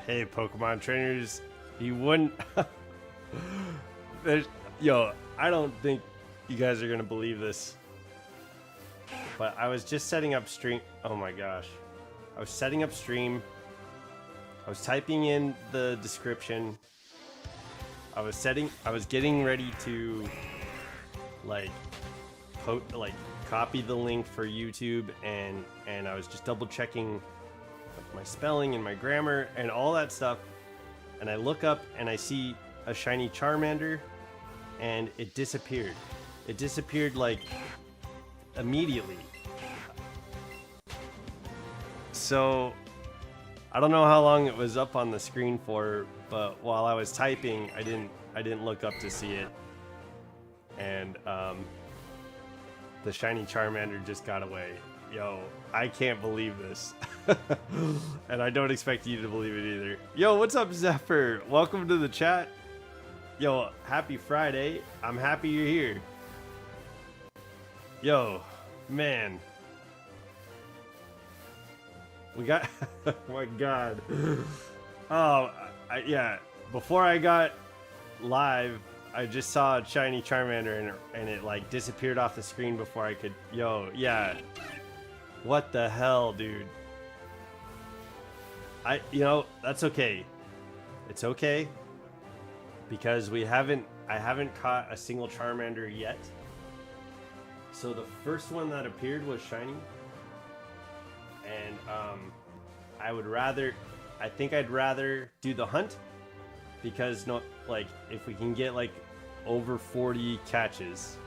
Hey, Pokemon trainers, you wouldn't. Yo, I don't think you guys are gonna believe this, but I was just setting up stream. Oh my gosh, I was setting up stream. I was typing in the description. I was getting ready to like copy the link for YouTube, and I was just double checking my spelling and my grammar and all that stuff, and I look up and I see a shiny Charmander, and it disappeared. It disappeared like immediately. So I don't know how long it was up on the screen for, but while I was typing, I didn't look up to see it, and the shiny Charmander just got away. Yo, I can't believe this. And I don't expect you to believe it either. Yo, what's up, Zephyr? Welcome to the chat. Yo, happy Friday. I'm happy you're here. Yo, man. We got... oh my god. Oh, yeah. Before I got live, I just saw a shiny Charmander and it like disappeared off the screen before I could... Yo, yeah. What the hell, dude? You know, that's okay. It's okay. Because I haven't caught a single Charmander yet. So the first one that appeared was shiny. And I think I'd rather do the hunt, because if we can get like over 40 catches,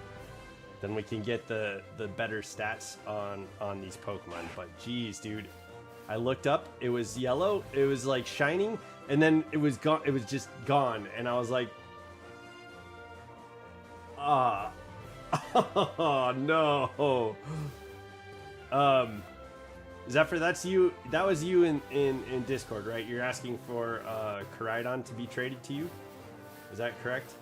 then we can get the better stats on these Pokemon. But geez, dude, I looked up, it was yellow, it was like shining, and then it was gone. It was just gone, and I was like, ah, oh no. Zephyr, that's you. That was you in Discord, right? You're asking for Koraidon to be traded to you. Is that correct?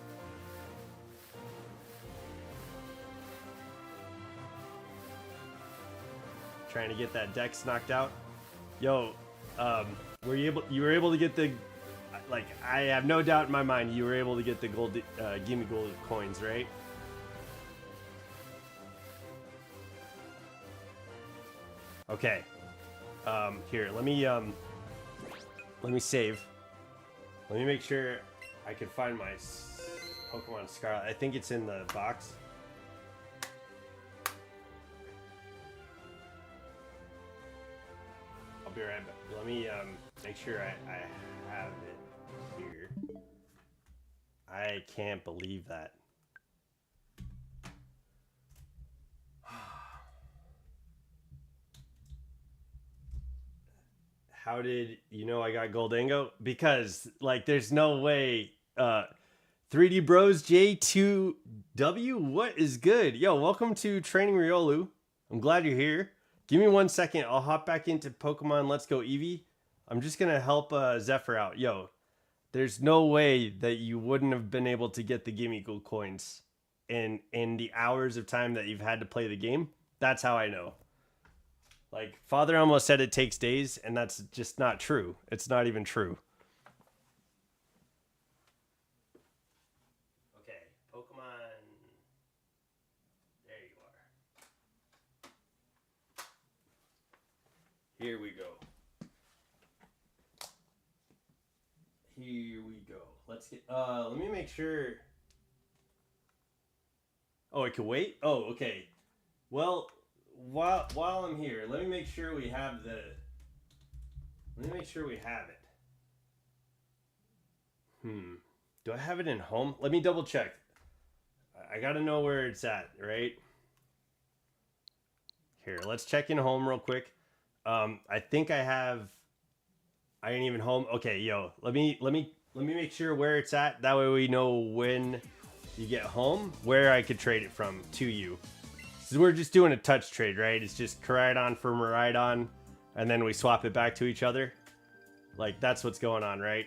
Trying to get that Dex knocked out. Yo, you were able to get the, like, I have no doubt in my mind you were able to get the gold, gimme gold coins, right? Okay. Here, let me save. Let me make sure I can find my Pokemon Scarlet. I think it's in the box. I'll be right back. Let me make sure I have it here. I can't believe that. How did you know I got Goldango? Because, like, there's no way. 3D Bros J2W, what is good? Yo, welcome to Training Riolu. I'm glad you're here. Give me 1 second. I'll hop back into Pokemon Let's Go Eevee. I'm just going to help Zephyr out. Yo, there's no way that you wouldn't have been able to get the Gimme Gold coins in the hours of time that you've had to play the game. That's how I know. Like, Father almost said it takes days, and that's just not true. It's not even true. Okay, Pokemon. There you are. Here we go. Here we go. Let's get, let me make sure. Oh, it can wait? Oh, okay. Well, while I'm here, let me make sure we have it. Do I have it in home? Let me double check. I gotta know where it's at, right? Here, let's check in home real quick. I think I ain't even home. Okay, yo, let me make sure where it's at. That way we know when you get home where I could trade it from to you. So we're just doing a touch trade, right? It's just Koraidon for Miraidon, and then we swap it back to each other. Like, that's what's going on, right?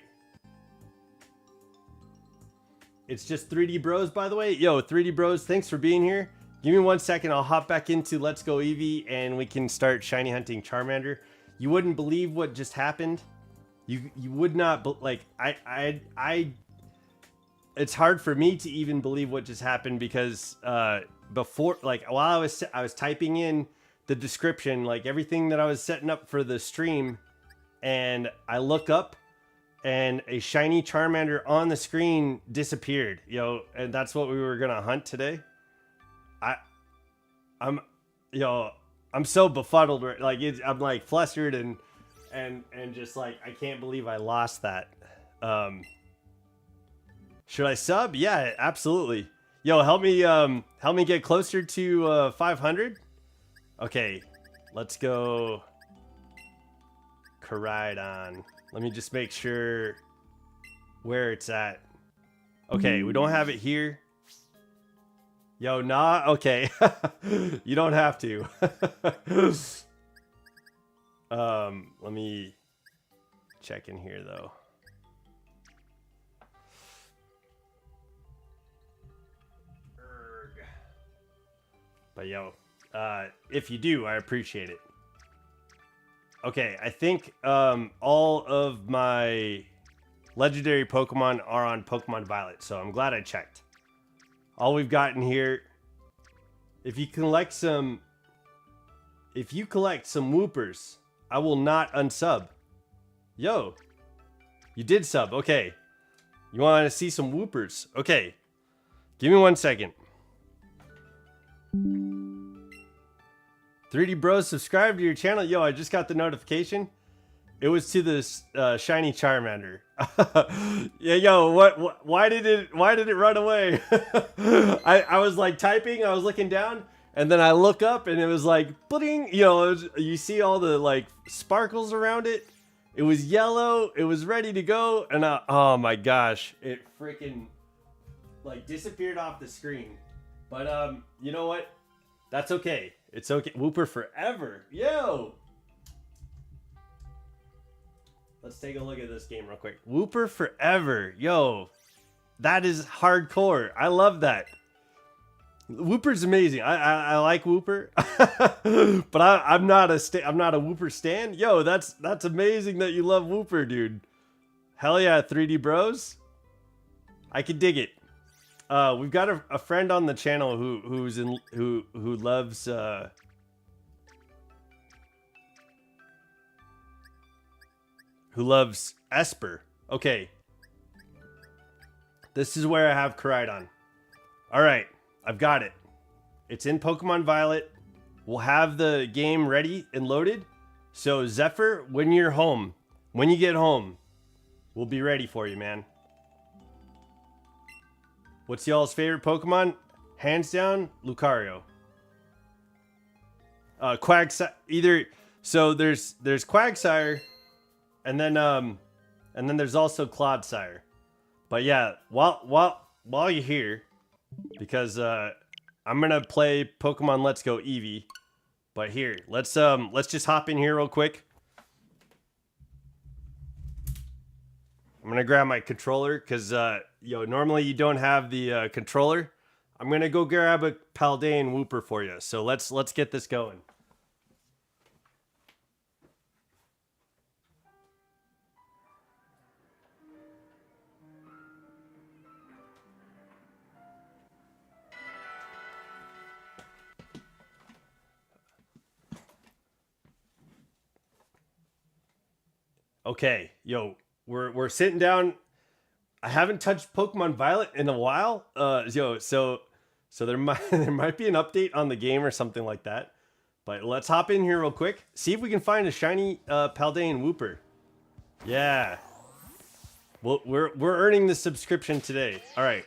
It's just 3D Bros, by the way. Yo, 3D Bros, thanks for being here. Give me 1 second. I'll hop back into Let's Go Eevee, and we can start shiny hunting Charmander. You wouldn't believe what just happened. You would not, like, I it's hard for me to even believe what just happened because before, like, while I was typing in the description, like everything that I was setting up for the stream, and I look up and a shiny Charmander on the screen disappeared, and that's what we were gonna hunt today. I'm so befuddled, like I'm like flustered and just like I can't believe I lost that. Should I sub? Yeah, absolutely. Yo, help me get closer to 500. Okay, let's go. Koraidon. Let me just make sure where it's at. Okay, we don't have it here. Yo, nah, okay. You don't have to. Let me check in here though. But yo, if you do, I appreciate it. Okay, I think all of my legendary Pokemon are on Pokemon Violet, so I'm glad I checked. All we've got in here, if you collect some Woopers, I will not unsub. Yo, you did sub. Okay, you want to see some Woopers? Okay, give me 1 second. 3D Bros, subscribe to your channel. Yo, I just got the notification. It was to this shiny Charmander. Yeah, yo, why did it run away? I was like typing, I was looking down, and then I look up and it was like bling, you see all the like sparkles around it. It was yellow, it was ready to go, and oh my gosh, it freaking like disappeared off the screen. But you know what? That's okay. It's okay. Wooper forever. Yo! Let's take a look at this game real quick. Wooper forever. Yo. That is hardcore. I love that. Wooper's amazing. I like Wooper. But I'm not a Wooper stan. Yo, that's amazing that you love Wooper, dude. Hell yeah, 3D Bros. I can dig it. We've got a friend on the channel who loves Esper. Okay. This is where I have Koraidon. All right, I've got it. It's in Pokemon Violet. We'll have the game ready and loaded. So Zephyr, when you get home, we'll be ready for you, man. What's y'all's favorite Pokemon? Hands down, Lucario. Quagsire, either. So there's Quagsire, and then there's also Clodsire. But yeah, while you're here, because I'm gonna play Pokemon Let's Go Eevee. But here, let's just hop in here real quick. I'm gonna grab my controller because normally you don't have the controller. I'm gonna go grab a Paldean Wooper for you. So let's get this going. Okay, yo, we're sitting down. I haven't touched Pokemon Violet in a while. So there might be an update on the game or something like that. But let's hop in here real quick. See if we can find a shiny Paldean Wooper. Yeah. Well, we're earning the subscription today. All right.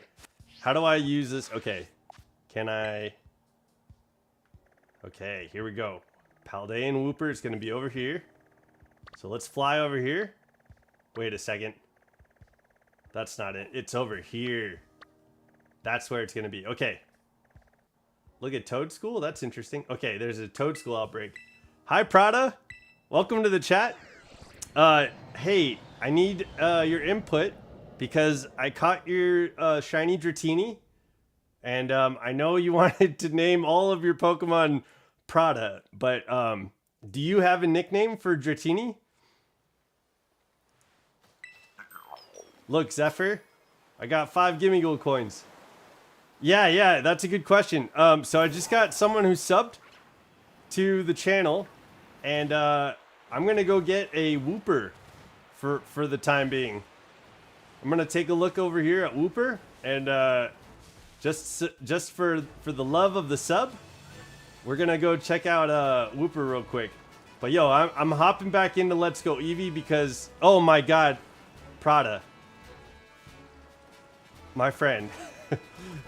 How do I use this? Okay. Can I? Okay, here we go. Paldean Wooper is going to be over here. So let's fly over here. Wait a second. That's not it. It's over here. That's where it's going to be. Okay. Look at Toad School. That's interesting. Okay, there's a Toad School outbreak. Hi, Prada. Welcome to the chat. Hey, I need your input because I caught your shiny Dratini. And I know you wanted to name all of your Pokemon Prada. But do you have a nickname for Dratini? Look, Zephyr, I got 5 gimme gold coins. Yeah, that's a good question. So I just got someone who subbed to the channel, and I'm gonna go get a Wooper for the time being. I'm gonna take a look over here at Wooper, and just for the love of the sub, we're gonna go check out Wooper real quick. But yo, I'm hopping back into Let's Go Eevee because, oh my God, Prada, my friend,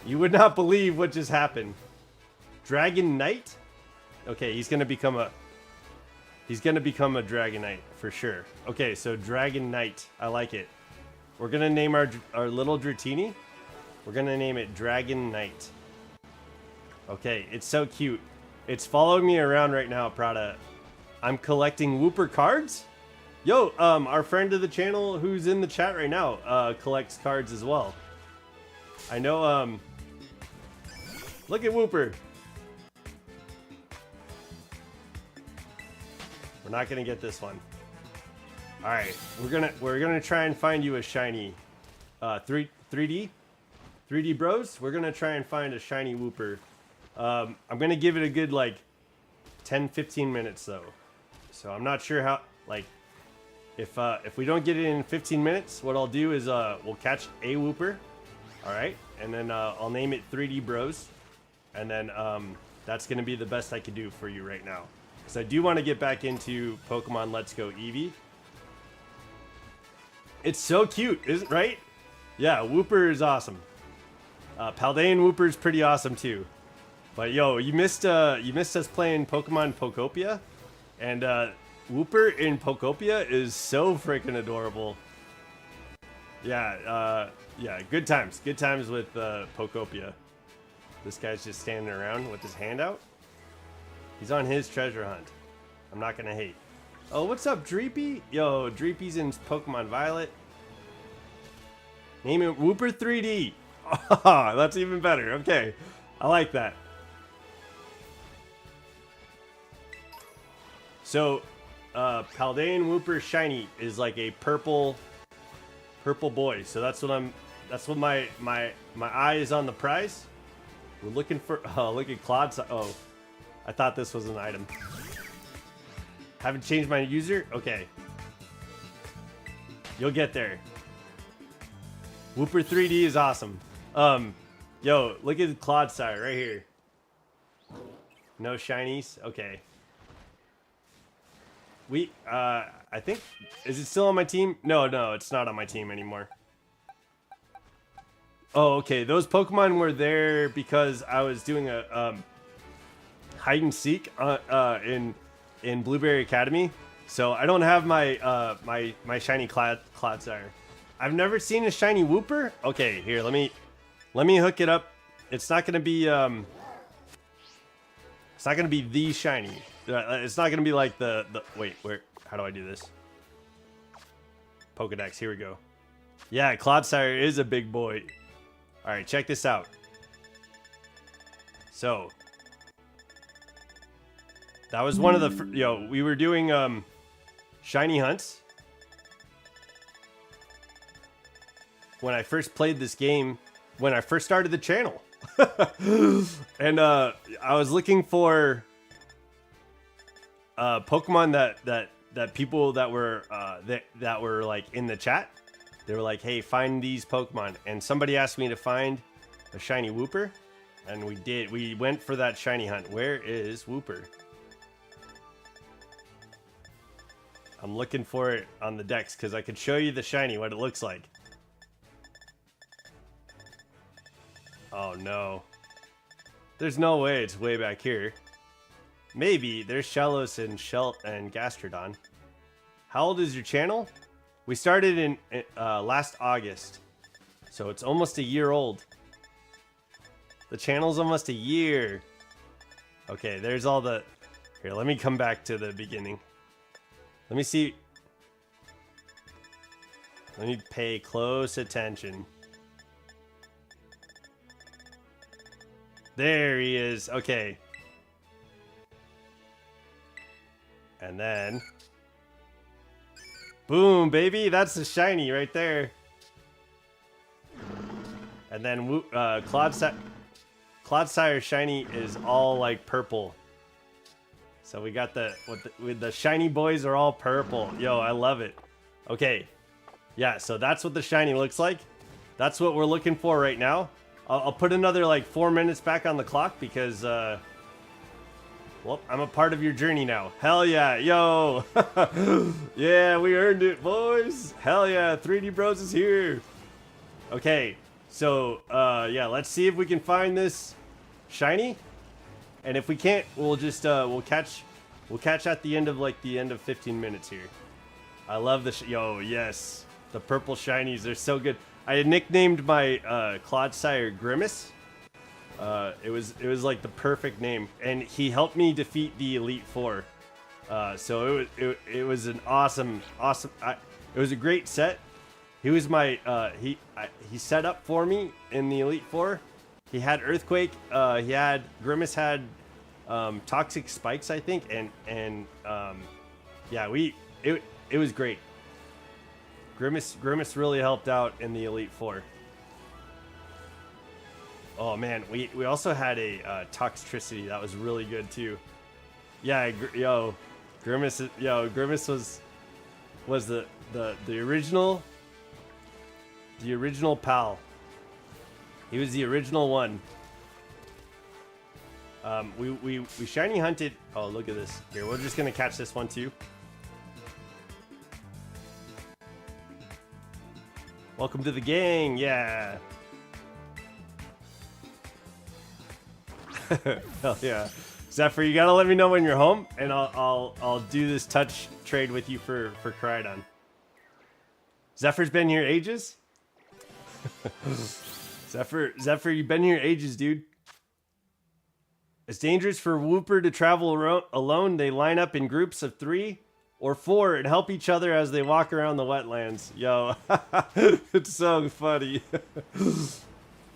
you would not believe what just happened. Dragon Knight? Okay, he's gonna become a Dragon Knight for sure. Okay, so Dragon Knight, I like it. We're gonna name our little Dratini. We're gonna name it Dragon Knight. Okay, it's so cute. It's following me around right now, Prada. I'm collecting Wooper cards. Yo, our friend of the channel who's in the chat right now collects cards as well. I know. Look at Wooper. We're not gonna get this one. All right, we're gonna try and find you a shiny 3D bros. We're gonna try and find a shiny Wooper. I'm gonna give it a good like 10-15 minutes though. So I'm not sure how, like, if we don't get it in 15 minutes, what I'll do is we'll catch a Wooper. All right, and then I'll name it 3D Bros, and then that's gonna be the best I can do for you right now, because I do want to get back into Pokemon Let's Go Eevee. It's so cute, isn't right? Yeah, Wooper is awesome. Paldean Wooper is pretty awesome too. But yo, you missed us playing Pokemon Pokopia, and Wooper in Pokopia is so freaking adorable. Yeah, yeah, good times with Pokopia. This guy's just standing around with his hand out. He's on his treasure hunt. I'm not gonna hate. Oh, what's up, Dreepy? Yo, Dreepy's in Pokemon Violet. Name it Wooper 3D. Oh, that's even better. Okay, I like that. So, Paldean Wooper Shiny is like a purple boy. So that's what my eye is on the prize. We're looking for. Oh, look at Claude's. Oh, I thought this was an item. Haven't changed my user. Okay, you'll get there. Wooper 3D is awesome. Yo, look at Claude Sire right here. No shinies. Okay. I think, is it still on my team? No, it's not on my team anymore. Oh, okay. Those Pokemon were there because I was doing a hide and seek in Blueberry Academy. So I don't have my my shiny Clodsire. I've never seen a shiny Wooper. Okay, here, let me hook it up. It's not gonna be the shiny. It's not gonna be like the wait, where, how do I do this? Pokedex, here we go. Yeah, Clodsire is a big boy. All right, check this out. So that was one of the we were doing shiny hunts when I first played this game, when I first started the channel. And I was looking for Pokemon that people that were like in the chat. They were like, hey, find these Pokemon, and somebody asked me to find a shiny Wooper, and we did. We went for that shiny hunt. Where is Wooper? I'm looking for it on the decks because I could show you the shiny, what it looks like. Oh no, there's no way it's way back here. Maybe there's Shellos and Gastrodon. How old is your channel? We started in last August, so it's almost a year old. The channel's almost a year. Okay, there's all the. Here, let me come back to the beginning. Let me see. Let me pay close attention. There he is. Okay. And then, boom, baby, that's the shiny right there. And then Clodsire shiny is all like purple. So we got with the shiny boys are all purple. Yo, I love it. Okay. Yeah, so that's what the shiny looks like. That's what we're looking for right now. I'll put another like 4 minutes back on the clock because well, I'm a part of your journey now. Hell yeah, yo. Yeah, we earned it, boys. Hell yeah, 3D Bros is here. Okay, so yeah, let's see if we can find this shiny. And if we can't, we'll just we'll catch at the end of 15 minutes here. I love the yo, yes. The purple shinies, they're so good. I had nicknamed my Clodsire Grimace. It was like the perfect name, and he helped me defeat the Elite Four. So it was an awesome. It was a great set. He was my he set up for me in the Elite Four. He had Earthquake. Grimace had Toxic Spikes, I think, and yeah, it was great. Grimace really helped out in the Elite Four. Oh man, we also had a Toxtricity that was really good too. Yeah, Grimace was the original pal. He was the original one. We shiny hunted. Oh, look at this. Here, we're just gonna catch this one too. Welcome to the gang, yeah. Hell yeah, Zephyr, you gotta let me know when you're home, and I'll do this touch trade with you for Crydon. Zephyr's been here ages. Zephyr, you've been here ages, dude. It's dangerous for Wooper to travel alone. They line up in groups of 3 or 4 and help each other as they walk around the wetlands. Yo, it's so funny.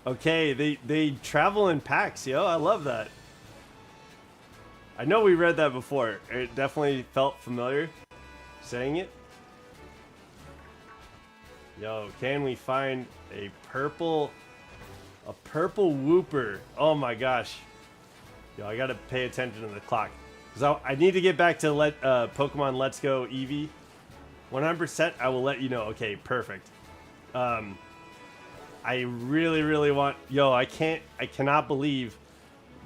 Okay, they travel in packs, yo. I love that. I know we read that before. It definitely felt familiar saying it. Yo, can we find a purple Wooper? Oh my gosh. Yo, I gotta pay attention to the clock. Because I need to get back to Pokemon Let's Go Eevee. 100%, I will let you know. Okay, perfect. I really want... Yo, I cannot believe...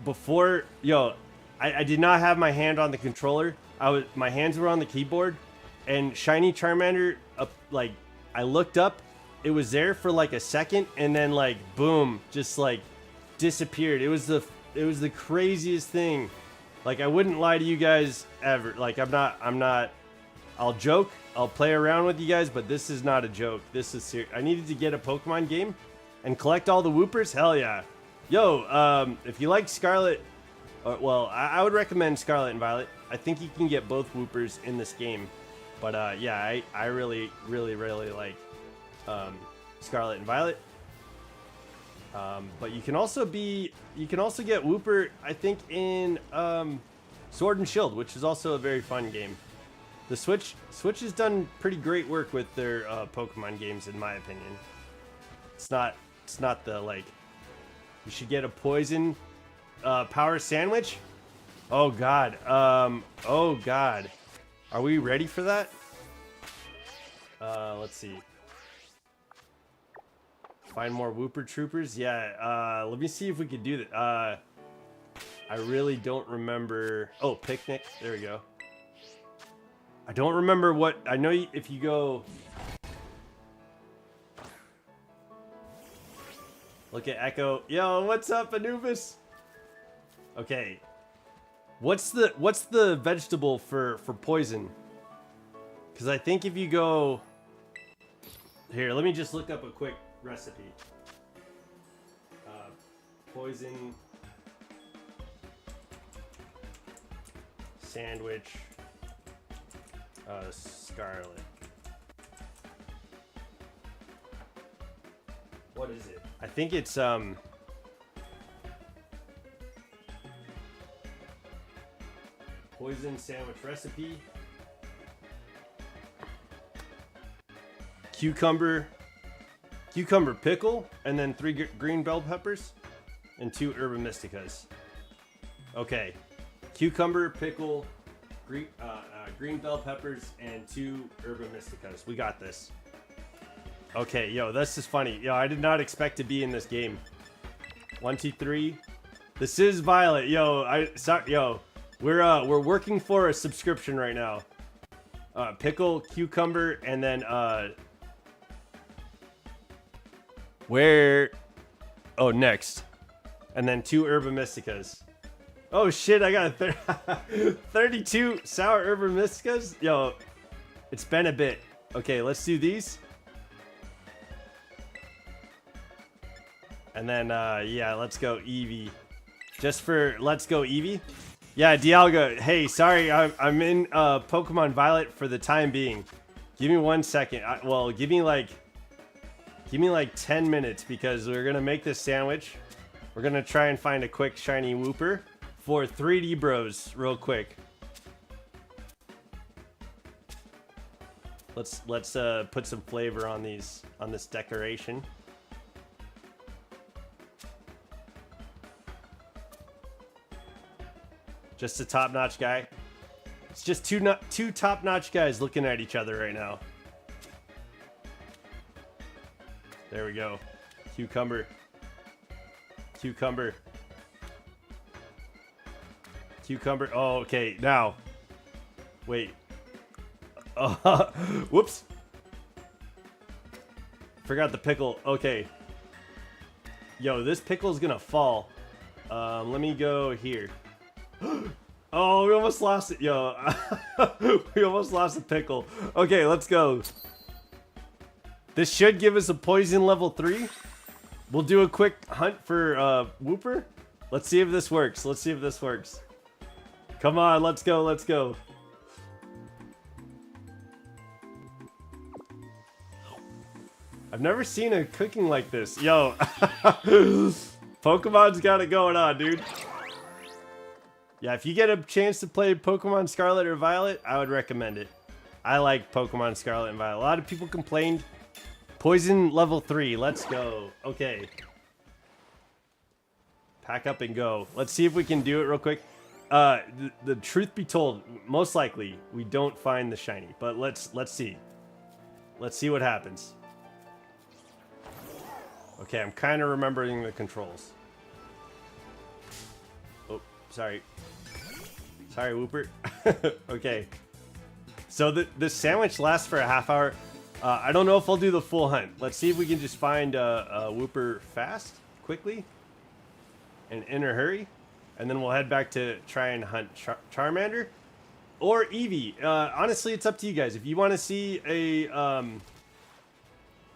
Before... Yo, I did not have my hand on the controller. My hands were on the keyboard. And Shiny Charmander, like, I looked up. It was there for like a second. And then like, boom, just like disappeared. It was the craziest thing. Like, I wouldn't lie to you guys ever. Like, I'm not, I'll joke, I'll play around with you guys, but this is not a joke. This is serious. I needed to get a Pokemon game and collect all the Woopers. Hell yeah. Yo, if you like Scarlet, well, I would recommend Scarlet and Violet. I think you can get both Woopers in this game. But, yeah, I really like Scarlet and Violet. But you can also get Wooper, I think, in Sword and Shield, which is also a very fun game. The Switch has done pretty great work with their Pokemon games, in my opinion. It's not the like. You should get a Poison Power Sandwich. Oh God. Oh God. Are we ready for that? Let's see. Find more Wooper Troopers? Yeah, let me see if we could do that. I really don't remember... Oh, Picnic. There we go. I don't remember what... I know if you go... Look at Echo. Yo, what's up, Anubis? Okay. What's the vegetable for poison? Because I think if you go... Here, let me just look up a quick... recipe. Poison sandwich Scarlet. What is it? I think it's poison sandwich recipe. Cucumber cucumber pickle, and then 3 green bell peppers, and 2 herba mysticas. Okay, cucumber, pickle, green bell peppers, and 2 herba mysticas. We got this. Okay, yo, this is funny. Yo, I did not expect to be in this game. 1, 2, 3. This is Violet. Yo, we're working for a subscription right now. Pickle, cucumber, and then next, and then 2 herba mysticas. Oh shit, I got 32 sour herba mysticas. Yo, it's been a bit. Okay, let's do these. And then yeah, let's go Eevee. Just for let's go Eevee. Yeah, Dialga. Hey, sorry, I'm in Pokemon Violet for the time being. Give me 1 second. Well, give me like 10 minutes because we're gonna make this sandwich. We're gonna try and find a quick shiny Wooper for 3D Bros real quick. Let's put some flavor on this decoration. Just a top-notch guy. It's just two top-notch guys looking at each other right now. There we go. Cucumber. Cucumber. Cucumber. Oh, okay. Now. Wait. Whoops. Forgot the pickle. Okay. Yo, this pickle's gonna fall. Let me go here. Oh, we almost lost it. Yo. We almost lost the pickle. Okay, let's go. This should give us a poison level 3. We'll do a quick hunt for Wooper. Let's see if this works. Let's see if this works. Come on, let's go, let's go. I've never seen a cooking like this. Yo. Pokemon's got it going on, dude. Yeah, if you get a chance to play Pokemon Scarlet or Violet, I would recommend it. I like Pokemon Scarlet and Violet. A lot of people complained. Poison level 3. Let's go. Okay. Pack up and go. Let's see if we can do it real quick. The truth be told, most likely we don't find the shiny, but let's see. Let's see what happens. Okay, I'm kind of remembering the controls. Oh, sorry. Sorry, Wooper. Okay. So the sandwich lasts for a half hour. I don't know if I'll do the full hunt. Let's see if we can just find a Wooper fast, quickly, and in a hurry. And then we'll head back to try and hunt Charmander or Eevee. Honestly, it's up to you guys. If you want to see a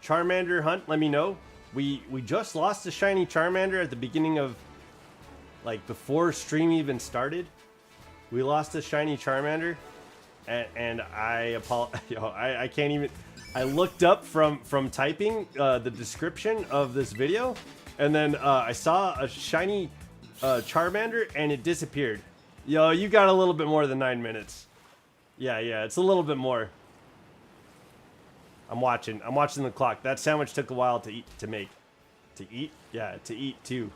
Charmander hunt, let me know. We just lost a shiny Charmander at the beginning of, like, before stream even started. We lost a shiny Charmander, and I apologize. I can't even. I looked up from typing the description of this video, and then I saw a shiny Charmander, and it disappeared. Yo, you got a little bit more than 9 minutes. Yeah, it's a little bit more. I'm watching the clock. That sandwich took a while to make. To eat? Yeah, to eat too.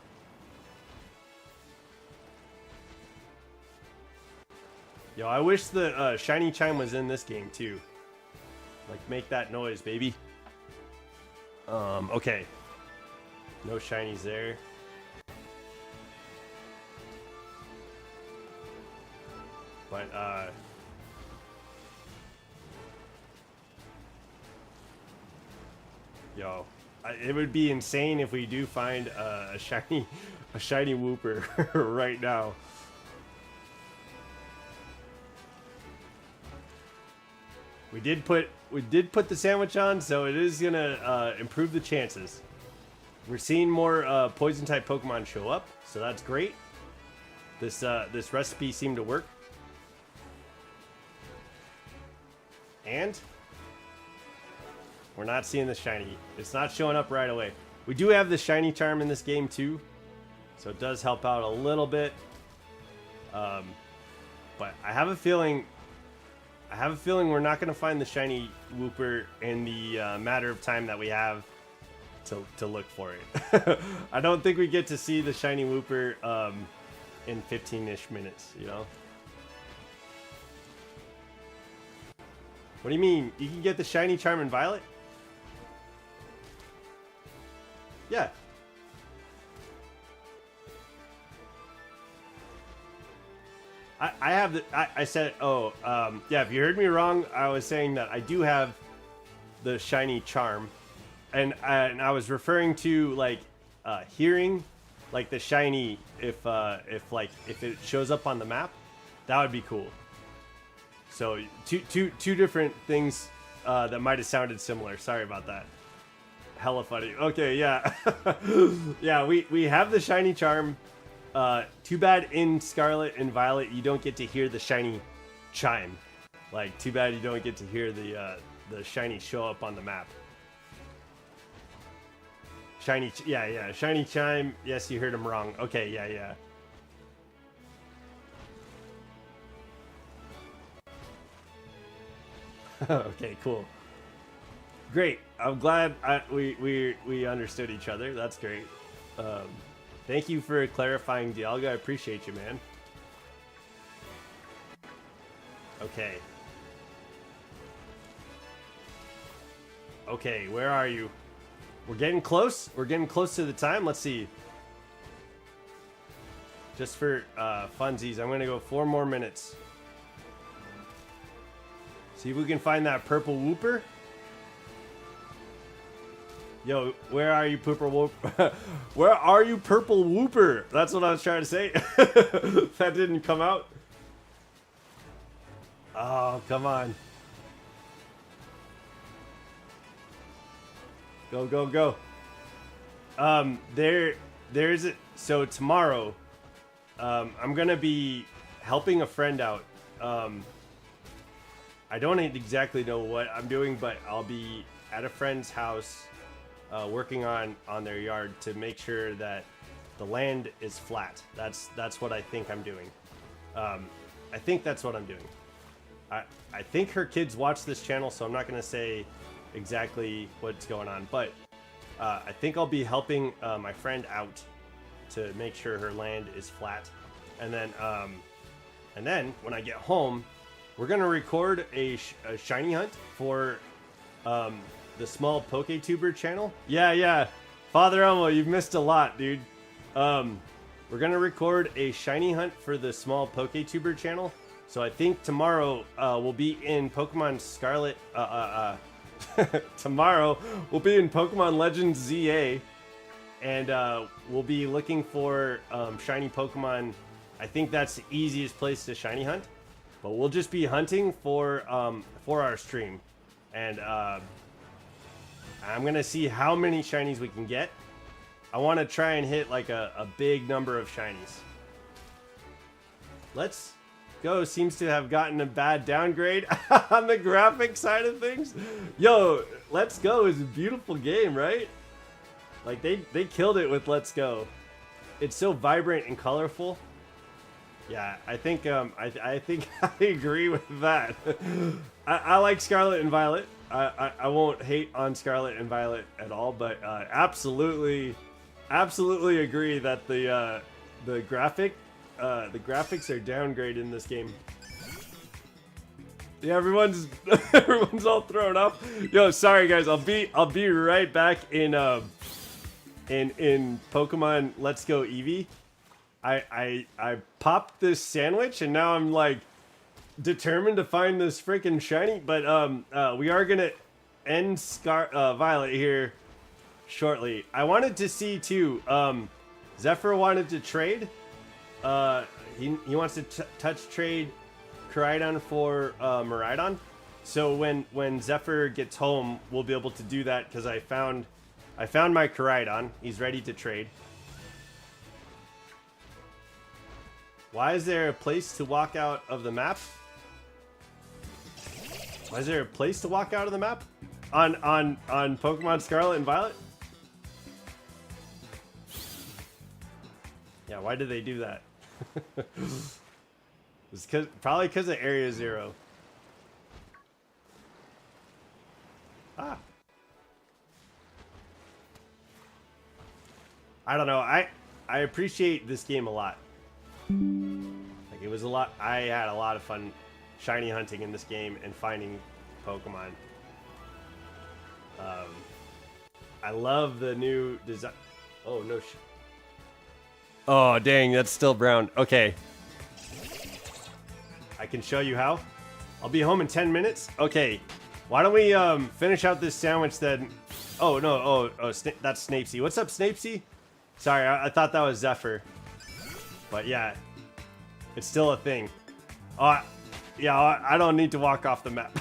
Yo, I wish the shiny chime was in this game too. Like, make that noise, baby. Okay. No shinies there. But, yo, it would be insane if we do find a shiny Wooper right now. We did put the sandwich on, so it is gonna improve the chances. We're seeing more poison type Pokemon show up, so that's great. This recipe seemed to work. And we're not seeing the shiny. It's not showing up right away. We do have the shiny charm in this game too, so it does help out a little bit. But I have a feeling we're not going to find the shiny Wooper in the matter of time that we have to look for it. I don't think we get to see the shiny Wooper in 15-ish minutes, you know? What do you mean? You can get the shiny Charm and Violet? Yeah. I have the, I said, oh, yeah, if you heard me wrong, I was saying that I do have the shiny Charm. And I was referring to, like, hearing, like, the shiny, if it shows up on the map, that would be cool. So, two different things that might have sounded similar. Sorry about that. Hella funny. Okay, yeah. Yeah, we have the shiny Charm. Too bad in Scarlet and Violet you don't get to hear the shiny chime. Like, too bad you don't get to hear the shiny show up on the map. Shiny, yeah, shiny chime. Yes, you heard him wrong. Okay, yeah. Okay, cool. Great. I'm glad we understood each other. That's great. Thank you for clarifying, Dialga. I appreciate you, man. Okay. Okay, where are you? We're getting close. We're getting close to the time. Let's see. Just for funsies, I'm going to go 4 more minutes. See if we can find that purple Wooper. Yo, where are you, Purple Wooper? Where are you, Purple Wooper? That's what I was trying to say. That didn't come out. Oh, come on. Go, go, go. There's a, so tomorrow, I'm gonna be helping a friend out. I don't exactly know what I'm doing, but I'll be at a friend's house, working on their yard to make sure that the land is flat. That's what I think I'm doing. I think that's what I'm doing. I think her kids watch this channel, so I'm not gonna say exactly what's going on, but I think I'll be helping my friend out to make sure her land is flat, and then when I get home, we're gonna record a shiny hunt for the small PokeTuber channel. Yeah, Father Elmo, you've missed a lot, dude. We're gonna record a shiny hunt for the small PokeTuber channel. So I think tomorrow we'll be in Pokemon Scarlet. Tomorrow we'll be in Pokemon Legends ZA, and we'll be looking for shiny Pokemon. I think that's the easiest place to shiny hunt, but we'll just be hunting for our stream, and I'm gonna see how many shinies we can get. I want to try and hit like a big number of shinies. Let's Go seems to have gotten a bad downgrade on the graphic side of things. Yo, Let's Go is a beautiful game, right? Like they killed it with Let's Go. It's so vibrant and colorful. Yeah, I think I think I agree with that. I like Scarlet and Violet. I won't hate on Scarlet and Violet at all, but absolutely agree that the graphics are downgraded in this game. Yeah, everyone's all thrown up. Yo, sorry guys, I'll be right back in Pokemon Let's Go Eevee. I popped this sandwich and now I'm like determined to find this freaking shiny, but we are gonna end Violet here shortly. I wanted to see too, Zephyr wanted to trade. He wants to touch trade Koraidon for Miraidon. So when Zephyr gets home, we'll be able to do that because I found my Koraidon. He's ready to trade. Why is there a place to walk out of the map? Why is there a place to walk out of the map on Pokemon Scarlet and Violet? Yeah, why did they do that? It's probably because of Area Zero. Ah. I don't know. I appreciate this game a lot. Like, it was a lot. I had a lot of fun shiny hunting in this game and finding Pokemon. I love the new design. Oh, no. Oh, dang. That's still brown. Okay. I can show you how. I'll be home in 10 minutes. Okay. Why don't we finish out this sandwich then? Oh, no. Oh, that's Snapesy. What's up, Snapesy? Sorry, I thought that was Zephyr. But yeah, it's still a thing. Yeah, I don't need to walk off the map.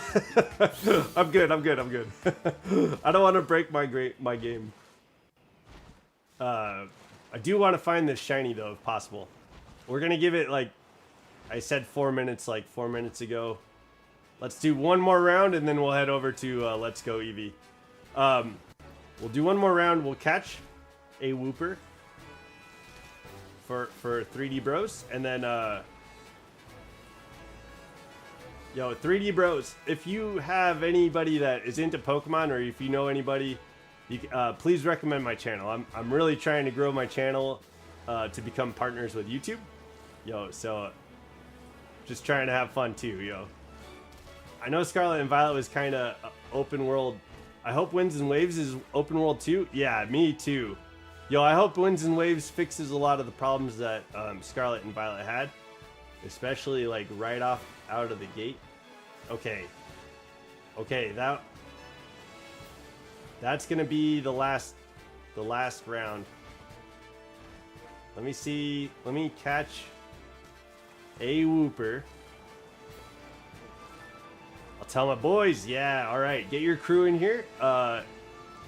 I'm good. I don't want to break my game. I do want to find this shiny though, if possible. We're gonna give it, like I said, 4 minutes, like 4 minutes ago. Let's do one more round and then we'll head over to Let's Go Eevee. We'll do one more round. We'll catch a Wooper for 3D Bros, and then yo, 3D Bros, if you have anybody that is into Pokemon, or if you know anybody, you please recommend my channel. I'm really trying to grow my channel to become partners with YouTube. Yo, so just trying to have fun too, yo. I know Scarlet and Violet was kind of open world. I hope Winds and Waves is open world too. Yeah, me too. Yo, I hope Winds and Waves fixes a lot of the problems that Scarlet and Violet had, especially like right off out of the gate. Okay, that's gonna be the last round. Let me see. Let me catch a Wooper. I'll tell my boys. Yeah, all right. Get your crew in here. You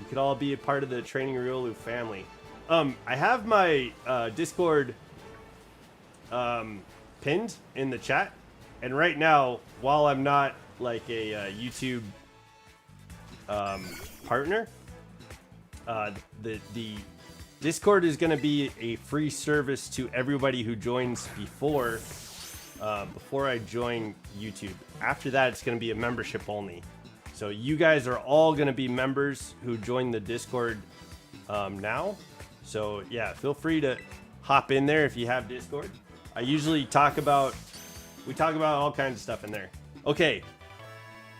could all be a part of the Training Riolu family. I have my Discord pinned in the chat, and right now, while I'm not like a YouTube partner, the Discord is going to be a free service to everybody who joins before I join YouTube. After that, it's going to be a membership only. So you guys are all going to be members who join the Discord now. So yeah, feel free to hop in there if you have Discord. I usually we talk about all kinds of stuff in there. Okay,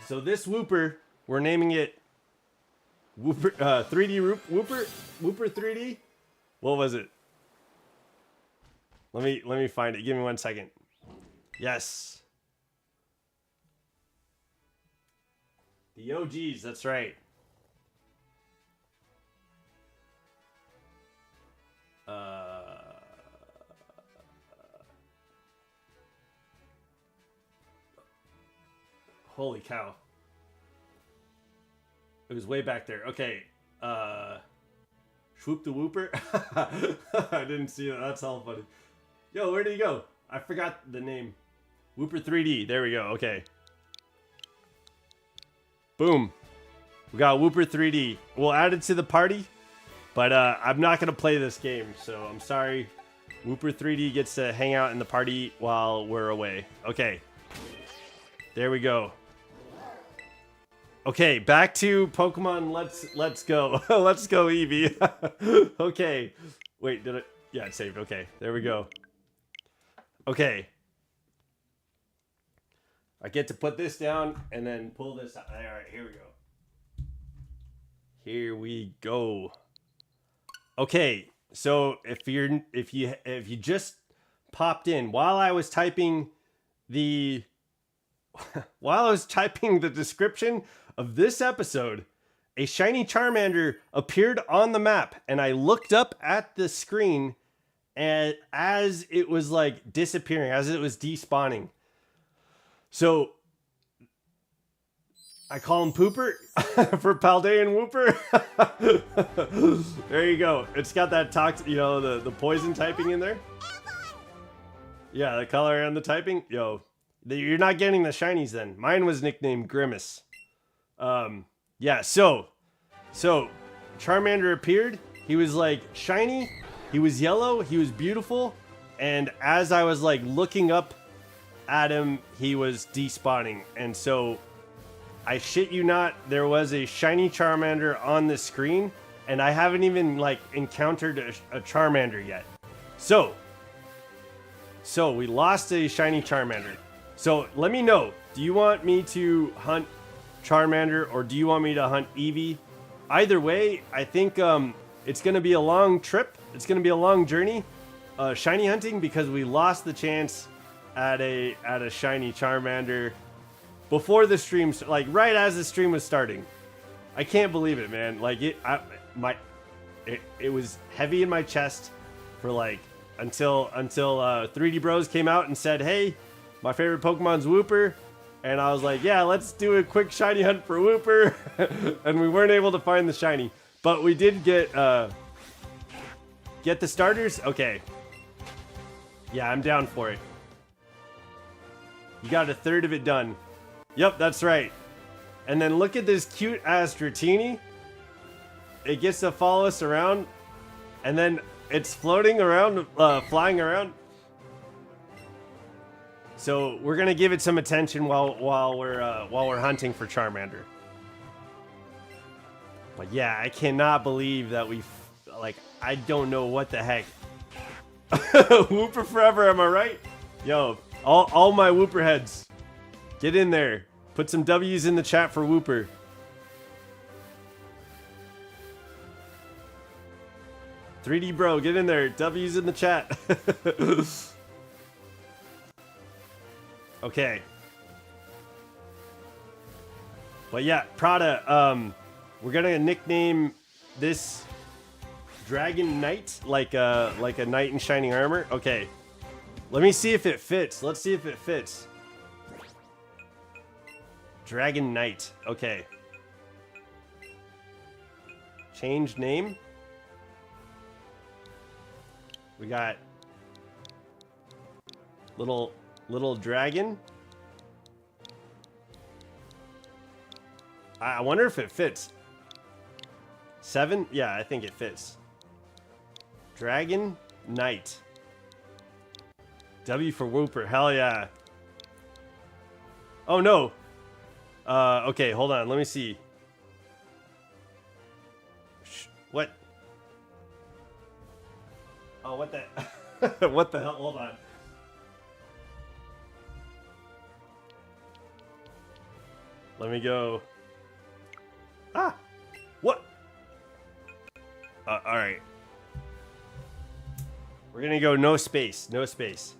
so this Wooper, we're naming it Wooper 3D Wooper 3D. What was it? Let me find it. Give me 1 second. Yes. The OGs, that's right. Holy cow. It was way back there. Okay. Swoop the Wooper. I didn't see that. That's all funny. Yo, where did he go? I forgot the name. Wooper 3D. There we go. Okay. Boom. We got Wooper 3D. We'll add it to the party, but I'm not going to play this game, so I'm sorry. Wooper 3D gets to hang out in the party while we're away. Okay. There we go. Okay, back to Pokemon. Let's go. Let's go, Eevee. Okay. Wait, did it? Yeah, it saved. Okay, there we go. Okay. I get to put this down and then pull this out. All right, here we go. Here we go. Okay, so if you just popped in while I was typing the description of this episode, a shiny Charmander appeared on the map, and I looked up at the screen, and as it was like disappearing, as it was despawning. So I call him Pooper for Paldean Wooper. There you go. It's got that the poison typing in there. Yeah, the color and the typing. Yo, you're not getting the shinies then. Mine was nicknamed Grimace. Yeah, so Charmander appeared. He was like shiny. He was yellow. He was beautiful. And as I was like looking up at him, he was despawning. And so I shit you not, there was a shiny Charmander on the screen, and I haven't even like encountered a Charmander yet. So we lost a shiny Charmander. So let me know. Do you want me to hunt Charmander or do you want me to hunt Eevee? Either way, I think it's going to be a long trip. It's going to be a long journey, shiny hunting, because we lost the chance at a shiny Charmander before the stream, like right as the stream was starting. I can't believe it, man. Like it was heavy in my chest for like until 3D Bros came out and said, "Hey, my favorite Pokemon's Wooper." And I was like, yeah, let's do a quick shiny hunt for Wooper. And we weren't able to find the shiny, but we did get the starters. Okay. Yeah, I'm down for it. You got a third of it done. Yep, that's right. And then look at this cute ass Dratini. It gets to follow us around, and then it's floating around, flying around. So we're gonna give it some attention while we're hunting for Charmander. But yeah, I cannot believe that I don't know what the heck. Wooper forever, am I right? Yo, all my Wooper heads, get in there. Put some W's in the chat for Wooper. "3D Bro, get in there. W's in the chat." Okay. But yeah, Prada, we're gonna nickname this Dragon Knight like a knight in shining armor. Okay. Let me see if it fits. Let's see if it fits. Dragon Knight. Okay. Change name. We got little dragon. I wonder if it fits. 7? Yeah, I think it fits. Dragon Knight. W for Wooper. Hell yeah. Oh no. Okay, hold on. Let me see. What? Oh, what the? What the hell? Hold on. Let me go. Ah! What? Alright. We're gonna go no space. No space.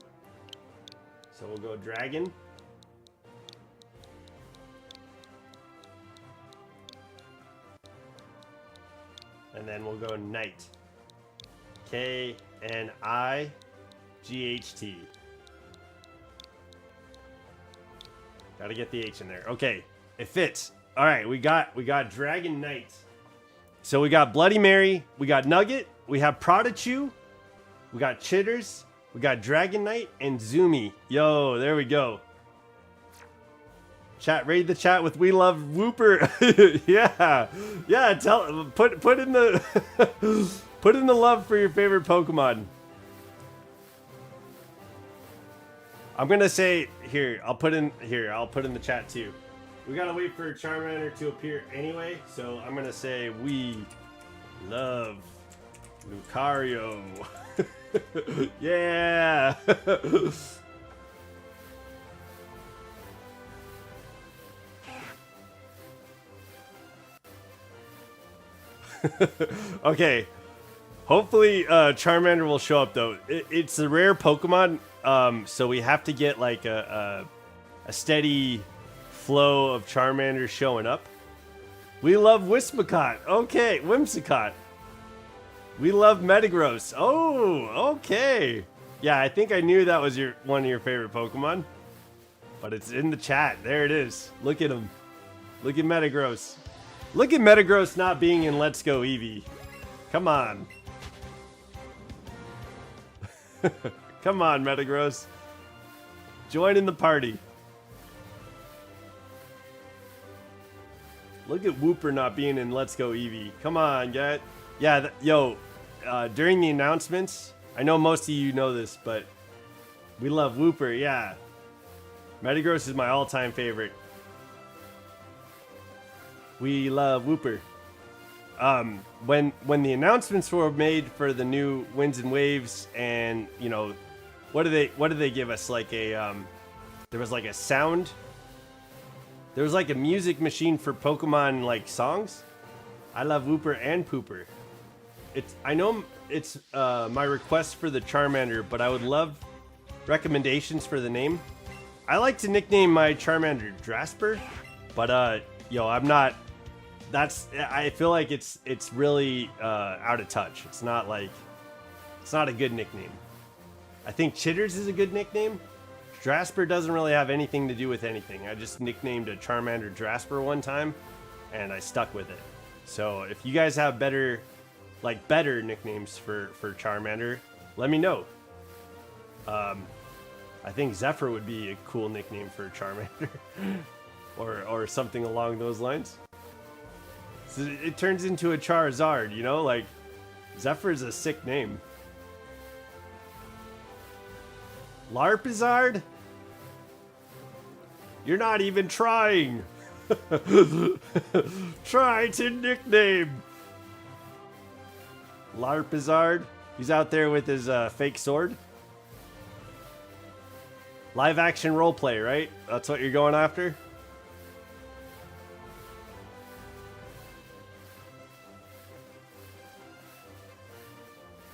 So we'll go dragon. And then we'll go knight. K-N-I-G-H-T. Gotta get the H in there. Okay. It fits. All right, we got Dragon Knight. So we got Bloody Mary, we got Nugget, we have Prodichu, we got Chitters, we got Dragon Knight, and Zoomy. Yo, there we go. Chat, raid the chat with "We love Wooper." Yeah, yeah. Put in the put in the love for your favorite Pokemon. I'm gonna say here. I'll put in the chat too. We gotta wait for Charmander to appear anyway, so I'm gonna say "We love Lucario." Yeah. Okay. Hopefully Charmander will show up though. It's a rare Pokemon, so we have to get like a steady flow of Charmander showing up. We love Whimsicott. Okay, Whimsicott. We love Metagross. Oh, okay. Yeah, I think I knew that was one of your favorite Pokemon, but it's in the chat. There it is. Look at him. Look at Metagross. Look at Metagross not being in Let's Go Eevee. Come on. Come on, Metagross. Join in the party. Look at Wooper not being in Let's Go Eevee. Come on, get. Yeah, yo, during the announcements, I know most of you know this, but we love Wooper, yeah. Metagross is my all-time favorite. We love Wooper. when the announcements were made for the new Winds and Waves, and you know, what did they give us? Like a there was like a sound. There was like a music machine for Pokemon like songs. I love Wooper and Pooper. I know it's my request for the Charmander, but I would love recommendations for the name. I like to nickname my Charmander Drasper, but yo, I'm not. I feel like it's really out of touch. It's not a good nickname. I think Chitters is a good nickname. Drasper doesn't really have anything to do with anything. I just nicknamed a Charmander Drasper one time, and I stuck with it. So if you guys have better nicknames for Charmander, let me know. I think Zephyr would be a cool nickname for Charmander, or something along those lines. So it turns into a Charizard, you know, like Zephyr is a sick name. Larpizard? You're not even trying. Try to nickname. Larpizard. He's out there with his fake sword. Live action roleplay, right? That's what you're going after?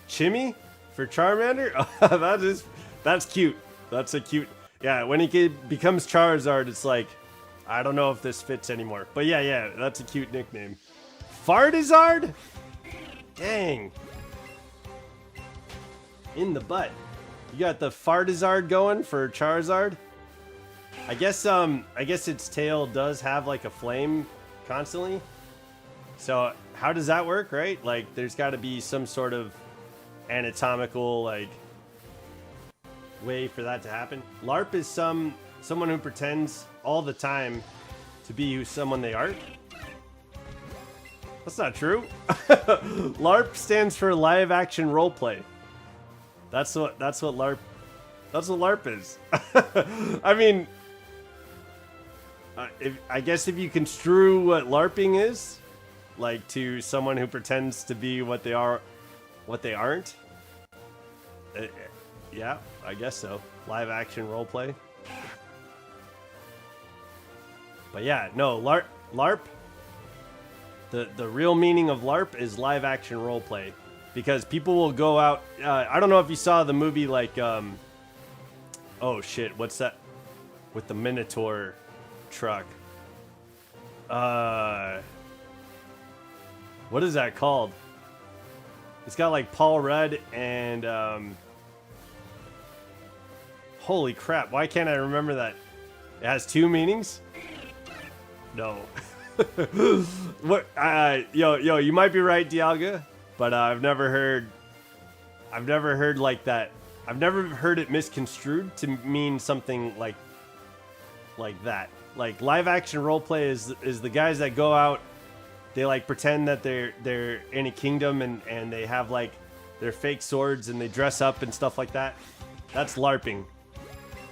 Chimmy for Charmander? That's cute. That's a cute. Yeah, when he becomes Charizard, it's like, I don't know if this fits anymore. But yeah, that's a cute nickname. Fartizard? Dang. In the butt. You got the Fartizard going for Charizard? I guess its tail does have like a flame constantly. So how does that work, right? Like there's got to be some sort of anatomical like way for that to happen. LARP is someone who pretends all the time to be someone they aren't. That's not true. LARP stands for live action roleplay. That's what LARP is. I mean, I guess if you construe what LARPing is, like to someone who pretends to be what they are, what they aren't. Yeah, I guess so. Live action roleplay. But yeah, no, LARP. The real meaning of LARP is live action roleplay, because people will go out. I don't know if you saw the movie like oh shit, what's that with the Minotaur truck? What is that called? It's got like Paul Rudd and holy crap, why can't I remember that? It has two meanings? No. What? Yo, you might be right, Dialga, but I've never heard like that. I've never heard it misconstrued to mean something like that. Like live action roleplay is the guys that go out, they like pretend that they're in a kingdom and they have like their fake swords and they dress up and stuff like that. That's LARPing.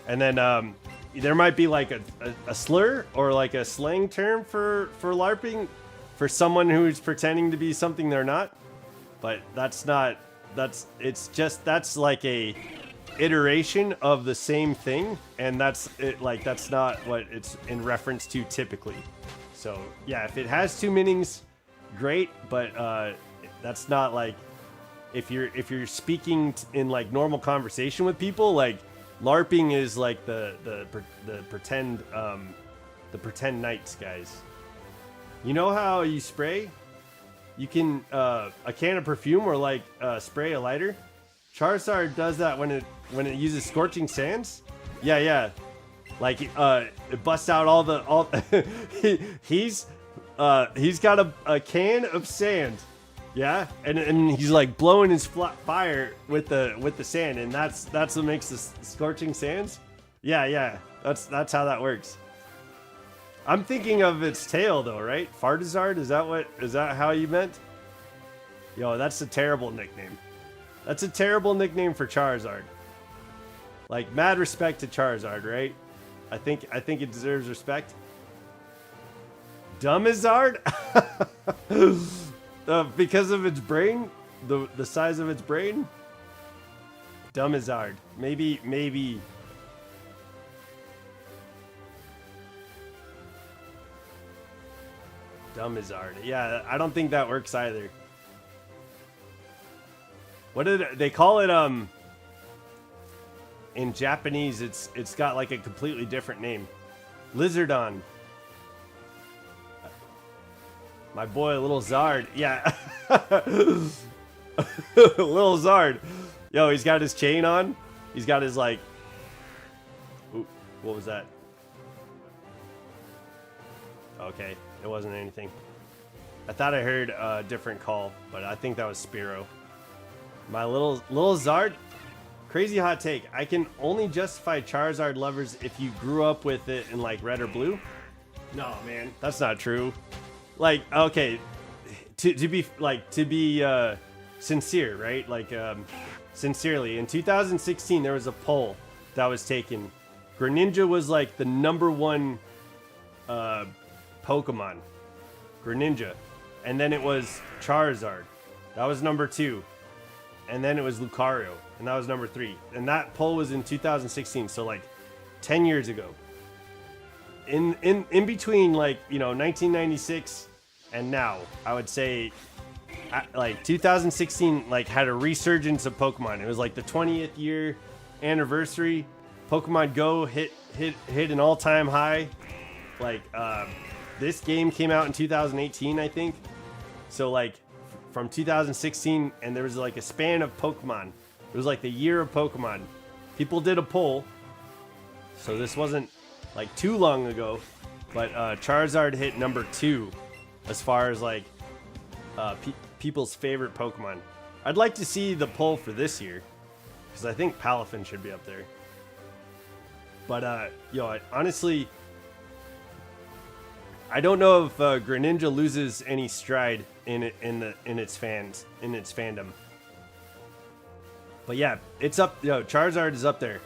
And then there might be like a slur or like a slang term for LARPing for someone who's pretending to be something they're not. But that's like a iteration of the same thing, and that's it. Like that's not what it's in reference to typically. So yeah, if it has two meanings, great. But that's not like if you're speaking in like normal conversation with people, like LARPing is like the pretend knights guys. You know how you spray? You can a can of perfume or like spray a lighter. Charizard does that when it uses Scorching Sands. Yeah. Like it busts out all he's got a can of sand. Yeah, and he's like blowing his fire with the sand, and that's what makes the Scorching Sands. Yeah, that's how that works. I'm thinking of its tail though, right? Fartizard, is that how you meant? Yo, that's a terrible nickname. That's a terrible nickname for Charizard. Like mad respect to Charizard, right? I think it deserves respect. Dumbizard? Because of its brain, the size of its brain. Dumbizard. Maybe. Dumbizard. Yeah, I don't think that works either. What did they call it? In Japanese, it's got like a completely different name. Lizardon. My boy, Little Zard. Yeah. Little Zard. Yo, he's got his chain on. He's got his like... Ooh, what was that? Okay, it wasn't anything. I thought I heard a different call, but I think that was Spearow. My little Zard. Crazy hot take. I can only justify Charizard lovers if you grew up with it in like red or blue. No, man, that's not true. Like, okay, to be sincere, right? Like, sincerely, in 2016 there was a poll that was taken. Greninja was like the #1 Pokemon. Greninja, and then it was Charizard. That was #2, and then it was Lucario. And that was #3. And that poll was in 2016, so like 10 years ago. In between, like, you know, 1996 and now, I would say like 2016 like had a resurgence of Pokemon. It was like the 20th year anniversary. Pokemon Go hit an all-time high. Like this game came out in 2018, I think. So like from 2016, and there was like a span of Pokemon. It was like the year of Pokemon. People did a poll, so this wasn't like too long ago, but Charizard hit #2 as far as like people's favorite Pokemon. I'd like to see the poll for this year, because I think Palafin should be up there. But yo, honestly, I don't know if Greninja loses any stride in its fandom. But yeah, it's up. Yo, Charizard is up there,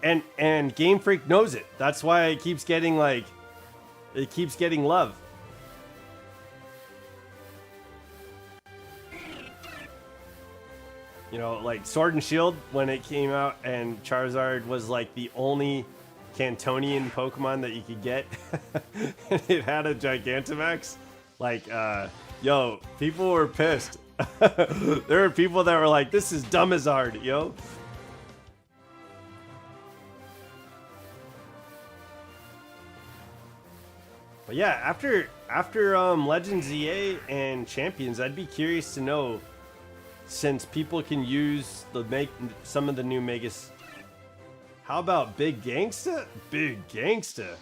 and Game Freak knows it. That's why it keeps getting love. You know, like Sword and Shield when it came out, and Charizard was like the only Cantonian Pokemon that you could get. And it had a Gigantamax. Like, yo, people were pissed. There were people that were like, "This is Dumbizard, yo." But yeah, after Legends EA and Champions, I'd be curious to know, since people can use some of the new Megas. How about Big Gangsta? Big Gangsta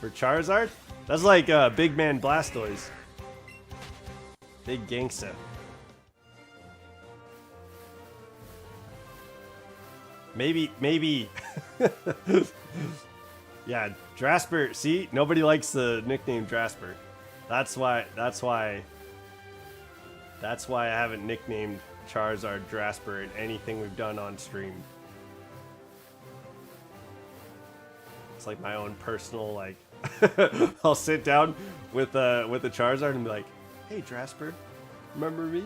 for Charizard? That's like Big Man Blastoise. Big Gangsta. Maybe. Yeah, Drasper. See, nobody likes the nickname Drasper. That's why I haven't nicknamed Charizard Drasper in anything we've done on stream. It's like my own personal, like, I'll sit down with a Charizard and be like, "Hey Drasper, remember me?"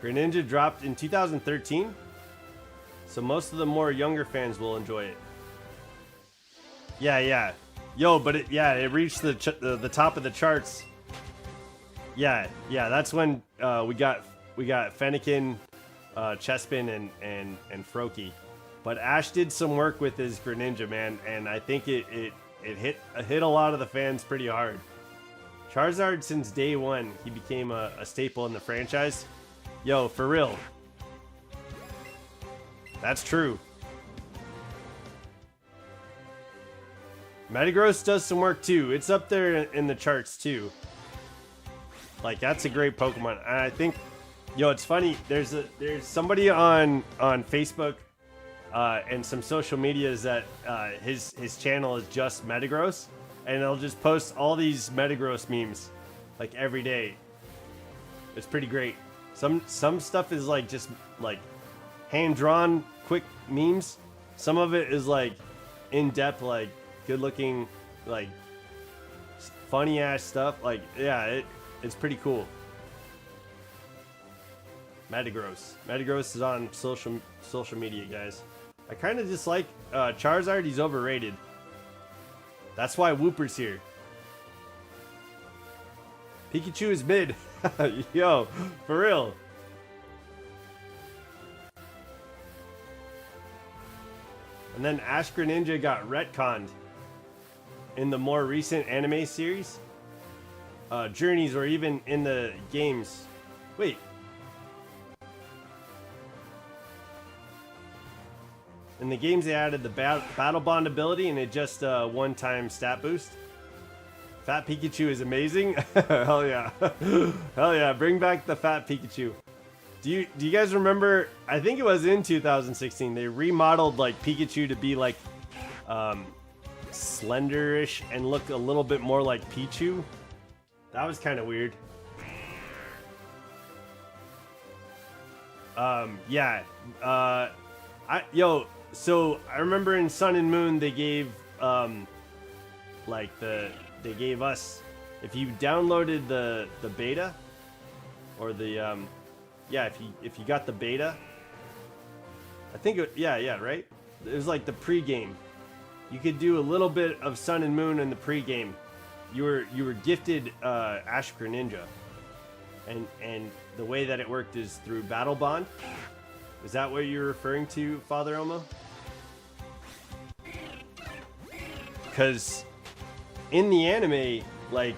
Greninja dropped in 2013, so most of the more younger fans will enjoy it. Yeah. Yo, but it reached the top of the charts. Yeah, that's when we got Fennekin, Chespin, and Froakie. But Ash did some work with his Greninja, man, and I think it hit a lot of the fans pretty hard. Charizard, since day one, he became a staple in the franchise. Yo, for real. That's true. Metagross does some work too. It's up there in the charts too. Like, that's a great Pokemon. And I think, yo, it's funny. There's somebody on Facebook and some social medias that his channel is just Metagross, and they'll just post all these Metagross memes like every day. It's pretty great. Some stuff is like just like hand-drawn quick memes. Some of it is like in-depth, like good-looking, like funny ass stuff. Like, yeah, it's pretty cool. Metagross. Metagross is on social media, guys. I kind of dislike Charizard. He's overrated. That's why Wooper's here. Pikachu is mid. Yo, for real. And then Ash Greninja got retconned in the more recent anime series, journeys, or even in the games. Wait. In the games, they added the Battle Bond ability, and it just one-time stat boost. Fat Pikachu is amazing. Hell yeah. Hell yeah. Bring back the Fat Pikachu. Do you guys remember, I think it was in 2016, they remodeled like Pikachu to be like slenderish and look a little bit more like Pichu? That was kind of weird. Yeah. So I remember in Sun and Moon they gave they gave us, if you downloaded the beta, or the yeah, if you got the beta, I think yeah, right? It was like the pre-game. You could do a little bit of Sun and Moon in the pre-game. You were gifted Ash Greninja, and the way that it worked is through Battle Bond. Is that what you're referring to, Father Elmo? Because in the anime, like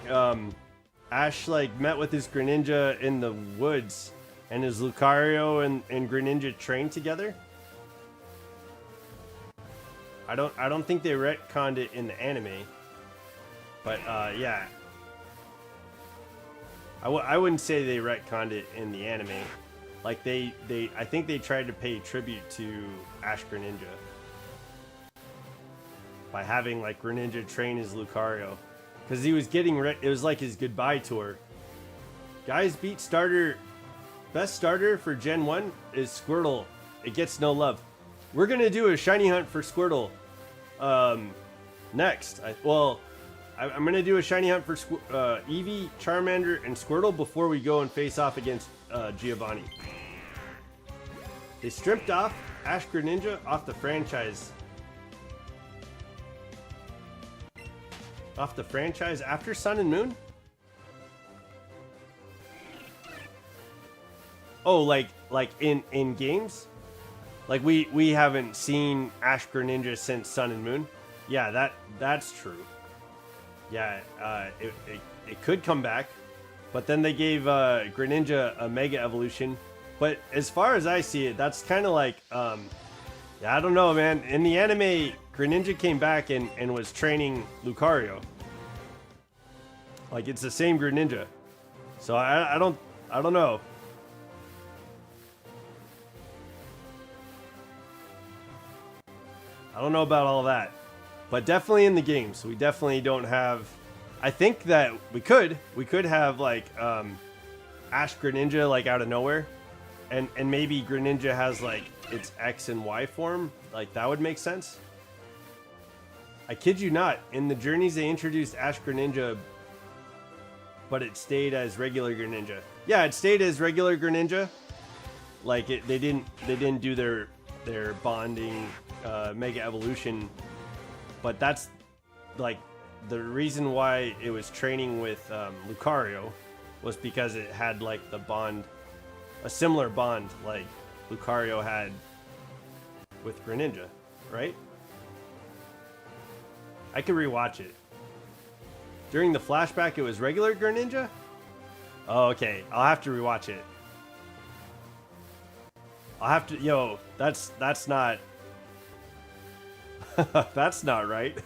Ash like met with his Greninja in the woods, and his Lucario and Greninja trained together. I don't think they retconned it in the anime, but yeah, I wouldn't say they retconned it in the anime. Like I think they tried to pay tribute to Ash Greninja by having like Greninja train his Lucario, because he was getting it was like his goodbye tour. Guys, beat starter. Best starter for Gen 1 is Squirtle. It gets no love. We're going to do a shiny hunt for Squirtle next. I'm going to do a shiny hunt for Eevee, Charmander, and Squirtle before we go and face off against Giovanni. They stripped off Ash Greninja off the franchise. Off the franchise after Sun and Moon? Oh, like in games? Like we haven't seen Ash Greninja since Sun and Moon? Yeah, that's true. Yeah, it could come back. But then they gave Greninja a Mega Evolution. But as far as I see it, that's kind of like, yeah, I don't know, man. In the anime, Greninja came back and was training Lucario. Like, it's the same Greninja. So I don't know. I don't know about all that, but definitely in the game. So we definitely don't have. I think that we could have like Ash Greninja like out of nowhere, and maybe Greninja has like its X and Y form. Like that would make sense. I kid you not. In the journeys they introduced Ash Greninja, but it stayed as regular Greninja. Yeah, it stayed as regular Greninja. Like they didn't do their bonding. Mega Evolution, but that's like the reason why it was training with Lucario was because it had like the bond, a similar bond like Lucario had with Greninja, right? I could rewatch it. During the flashback, it was regular Greninja? Oh, okay. I'll have to rewatch it. I'll have to. Yo, that's not. That's not right.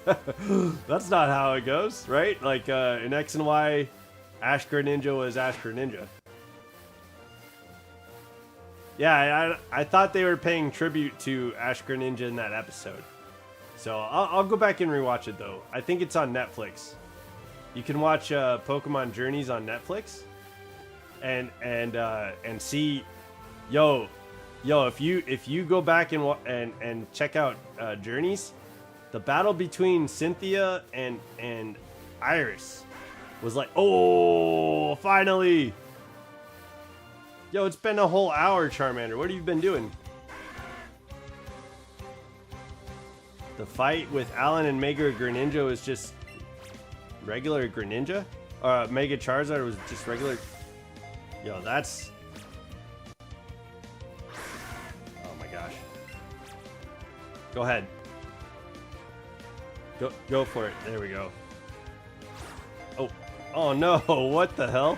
That's not how it goes, right? Like in X and Y, Ash Greninja was Ash Greninja. Yeah, I thought they were paying tribute to Ash Greninja in that episode. So I'll go back and rewatch it though. I think it's on Netflix. You can watch Pokemon Journeys on Netflix, and see, yo, if you go back and check out Journeys, the battle between Cynthia and Iris was like, oh, finally. Yo, it's been a whole hour, Charmander. What have you been doing? The fight with Alan and Mega Greninja was just regular Greninja? Mega Charizard was just regular. Yo, that's... Oh my gosh. Go ahead. Go for it. There we go. Oh no, what the hell?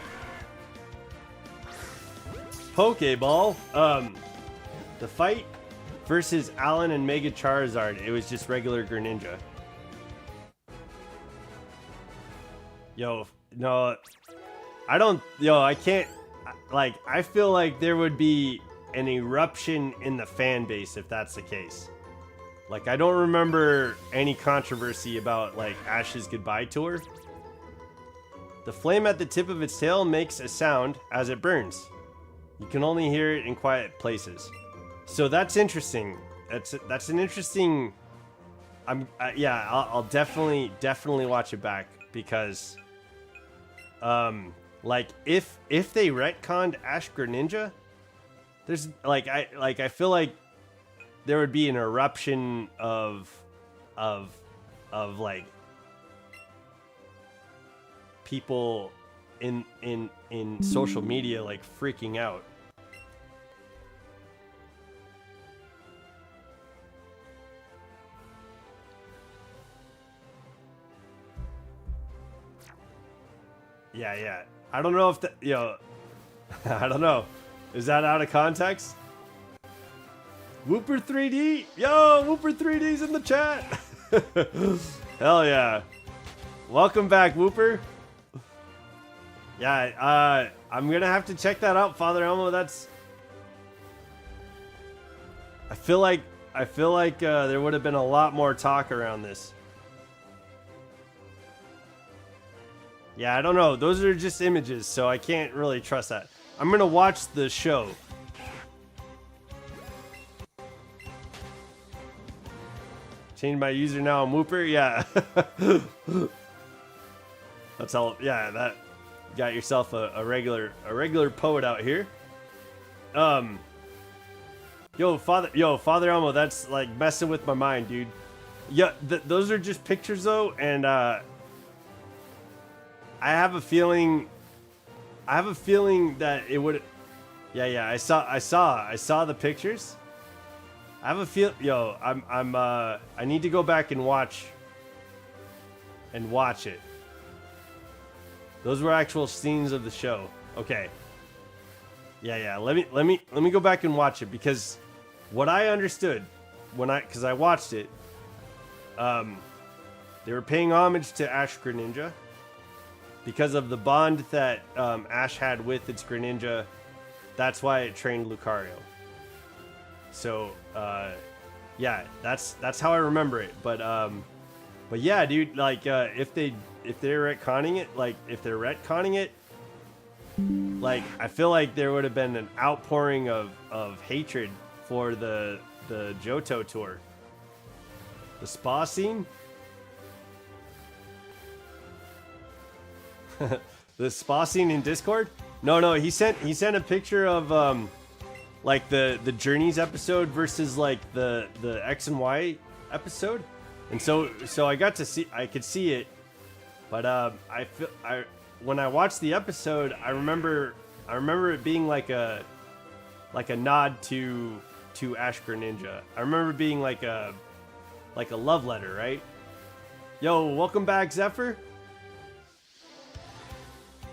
Pokeball. The fight versus Alan and Mega Charizard, it was just regular Greninja. Yo, no, I can't, like, I feel like there would be an eruption in the fan base if that's the case. Like, I don't remember any controversy about, like, Ash's goodbye tour. The flame at the tip of its tail makes a sound as it burns. You can only hear it in quiet places. So that's interesting. That's an interesting... yeah, I'll definitely watch it back because... like, if they retconned Ash Greninja, there's, I feel like there would be an eruption of like people in social media like freaking out. Yeah. I don't know if that, I don't know. Is that out of context? Whooper 3D? Yo, Whooper 3D's in the chat. Hell yeah. Welcome back, Whooper. Yeah, I'm gonna have to check that out, Father Elmo. That's... I feel like there would have been a lot more talk around this. Yeah, I don't know. Those are just images, so I can't really trust that. I'm gonna watch the show. Change my user now on Whooper? Yeah. That's all. Yeah, that got yourself a regular poet out here. Yo, Father Elmo, that's like messing with my mind, dude. Yeah, those are just pictures though, and I have a feeling that it would. Yeah. I saw the pictures. I have a feel. Yo, I need to go back and watch it. Those were actual scenes of the show. Okay. Yeah. Let me go back and watch it because what I understood because I watched it, they were paying homage to Ash Greninja. Because of the bond that Ash had with its Greninja, that's why it trained Lucario. So, yeah, that's how I remember it. But yeah, dude, like if they're retconning it, like I feel like there would have been an outpouring of hatred for the Johto tour, the spa scene. The spa scene in Discord? No, he sent a picture of like the Journeys episode versus like the X and Y episode. And so I could see it. But when I watched the episode, I remember it being like a nod to Ash Greninja. I remember it being like a love letter, right? Yo, welcome back, Zephyr.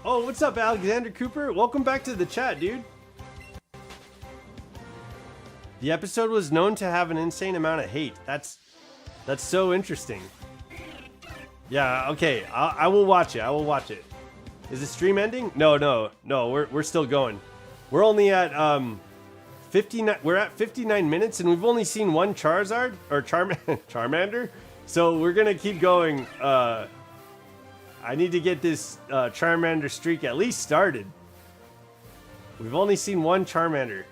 Oh, what's up, Alexander Cooper? Welcome back to the chat, dude. The episode was known to have an insane amount of hate. That's so interesting. Yeah, okay. I will watch it. Is the stream ending? No. We're still going. We're only at 59. We're at 59 minutes, and we've only seen one Charizard or Charmander. So we're gonna keep going. I need to get this Charmander streak at least started. We've only seen one Charmander.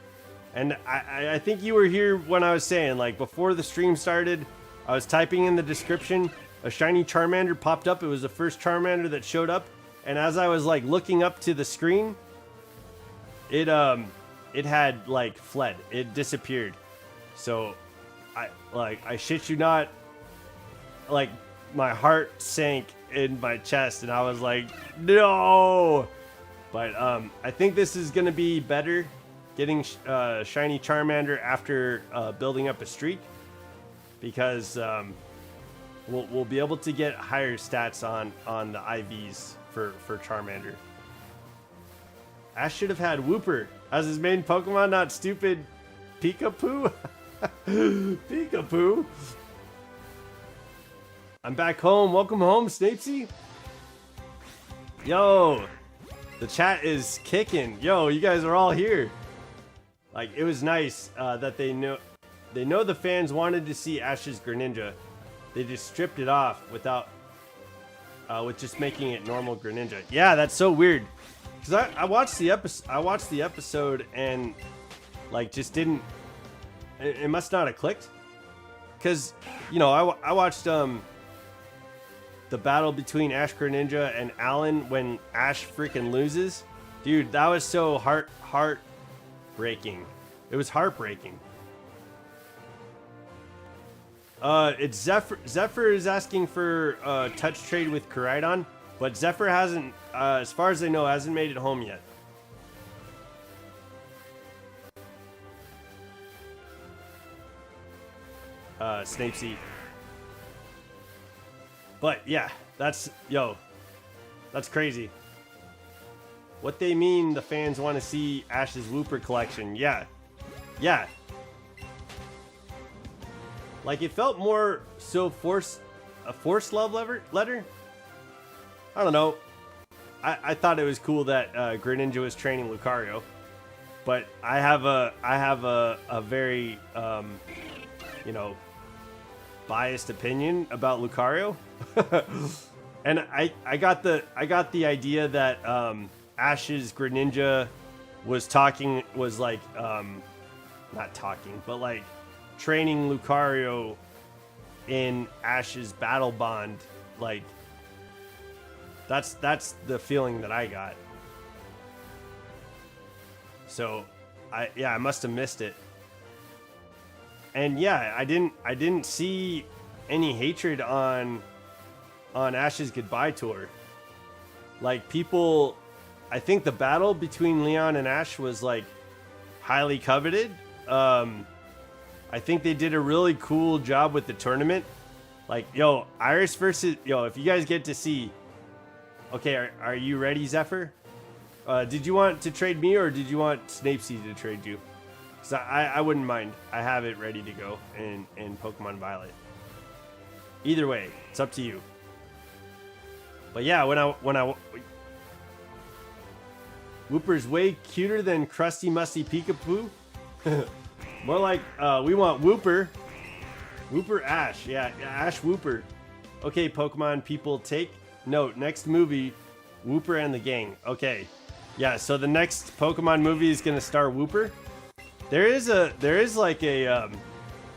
And I think you were here when I was saying, like, before the stream started, I was typing in the description, a shiny Charmander popped up. It was the first Charmander that showed up. and as I was like looking up to the screen, it had like fled. It disappeared. So I shit you not, like my heart sank in my chest and I was like, no. But I think this is gonna be better, getting shiny Charmander after building up a streak, because we'll be able to get higher stats on the IVs for Charmander. Ash should have had Wooper as his main Pokemon, not stupid Peekapoo. Peekapoo. I'm back home. Welcome home, Snapesy. Yo, the chat is kicking. Yo, you guys are all here. Like, it was nice that they know the fans wanted to see Ash's Greninja. They just stripped it off without with just making it normal Greninja. Yeah, that's so weird. Cause I watched the episode and like just didn't. It must not have clicked. Cause you know I watched the battle between Ash Greninja and Alan when Ash freaking loses. Dude, that was so heartbreaking. It was heartbreaking. It's Zephyr. Zephyr is asking for touch trade with Koraidon, but Zephyr hasn't, as far as I know, hasn't made it home yet. Snapesy. But yeah, that's crazy. What they mean, the fans want to see Ash's Wooper collection. Yeah. Like, it felt more so a forced love letter. I don't know. I thought it was cool that Greninja was training Lucario, but I have a very you know, biased opinion about Lucario. And I got the idea that Ash's Greninja was like not talking, but like training Lucario in Ash's battle bond. Like, that's the feeling that I got. So I must have missed it. And yeah, I didn't see any hatred on Ash's goodbye tour. Like, people, I think the battle between Leon and Ash was like highly coveted. I think they did a really cool job with the tournament. Like, yo, Iris versus, if you guys get to see, okay, are you ready, Zephyr? Did you want to trade me or did you want Snapesy to trade you? Because I wouldn't mind. I have it ready to go in Pokemon Violet. Either way, it's up to you. But yeah, when I Wooper's way cuter than crusty musty Peekapoo. More like we want Wooper Ash. Yeah, Ash Wooper. Okay, Pokemon people, take note. Next movie, Wooper and the gang. Okay, yeah. So the next Pokemon movie is gonna star Wooper. There is like a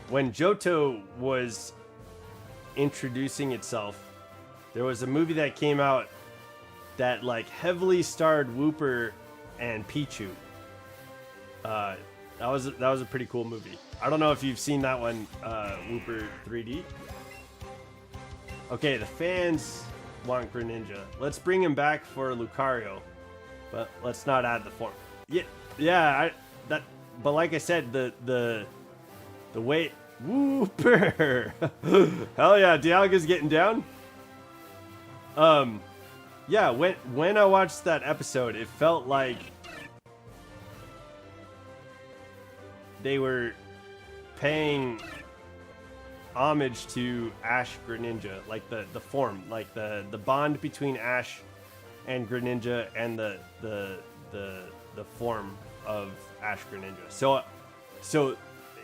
when Johto was introducing itself, there was a movie that came out that like heavily starred Wooper and Pichu. That was a pretty cool movie. I don't know if you've seen that one, Wooper 3D. Okay, the fans want Greninja. Let's bring him back for Lucario, but let's not add the form. But like I said, the way Wooper. Hell yeah, Dialga's getting down. Yeah, when I watched that episode, it felt like they were paying homage to Ash Greninja, like the form, like the bond between Ash and Greninja, and the form of Ash Greninja. So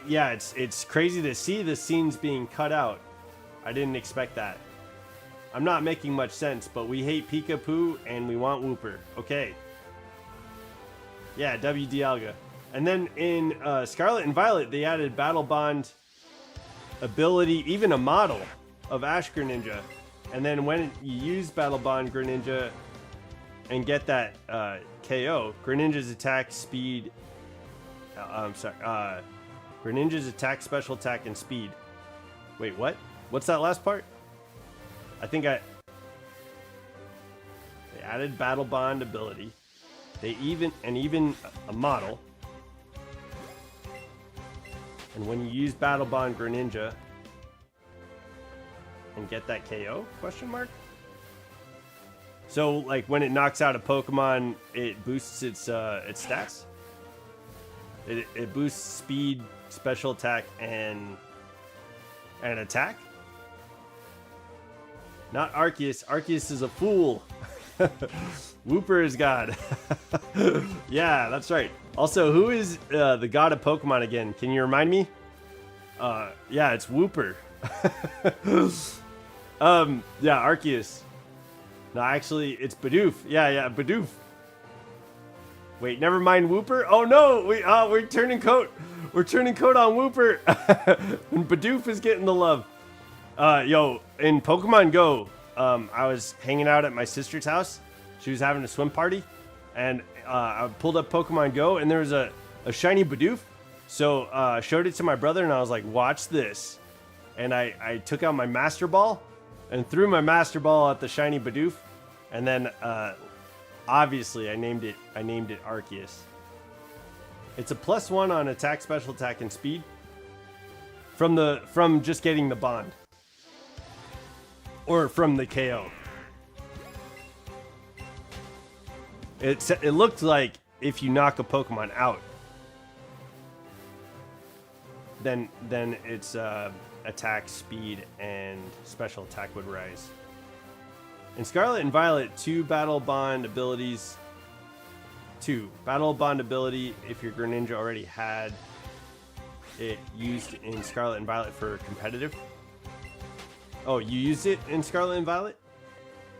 yeah, it's crazy to see the scenes being cut out. I didn't expect that. I'm not making much sense, but we hate Peekapoo and we want Wooper. Okay. Yeah, W Dialga. And then in Scarlet and Violet, they added Battle Bond ability, even a model of Ash Greninja. And then when you use Battle Bond Greninja, and get that KO, Greninja's attack, speed. I'm sorry. Greninja's attack, special attack, and speed. Wait, what? What's that last part? I think they added Battle Bond ability. They even a model. And when you use Battle Bond Greninja and get that KO? Question mark. So like when it knocks out a Pokemon, it boosts its stats. It boosts speed, special attack, and attack. Not Arceus. Arceus is a fool. Wooper is God. Yeah, that's right. Also, who is the god of Pokemon again? Can you remind me? Yeah, it's Wooper. Yeah, Arceus. No, actually, it's Bidoof. Yeah, Bidoof. Wait, never mind Wooper. Oh no, we're turning coat. We're turning coat on Wooper. And Bidoof is getting the love. Yo, in Pokemon Go, I was hanging out at my sister's house. She was having a swim party, and I pulled up Pokemon Go, and there was a shiny Bidoof. So I showed it to my brother, and I was like, "Watch this!" And I took out my Master Ball and threw my Master Ball at the shiny Bidoof, and then obviously I named it Arceus. It's a +1 on attack, special attack, and speed from just getting the bond. Or from the KO. It looked like if you knock a Pokemon out, then its attack, speed, and special attack would rise. In Scarlet and Violet, 2 Battle Bond abilities. 2 Battle Bond ability if your Greninja already had it used in Scarlet and Violet for competitive. Oh, you used it in Scarlet and Violet?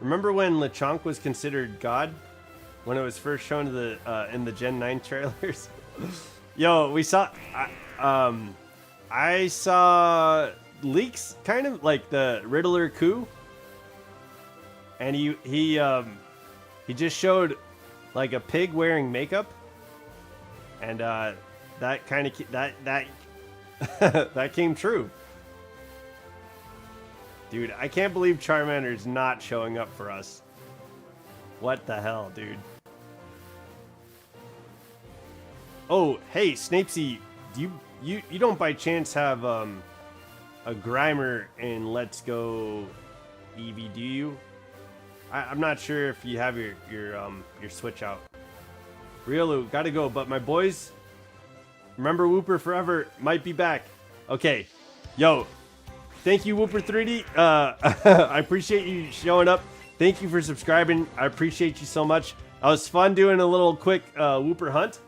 Remember when Lechonk was considered God? When it was first shown to the in the Gen 9 trailers? Yo, we saw... I saw leaks, kind of like the Riddler coup. And he just showed like a pig wearing makeup. And that kind of... that came true. Dude, I can't believe Charmander's not showing up for us. What the hell, dude? Oh, hey, Snapesy, you don't by chance have a Grimer in Let's Go Eevee, do you? I'm not sure if you have your Switch out. Riolu, gotta go, but my boys, remember Wooper forever, might be back. Okay, yo. Thank you, Wooper 3D. I appreciate you showing up. Thank you for subscribing. I appreciate you so much. It was fun doing a little quick Wooper hunt.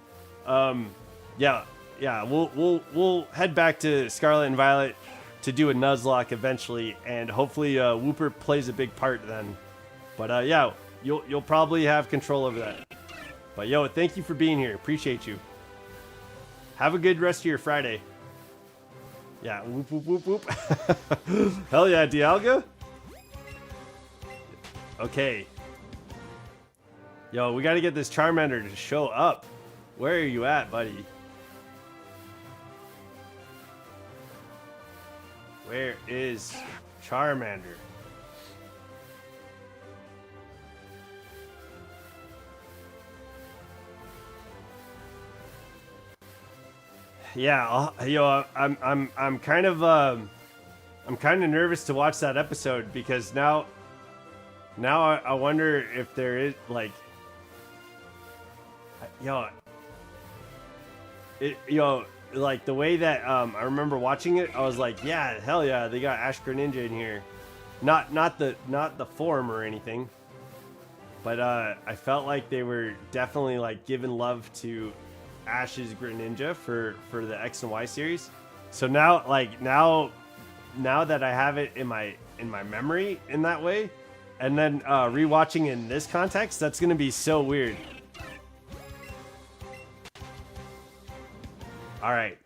Yeah. We'll head back to Scarlet and Violet to do a Nuzlocke eventually, and hopefully Wooper plays a big part then. But yeah, you'll probably have control over that. But yo, thank you for being here. Appreciate you. Have a good rest of your Friday. Yeah, whoop, whoop, whoop, whoop. Hell yeah, Dialga. Okay. Yo, we got to get this Charmander to show up. Where are you at, buddy? Where is Charmander? Yeah, yo, I'm kind of nervous to watch that episode because now I wonder if there is like, like the way that I remember watching it, I was like, yeah, hell yeah, they got Ash Greninja in here, not the form or anything, but I felt like they were definitely like giving love to Ash's Greninja for the X and Y series. So now that I have it in my memory in that way, and then rewatching in this context, that's gonna be so weird. All right,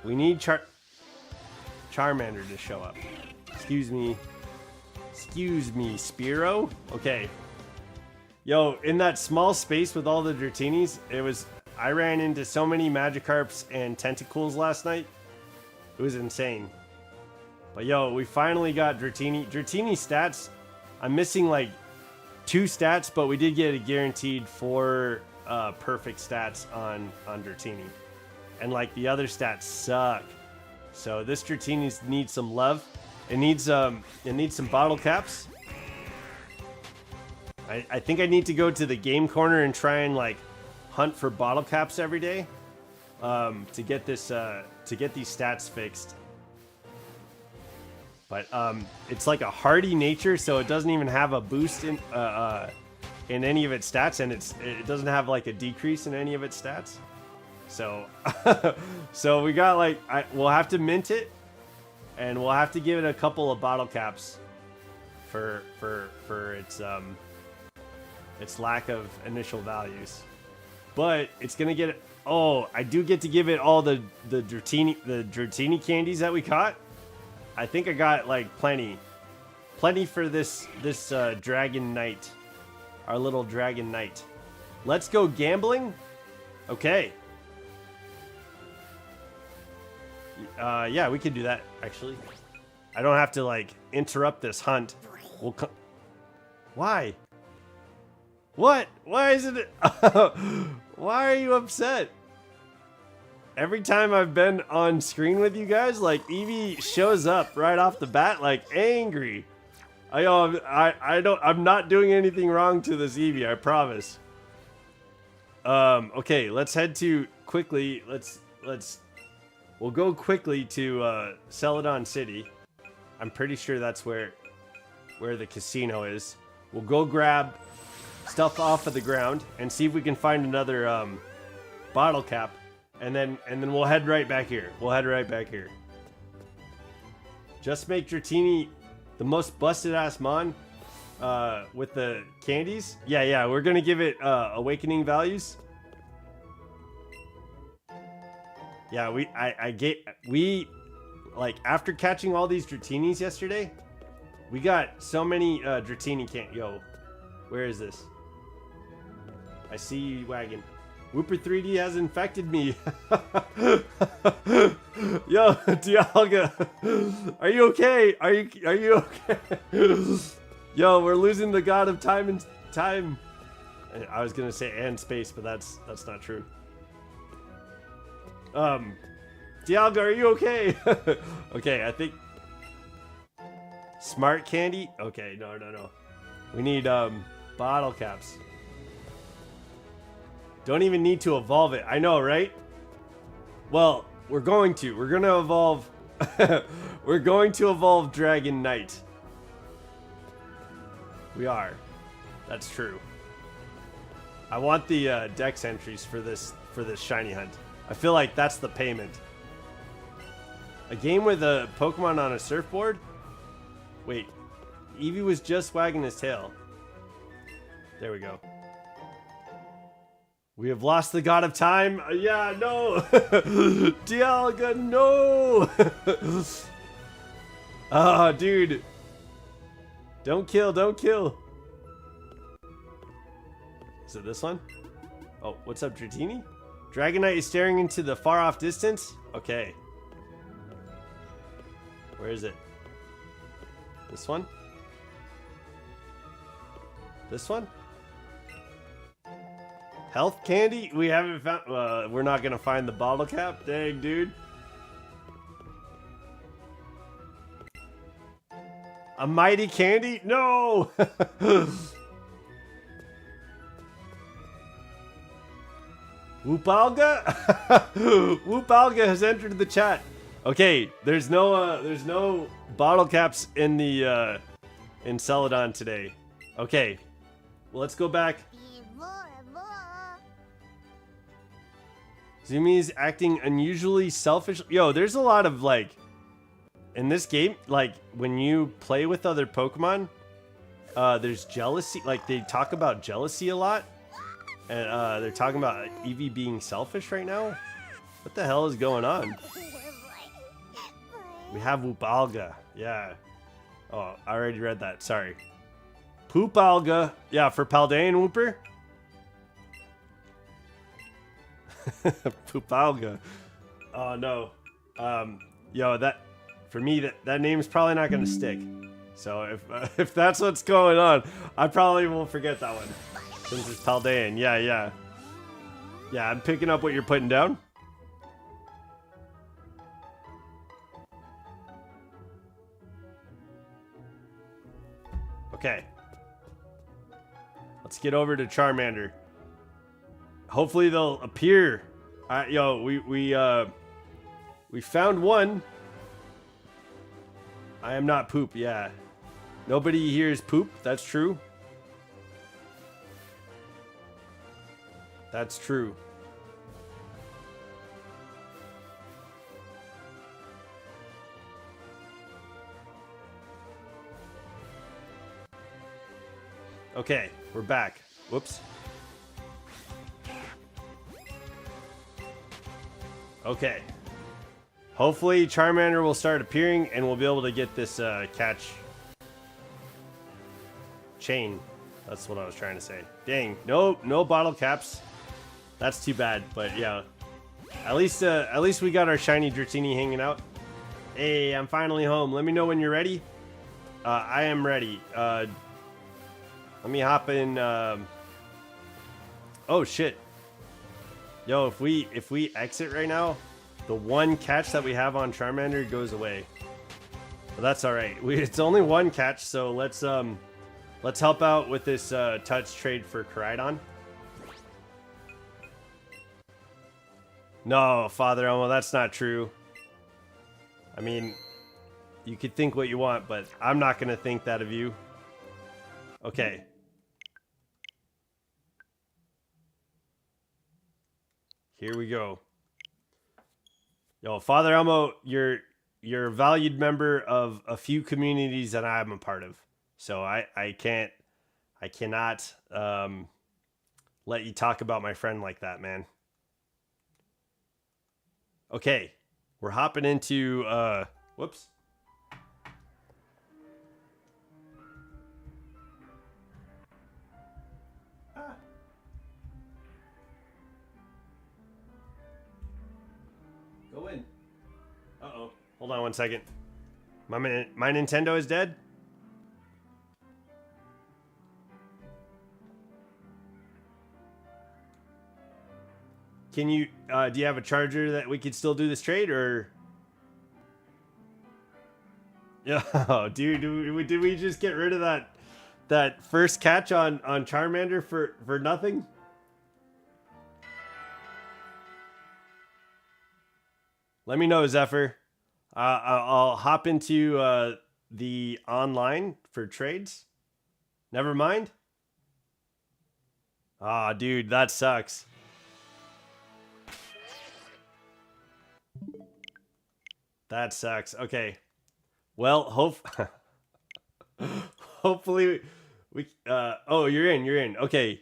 we need Charmander to show up. Excuse me, Spiro. Okay. Yo, in that small space with all the Dratinis, I ran into so many Magikarps and Tentacles last night. It was insane. But yo, we finally got Dratini. Dratini stats, I'm missing like 2 stats, but we did get a guaranteed 4 perfect stats on Dratini. And like the other stats suck. So this Dratini needs some love. It needs some bottle caps. I think I need to go to the game corner and try and like hunt for bottle caps every day to get these stats fixed. But it's like a hardy nature, so it doesn't even have a boost in any of its stats, and it doesn't have like a decrease in any of its stats. So so we got like we'll have to mint it, and we'll have to give it a couple of bottle caps for its lack of initial values. But it's gonna get. Oh, I do get to give it all the Dratini candies that we caught. I think I got like plenty for this Dragon Knight, our little Dragon Knight. Let's go gambling. Okay. Yeah, we can do that actually. I don't have to like interrupt this hunt. Why? What? Why isn't it? Why are you upset? Every time I've been on screen with you guys, like Eevee shows up right off the bat, like angry. I'm not doing anything wrong to this Eevee, I promise. Okay, let's head to quickly. We'll go quickly to Celadon City. I'm pretty sure that's where the casino is. We'll go grab stuff off of the ground and see if we can find another bottle cap. And then we'll head right back here. Just make Dratini the most busted ass mon with the candies. Yeah, we're gonna give it awakening values. Yeah, we like after catching all these Dratinis yesterday, we got so many Dratini Yo, where is this? I see you wagon. Whooper 3D has infected me. Yo, Dialga, are you okay? Are you okay? Yo, we're losing the god of time and time. I was gonna say and space, but that's not true. Dialga, are you okay? Okay, I think smart candy. Okay, no. We need bottle caps. Don't even need to evolve it. I know, right? Well, we're going to evolve. We're going to evolve Dragon Knight. We are. That's true. I want the dex entries for this shiny hunt. I feel like that's the payment. A game with a Pokemon on a surfboard? Wait, Eevee was just wagging his tail. There we go. We have lost the god of time. Yeah, no. Dialga, no. Oh, dude. Don't kill. Is it this one? Oh, what's up, Dratini? Dragonite is staring into the far off distance? Okay. Where is it? This one? This one? Health candy? We haven't found... we're not gonna find the bottle cap? Dang, dude. A mighty candy? No! Whoopalga? Whoopalga has entered the chat. Okay, there's no bottle caps in the in Celadon today. Okay, well, let's go back. Zumi's acting unusually selfish. Yo, there's a lot of like in this game, like when you play with other Pokemon, there's jealousy. Like they talk about jealousy a lot. And they're talking about Eevee being selfish right now? What the hell is going on? We have Whoopalga. Yeah. Oh, I already read that. Sorry. Poop Alga. Yeah, for Paldean Whooper. Poop Alga. Oh no. Yo, that for me that name's probably not gonna stick. So if that's what's going on, I probably will forget that one. Since it's Paldean. Yeah. Yeah, I'm picking up what you're putting down. Okay. Let's get over to Charmander. Hopefully they'll appear. Yo, we found one. I am not poop, yeah. Nobody here is poop, that's true. That's true. Okay, we're back. Whoops. Okay. Hopefully Charmander will start appearing and we'll be able to get this catch chain. That's what I was trying to say. Dang, no bottle caps. That's too bad, but yeah. At least we got our shiny Dratini hanging out. Hey, I'm finally home. Let me know when you're ready. I am ready. Let me hop in. Oh shit. Yo, if we exit right now, the one catch that we have on Charmander goes away. But that's all right. It's only one catch, so let's help out with this touch trade for Koraidon. No, Father Elmo, that's not true. I mean, you could think what you want, but I'm not gonna think that of you. Okay. Here we go. Yo, Father Elmo, you're a valued member of a few communities that I'm a part of. So I cannot let you talk about my friend like that, man. Okay, we're hopping into whoops. Go in. Uh-oh. Hold on one second. My Nintendo is dead? Can you, do you have a charger that we could still do this trade, or? Yeah, dude, did we just get rid of that first catch on Charmander for nothing? Let me know, Zephyr. I'll hop into the online for trades. Never mind. Ah, dude, that sucks. That sucks. Okay. Well, hopefully we oh, you're in. Okay.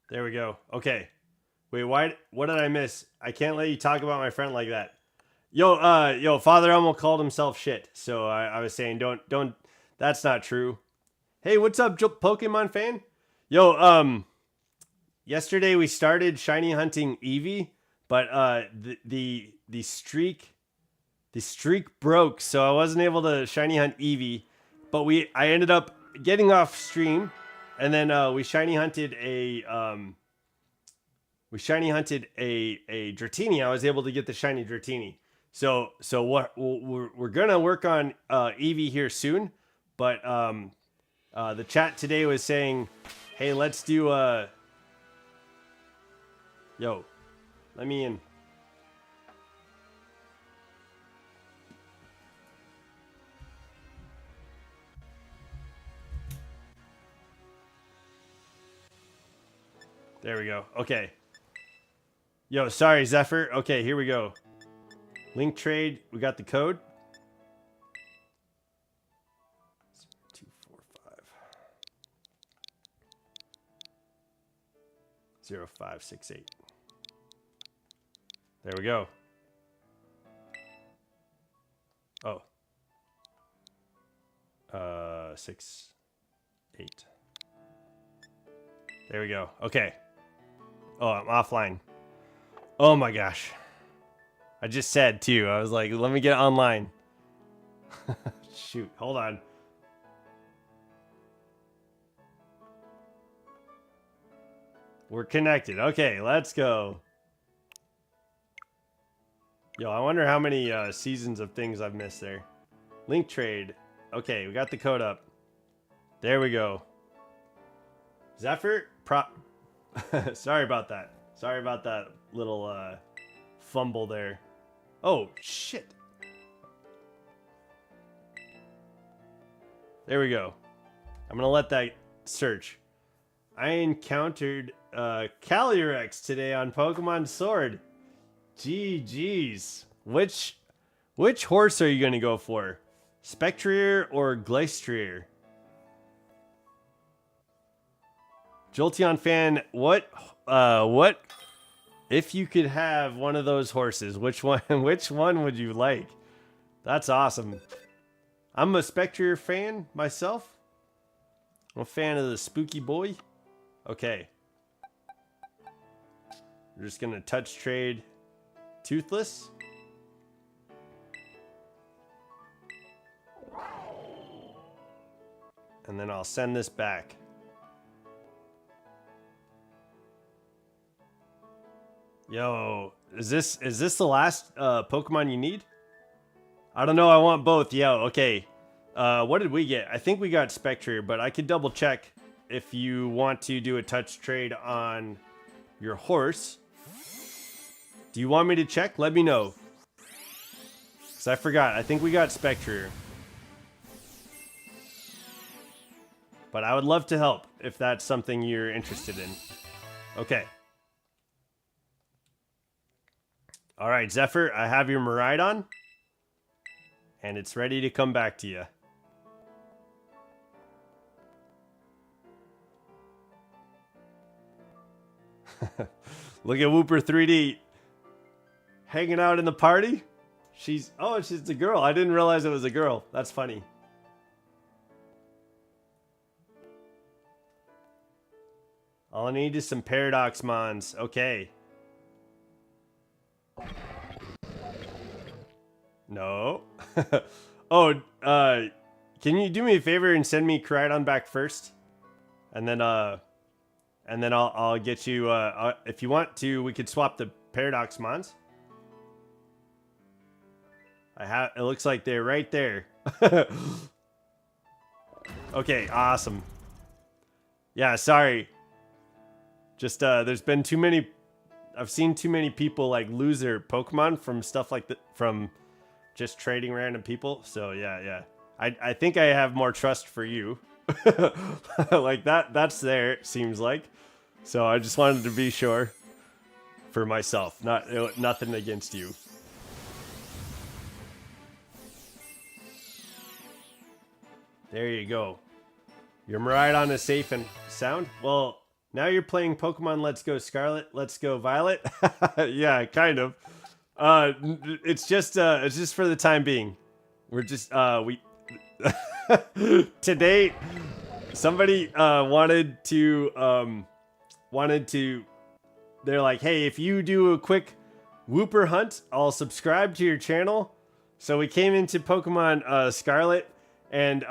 There we go. Okay. Wait, what did I miss? I can't let you talk about my friend like that. Yo, Father Elmo called himself shit. So I was saying, don't, that's not true. Hey, what's up, Pokemon fan? Yo, yesterday we started shiny hunting Eevee, but the streak broke, so I wasn't able to shiny hunt Eevee. But I ended up getting off stream, and then we shiny hunted a Dratini. I was able to get the shiny Dratini. So what we're gonna work on Eevee here soon, but the chat today was saying, hey, let's do yo, let me in. There we go. Okay. Yo, sorry, Zephyr. Okay, here we go. Link trade. We got the code. 245. 0568. There we go. Oh. 6 8. There we go. Okay. Oh, I'm offline. Oh my gosh. I just said too. I was like, let me get online. Shoot. Hold on. We're connected. Okay, let's go. Yo, I wonder how many seasons of things I've missed there. Link trade. Okay, we got the code up. There we go. Zephyr? Sorry about that. Sorry about that little fumble there. Oh, shit. There we go. I'm going to let that search. I encountered Calyrex today on Pokemon Sword. GG's. Which horse are you going to go for? Spectrier or Glastrier? Jolteon fan, what if you could have one of those horses, which one would you like? That's awesome. I'm a Spectrier fan myself. I'm a fan of the spooky boy. Okay. We're just gonna touch trade Toothless. And then I'll send this back. Yo, is this the last Pokemon you need? I don't know, I want both. Yo, okay. What did we get? I think we got Spectrier, but I could double check if you want to do a touch trade on your horse. Do you want me to check? Let me know. Because I forgot. I think we got Spectrier. But I would love to help if that's something you're interested in. Okay. All right, Zephyr, I have your Miraidon. And it's ready to come back to you. Look at Wooper 3D hanging out in the party. She's a girl. I didn't realize it was a girl. That's funny. All I need is some Paradox Mons. Okay. No. Oh, can you do me a favor and send me Koraidon back first? And then I'll get you, if you want to, we could swap the Paradox Mons. It looks like they're right there. Okay, awesome. Yeah, sorry. Just, there's been too many, I've seen too many people like lose their Pokemon from stuff like that, from just trading random people. So yeah. I think I have more trust for you. Like that's there, it seems like. So I just wanted to be sure for myself, nothing against you. There you go. Your Miraidon is safe and sound. Well, now you're playing Pokemon Let's Go Scarlet, Let's Go Violet. Yeah, kind of. It's just for the time being. We're just today somebody wanted to they're like, hey, if you do a quick Wooper hunt, I'll subscribe to your channel. So we came into Pokemon Scarlet, and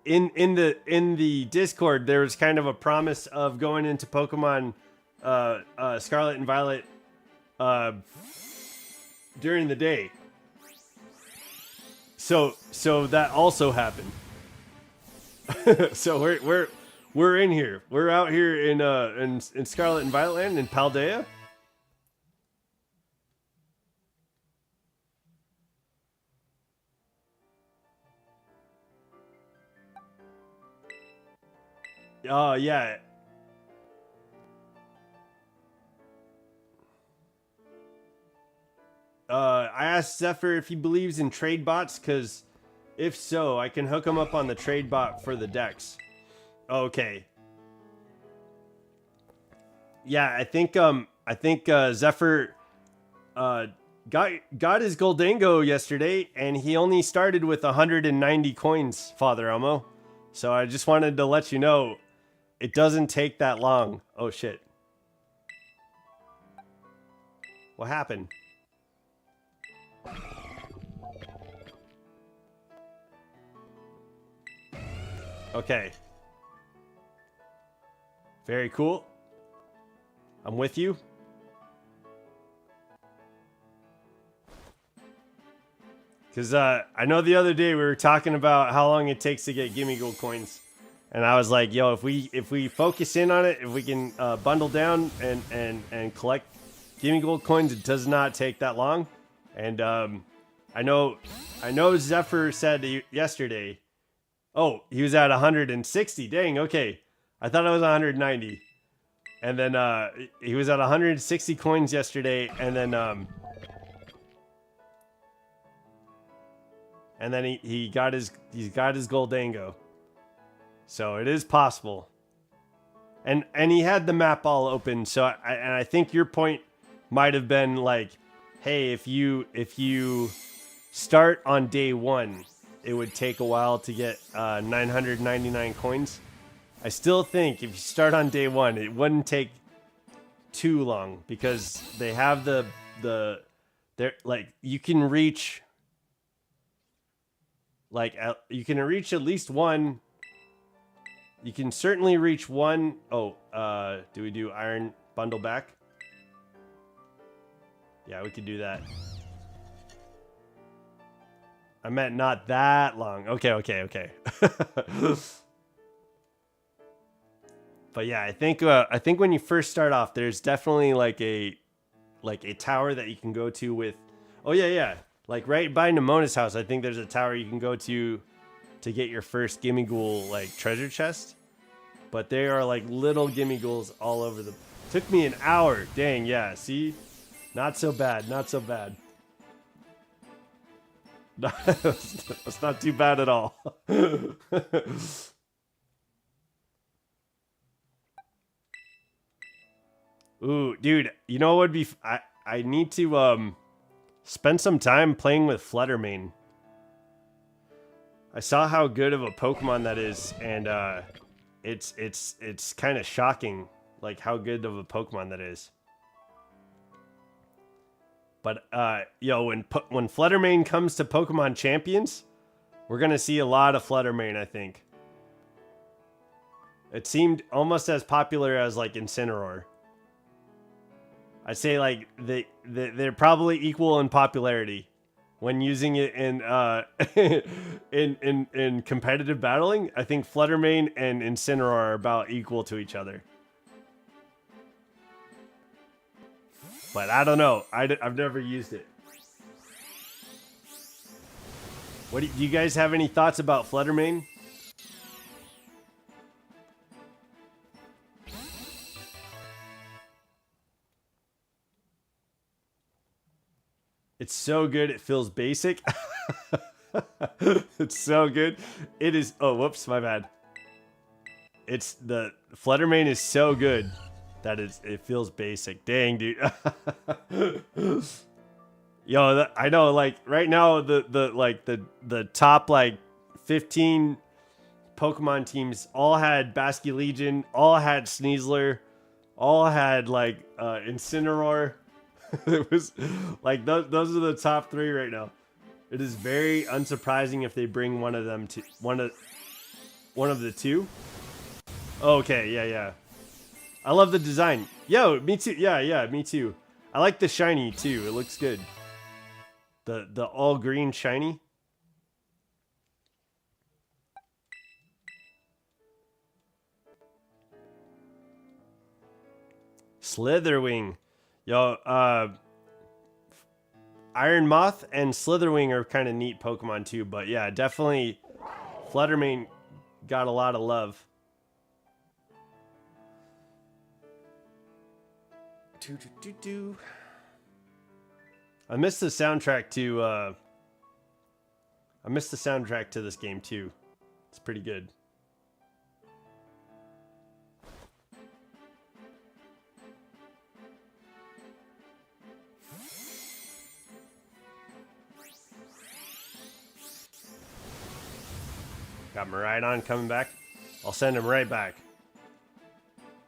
in the Discord there was kind of a promise of going into Pokemon Scarlet and Violet during the day. So that also happened. So we're in here. We're out here in Scarlet and Violet Land in Paldea. Oh yeah. I asked Zephyr if he believes in trade bots, because if so, I can hook him up on the trade bot for the decks. Okay. Yeah, I think Zephyr got his Goldango yesterday, and he only started with 190 coins, Father Elmo. So I just wanted to let you know, it doesn't take that long. Oh shit! What happened? Okay. Very cool. I'm with you. Because I know the other day we were talking about how long it takes to get Gimme Gold coins. And I was like, yo, if we focus in on it, if we can bundle down and collect Gimme Gold coins, it does not take that long. And I know Zephyr said yesterday, oh, he was at 160. Dang, okay. I thought it was 190. And then he was at 160 coins yesterday, and then he got his Goldango. So it is possible. And he had the map all open, so I think your point might have been like, hey, if you start on day 1, it would take a while to get 999 coins. I still think if you start on day 1, it wouldn't take too long, because they have they're like, you can reach at least one. You can certainly reach one. Oh, do we do iron bundle back? Yeah, we could do that. I meant not that long. Okay. But yeah, I think when you first start off, there's definitely like a tower that you can go to with. Oh yeah. Like right by Nemona's house, I think there's a tower you can go to get your first Gimme Ghoul like treasure chest. But there are like little Gimme Ghouls all over the. Took me an hour. Dang, yeah. See, not so bad. That's not too bad at all. Ooh, dude, you know what would be? I need to spend some time playing with Fluttermane. I saw how good of a Pokemon that is, and it's kind of shocking, like how good of a Pokemon that is. But yo, when Fluttermane comes to Pokemon Champions, we're gonna see a lot of Fluttermane, I think. It seemed almost as popular as like Incineroar. I'd say like they're probably equal in popularity when using it in in competitive battling. I think Fluttermane and Incineroar are about equal to each other. But I don't know. I've never used it. What do you guys have any thoughts about Fluttermane? It's so good, it feels basic. It's so good. It is. Oh, whoops, my bad. It's the Fluttermane is so good that it feels basic. Dang, dude. Yo, I know. Like right now, the top like 15 Pokemon teams all had Basculegion, all had Sneasler, all had like Incineroar. It was like those are the top 3 right now. It is very unsurprising if they bring one of them to one of the 2. Okay, yeah. I love the design. Yo, me too. Yeah, me too. I like the shiny too. It looks good. The all green shiny. Slitherwing. Yo, Iron Moth and Slitherwing are kind of neat Pokemon too, but yeah, definitely Fluttermane got a lot of love. I missed the soundtrack to this game too. It's pretty good. Got Miraidon coming back. I'll send him right back.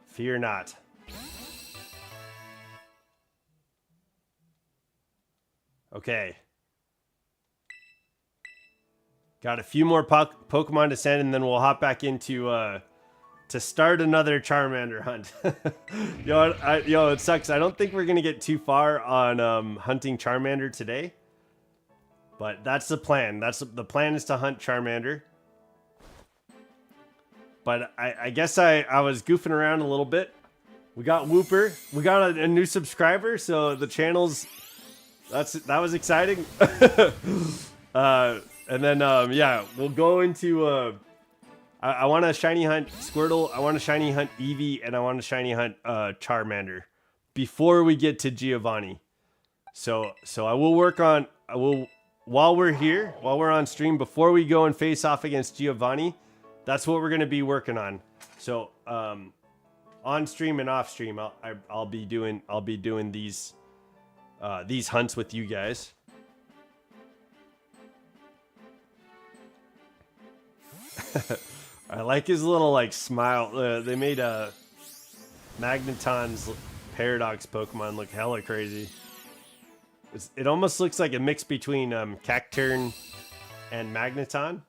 Fear not. Okay. Got a few more Pokemon to send, and then we'll hop back into to start another Charmander hunt. Yo, it sucks. I don't think we're gonna get too far on hunting Charmander today, but that's the plan. The plan is to hunt Charmander. But I guess I was goofing around a little bit. We got Whooper. We got a new subscriber, so the channel's that was exciting. And then yeah, we'll go into I want to shiny hunt Squirtle, I want to shiny hunt Eevee, and I want to shiny hunt Charmander before we get to Giovanni. So I will work on while we're here, while we're on stream, before we go and face off against Giovanni. That's what we're going to be working on. So on stream and off stream, I'll be doing these hunts with you guys. I like his little like smile. They made Magneton's Paradox Pokemon look hella crazy. It almost looks like a mix between Cacturne and Magneton.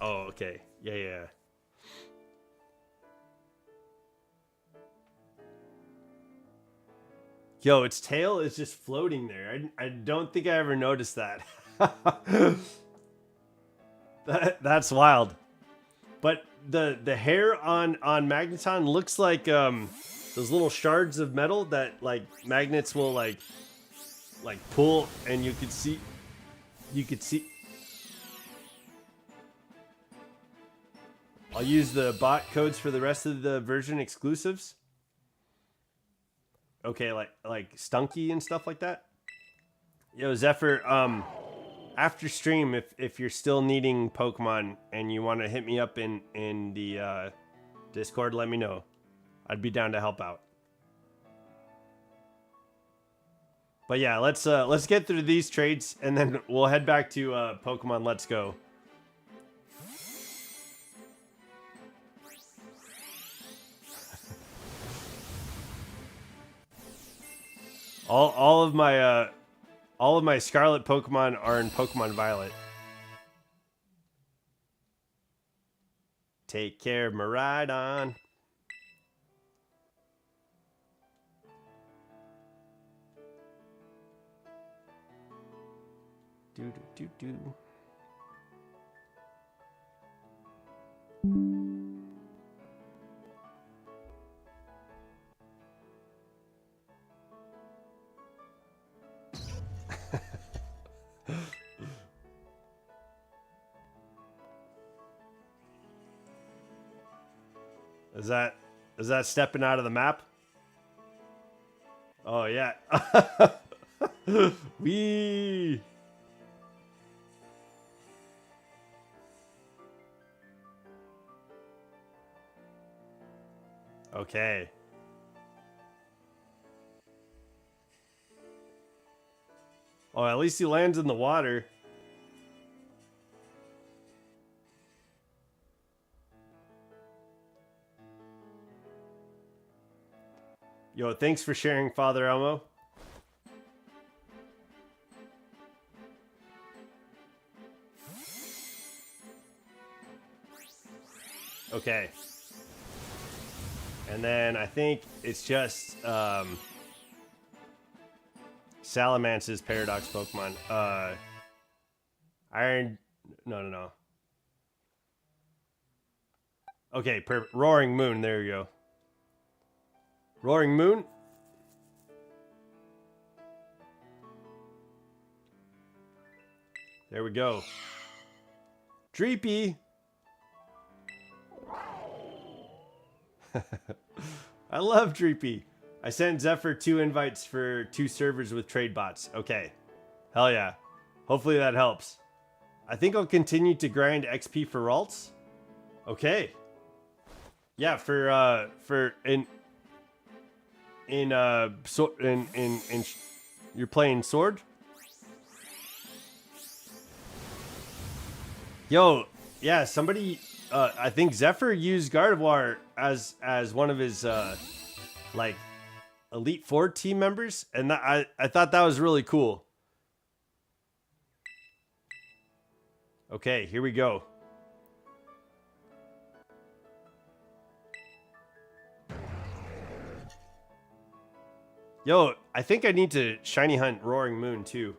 Oh, okay. Yeah. Yo, its tail is just floating there. I don't think I ever noticed that. That's wild. But the hair on Magneton looks like those little shards of metal that like magnets will like pull, and you could see. I'll use the bot codes for the rest of the version exclusives. Okay, like Stunky and stuff like that. Yo, Zephyr, after stream, if you're still needing Pokemon and you want to hit me up in the Discord, let me know. I'd be down to help out. But yeah, let's get through these trades, and then we'll head back to Pokemon Let's Go. All of my Scarlet Pokemon are in Pokemon Violet. Take care of Miraidon. Do. Is that stepping out of the map? Oh yeah. Wee. Okay. Oh, at least he lands in the water. Yo, thanks for sharing, Father Elmo. Okay. And then I think it's just Salamance's Paradox Pokemon. Iron... No. Okay, Roaring Moon. There you go. Roaring Moon. There we go. Dreepy. I love Dreepy. I sent Zephyr 2 invites for 2 servers with trade bots. Okay. Hell yeah. Hopefully that helps. I think I'll continue to grind XP for Ralts. Okay. Yeah, you're playing sword. Yo, yeah, somebody. I think Zephyr used Gardevoir as one of his like Elite Four team members, and I thought that was really cool. Okay, here we go. Yo, I think I need to shiny hunt Roaring Moon too.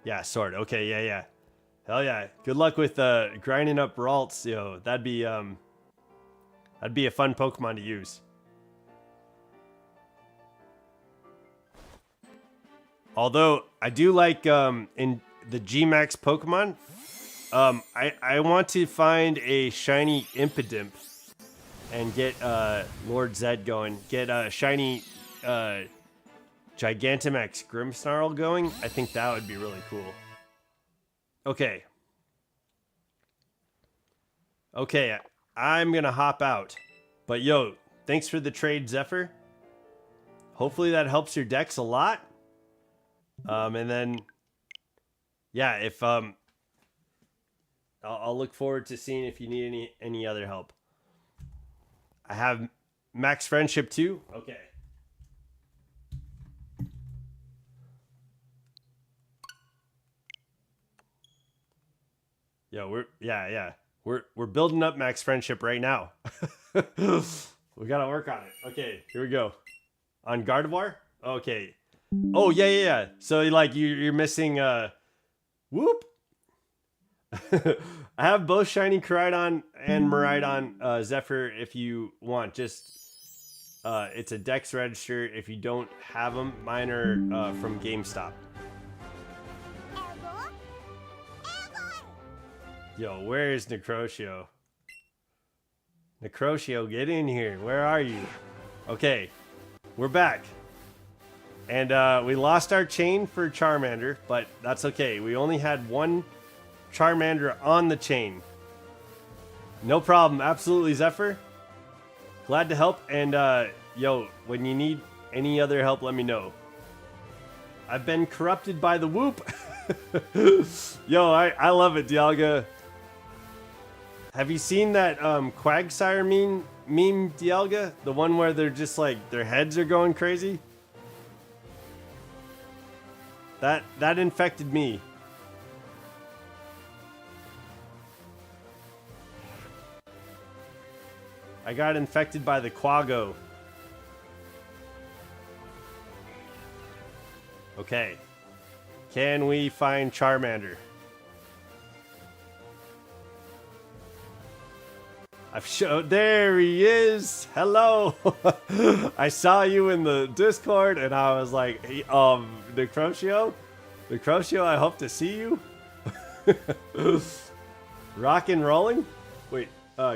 Yeah, sword. Okay, yeah. Hell yeah. Good luck with grinding up Ralts, yo. That'd be a fun Pokemon to use. Although I do like in the G-Max Pokemon, I want to find a shiny Impidimp and get Lord Zed going. Get a shiny Gigantamax Grimmsnarl going. I think that would be really cool. Okay. Okay, I'm gonna hop out. But yo, thanks for the trade, Zephyr. Hopefully that helps your decks a lot. And then, yeah, if I'll look forward to seeing if you need any other help. I have Max Friendship too. Okay. Yo, we're building up Max Friendship right now. We gotta work on it. Okay, here we go. On Gardevoir? Okay. Oh yeah. So like you're missing whoop. I have both shiny Koraidon and Miraidon Zephyr if you want. Just it's a Dex register if you don't have them. Mine are from GameStop. Yo, where is Necrotio? Necrotio, get in here. Where are you? Okay, we're back. And we lost our chain for Charmander, but that's okay. We only had one Charmander on the chain. No problem. Absolutely, Zephyr. Glad to help. And yo, when you need any other help, let me know. I've been corrupted by the whoop. Yo, I love it, Dialga. Have you seen that Quagsire meme, Dialga? The one where they're just like, their heads are going crazy? That infected me. I got infected by the Quago. Okay. Can we find Charmander? I've showed. There he is. Hello. I saw you in the Discord, and I was like, hey, Necrotio, I hope to see you. Rock and rolling. Wait,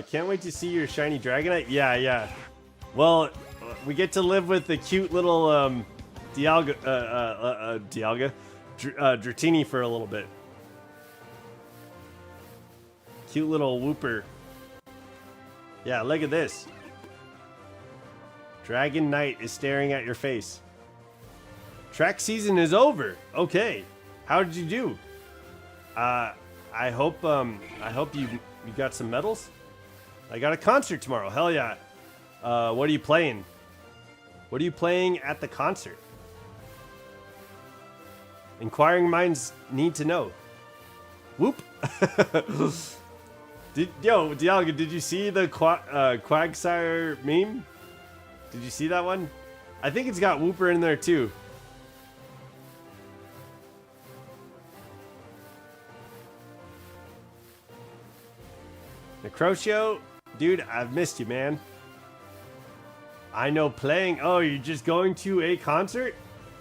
can't wait to see your shiny Dragonite. Yeah. Well, we get to live with the cute little Dratini for a little bit. Cute little whooper. Yeah, look at this. Dragon Knight is staring at your face. Track season is over. Okay. How did you do? I hope you got some medals. I got a concert tomorrow. Hell yeah. What are you playing? What are you playing at the concert? Inquiring minds need to know. Whoop. Dialga, did you see the Quagsire meme? Did you see that one? I think it's got Whooper in there too. Necrotio, dude, I've missed you, man. I know playing. Oh, you're just going to a concert?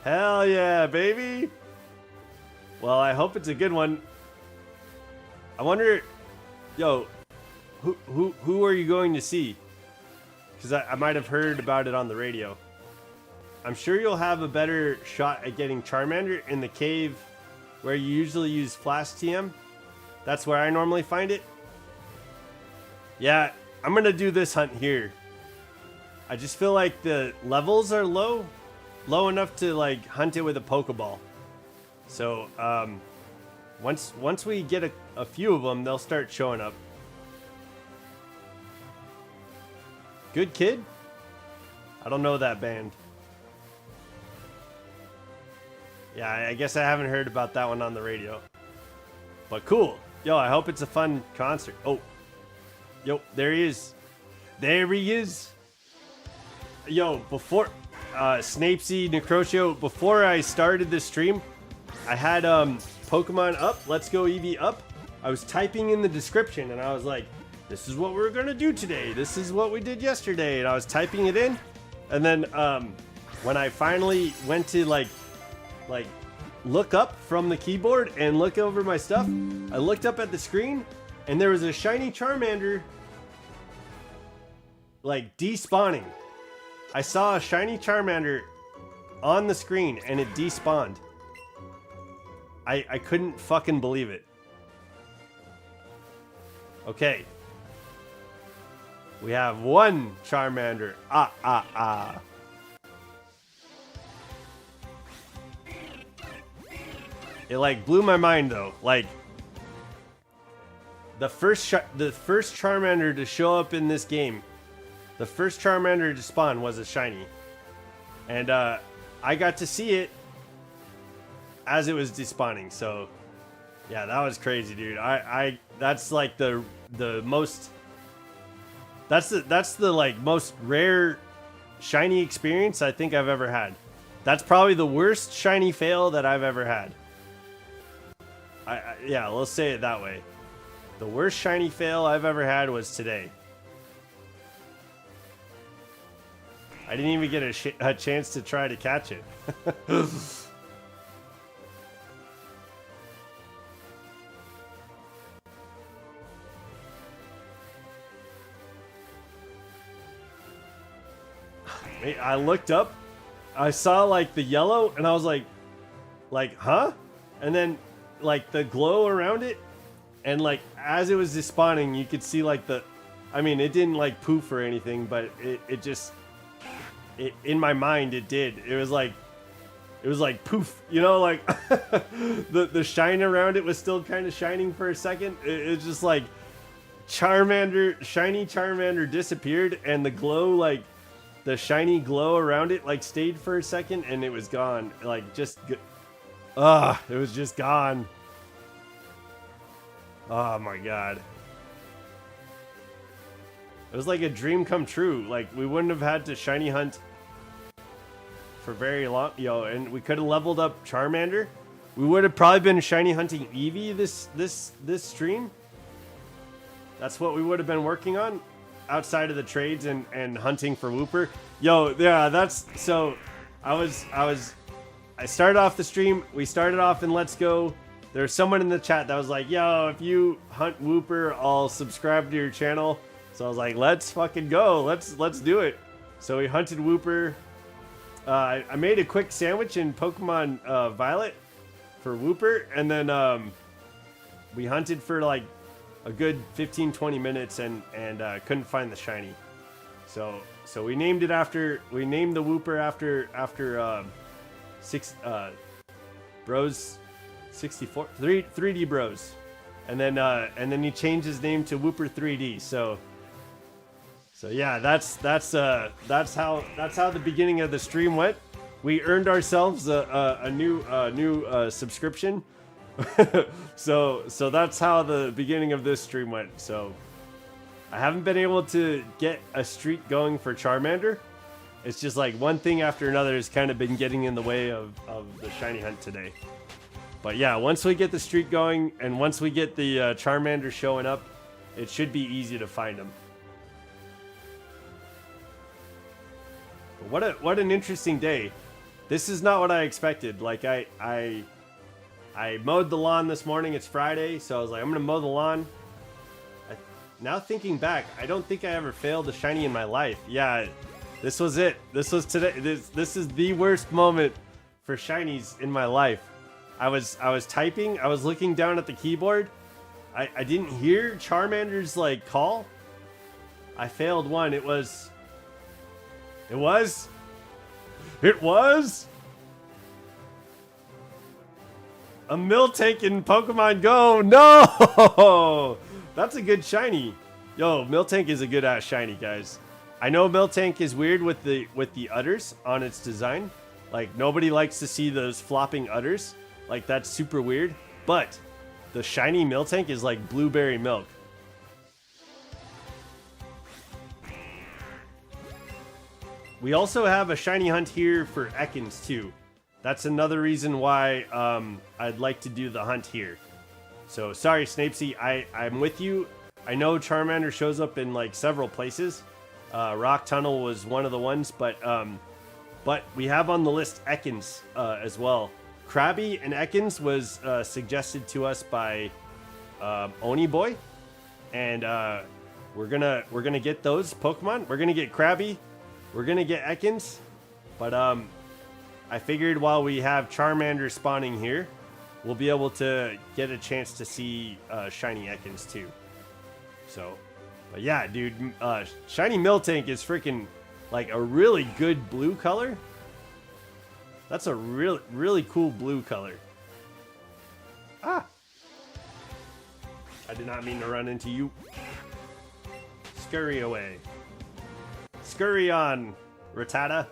Hell yeah, baby. Well, I hope it's a good one. I wonder, yo, who are you going to see? Because I might have heard about it on the radio. I'm sure you'll have a better shot at getting Charmander in the cave where you usually use Flash TM. That's where I normally find it. Yeah, I'm going to do this hunt here. I just feel like the levels are low enough to like hunt it with a Pokeball. So once we get a few of them, they'll start showing up. Good Kid? I don't know that band. Yeah, I guess I haven't heard about that one on the radio. But cool. Yo, I hope it's a fun concert. Oh. Yo, there he is. There he is. Yo, before Snapesy Necrotio, before I started this stream, I had Pokemon up, Let's Go Eevee up. I was typing in the description and I was like, this is what we're gonna do today. This is what we did yesterday. And I was typing it in. And then when I finally went to like look up from the keyboard and look over my stuff, I looked up at the screen and there was a shiny Charmander like despawning. I saw a shiny Charmander on the screen and it despawned. I couldn't fucking believe it. Okay. We have one Charmander. It like blew my mind though. Like the first Charmander to show up in this game, the first Charmander to spawn was a shiny, and I got to see it as it was despawning. So yeah, that was crazy, dude. I that's like the most. That's the like most rare shiny experience I think I've ever had. That's probably the worst shiny fail that I've ever had. Yeah, let's say it that way. The worst shiny fail I've ever had was today. I didn't even get a chance to try to catch it. I looked up, I saw like the yellow, and I was like, huh? And then like the glow around it, and like as it was despawning, you could see like I mean, it didn't like poof or anything, but it just, in my mind, it did. It was like poof, you know, like the shine around it was still kind of shining for a second. It's just like shiny Charmander disappeared, and the glow, like the shiny glow around it, like stayed for a second, and it was gone. Like just, it was just gone. Oh my god. It was like a dream come true. Like we wouldn't have had to shiny hunt for very long, and we could have leveled up Charmander. We would have probably been shiny hunting Eevee this stream. That's what we would have been working on outside of the trades and hunting for Wooper. Yo, yeah, that's so. I started off the stream. We started off in Let's Go. There was someone in the chat that was like, yo, if you hunt Wooper, I'll subscribe to your channel. So I was like, let's fucking go. Let's do it. So we hunted Wooper. I made a quick sandwich in Pokemon Violet for Wooper, and then we hunted for like a good 15-20 minutes and couldn't find the shiny. So we named the Wooper after Bros 64 3D Bros, and then he changed his name to Wooper 3D. So yeah, that's how the beginning of the stream went. We earned ourselves a new subscription. so that's how the beginning of this stream went. So I haven't been able to get a streak going for Charmander. It's just like one thing after another has kind of been getting in the way of the shiny hunt today. But yeah, once we get the streak going and once we get the Charmander showing up, it should be easy to find him. But what an interesting day. This is not what I expected. Like I mowed the lawn this morning. It's Friday, so I was like, I'm gonna mow the lawn. Now thinking back, I don't think I ever failed a shiny in my life. Yeah, this was it. This was today. This is the worst moment for shinies in my life. I was typing. I was looking down at the keyboard. I didn't hear Charmander's like call. I failed one. It was It was? It was? A Miltank in Pokemon Go? No! That's a good shiny. Yo, Miltank is a good ass shiny, guys. I know Miltank is weird with the udders on its design. Like, nobody likes to see those flopping udders. Like, that's super weird. But the shiny Miltank is like blueberry milk. We also have a shiny hunt here for Ekans too. That's another reason why I'd like to do the hunt here. So sorry, Snapesy, I'm with you. I know Charmander shows up in like several places. Rock Tunnel was one of the ones, but we have on the list Ekans as well. Krabby and Ekans was suggested to us by Oni Boy, and we're gonna get those Pokemon. We're gonna get Krabby, we're gonna get Ekans, but I figured while we have Charmander spawning here, we'll be able to get a chance to see shiny Ekans too. So, but yeah, dude, shiny Miltank is freaking like a really good blue color. That's a really cool blue color. Ah! I did not mean to run into you. Scurry away. Scurry on, Rattata.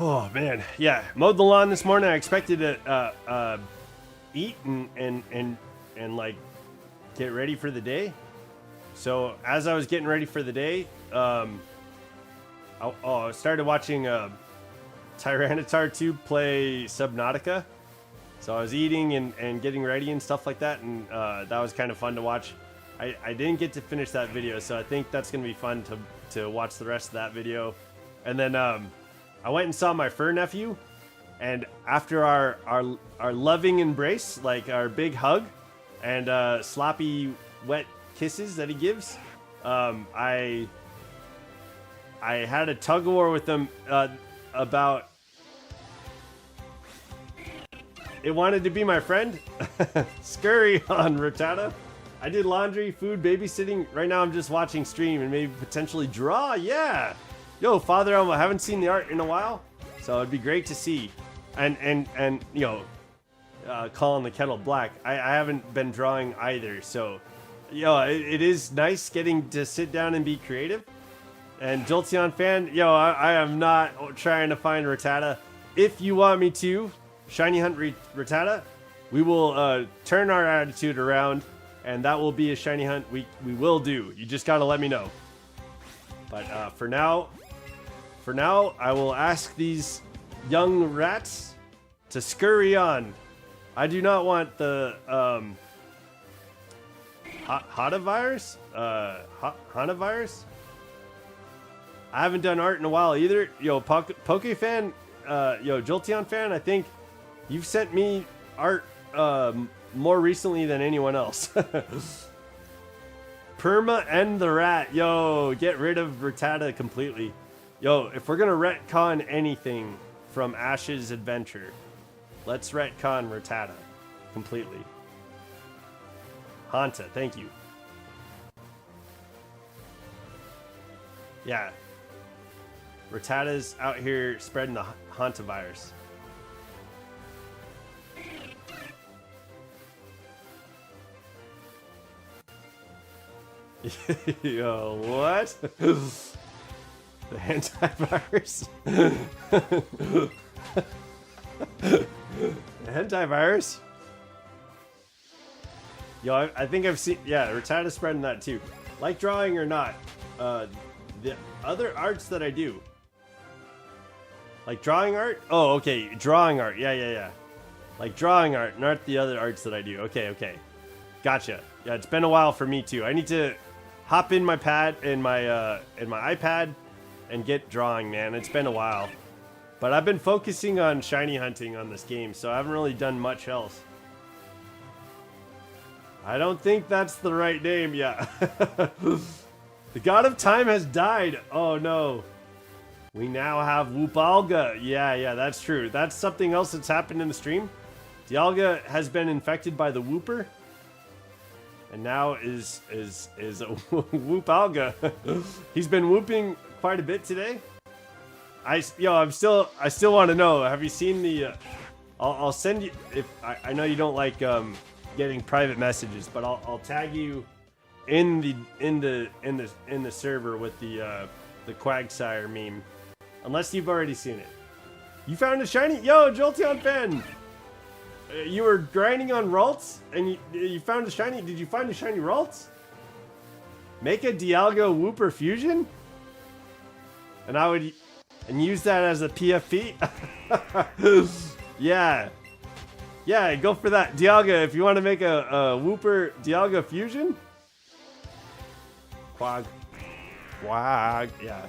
Oh man, yeah. Mowed the lawn this morning. I expected to eat and like get ready for the day. So as I was getting ready for the day, I started watching Tyranitar 2 play Subnautica. So I was eating and getting ready and stuff like that, and that was kind of fun to watch. I didn't get to finish that video, so I think that's gonna be fun to watch the rest of that video. And then I went and saw my fur nephew, and after our loving embrace, like our big hug and sloppy wet kisses that he gives, I had a tug of war with him about it wanted to be my friend. Scurry on, Rattata. I did laundry, food, babysitting. Right now I'm just watching stream and maybe potentially draw. Yeah. Yo, Father Elmo, I haven't seen the art in a while, so it'd be great to see. And you know, calling the kettle black. I haven't been drawing either, so yo, it is nice getting to sit down and be creative. And Jolteon fan, yo, I am not trying to find Rattata. If you want me to shiny hunt Rattata, we will turn our attitude around, and that will be a shiny hunt we will do. You just gotta let me know. But for now, I will ask these young rats to scurry on. I do not want the Hantavirus? Hantavirus? I haven't done art in a while either. Yo, Poke fan, yo, Jolteon fan, I think you've sent me art more recently than anyone else. Perma and the rat. Yo, get rid of Rattata completely. Yo, if we're gonna retcon anything from Ash's adventure, let's retcon Rattata completely. Hanta, thank you. Yeah. Rattata's out here spreading the Hantavirus. Yo, what? The Hantavirus? The Hantavirus? Yo, I think I've seen... Yeah, Rattata's spreading that too. Like drawing or not, the other arts that I do... Like drawing art? Oh, okay. Drawing art. Yeah. Like drawing art, not the other arts that I do. Okay. Gotcha. Yeah, it's been a while for me too. I need to hop in my pad in my iPad and get drawing, man. It's been a while. But I've been focusing on shiny hunting on this game, so I haven't really done much else. I don't think that's the right name, yeah. The God of Time has died. Oh no. We now have Whoopalga. Yeah, that's true. That's something else that's happened in the stream. Dialga has been infected by the Whooper, and now is a Whoopalga. He's been whooping quite a bit today. I still want to know. Have you seen the? I'll send you. If I know you don't like getting private messages, but I'll tag you in the server with the Quagsire meme. Unless you've already seen it. You found a shiny? Yo, Jolteon fan! You were grinding on Ralts and you found a shiny? Did you find a shiny Ralts? Make a Dialga Whooper fusion? And I would use that as a PFP? Yeah, go for that. Dialga, if you want to make a Whooper Dialga fusion? Quag, yeah.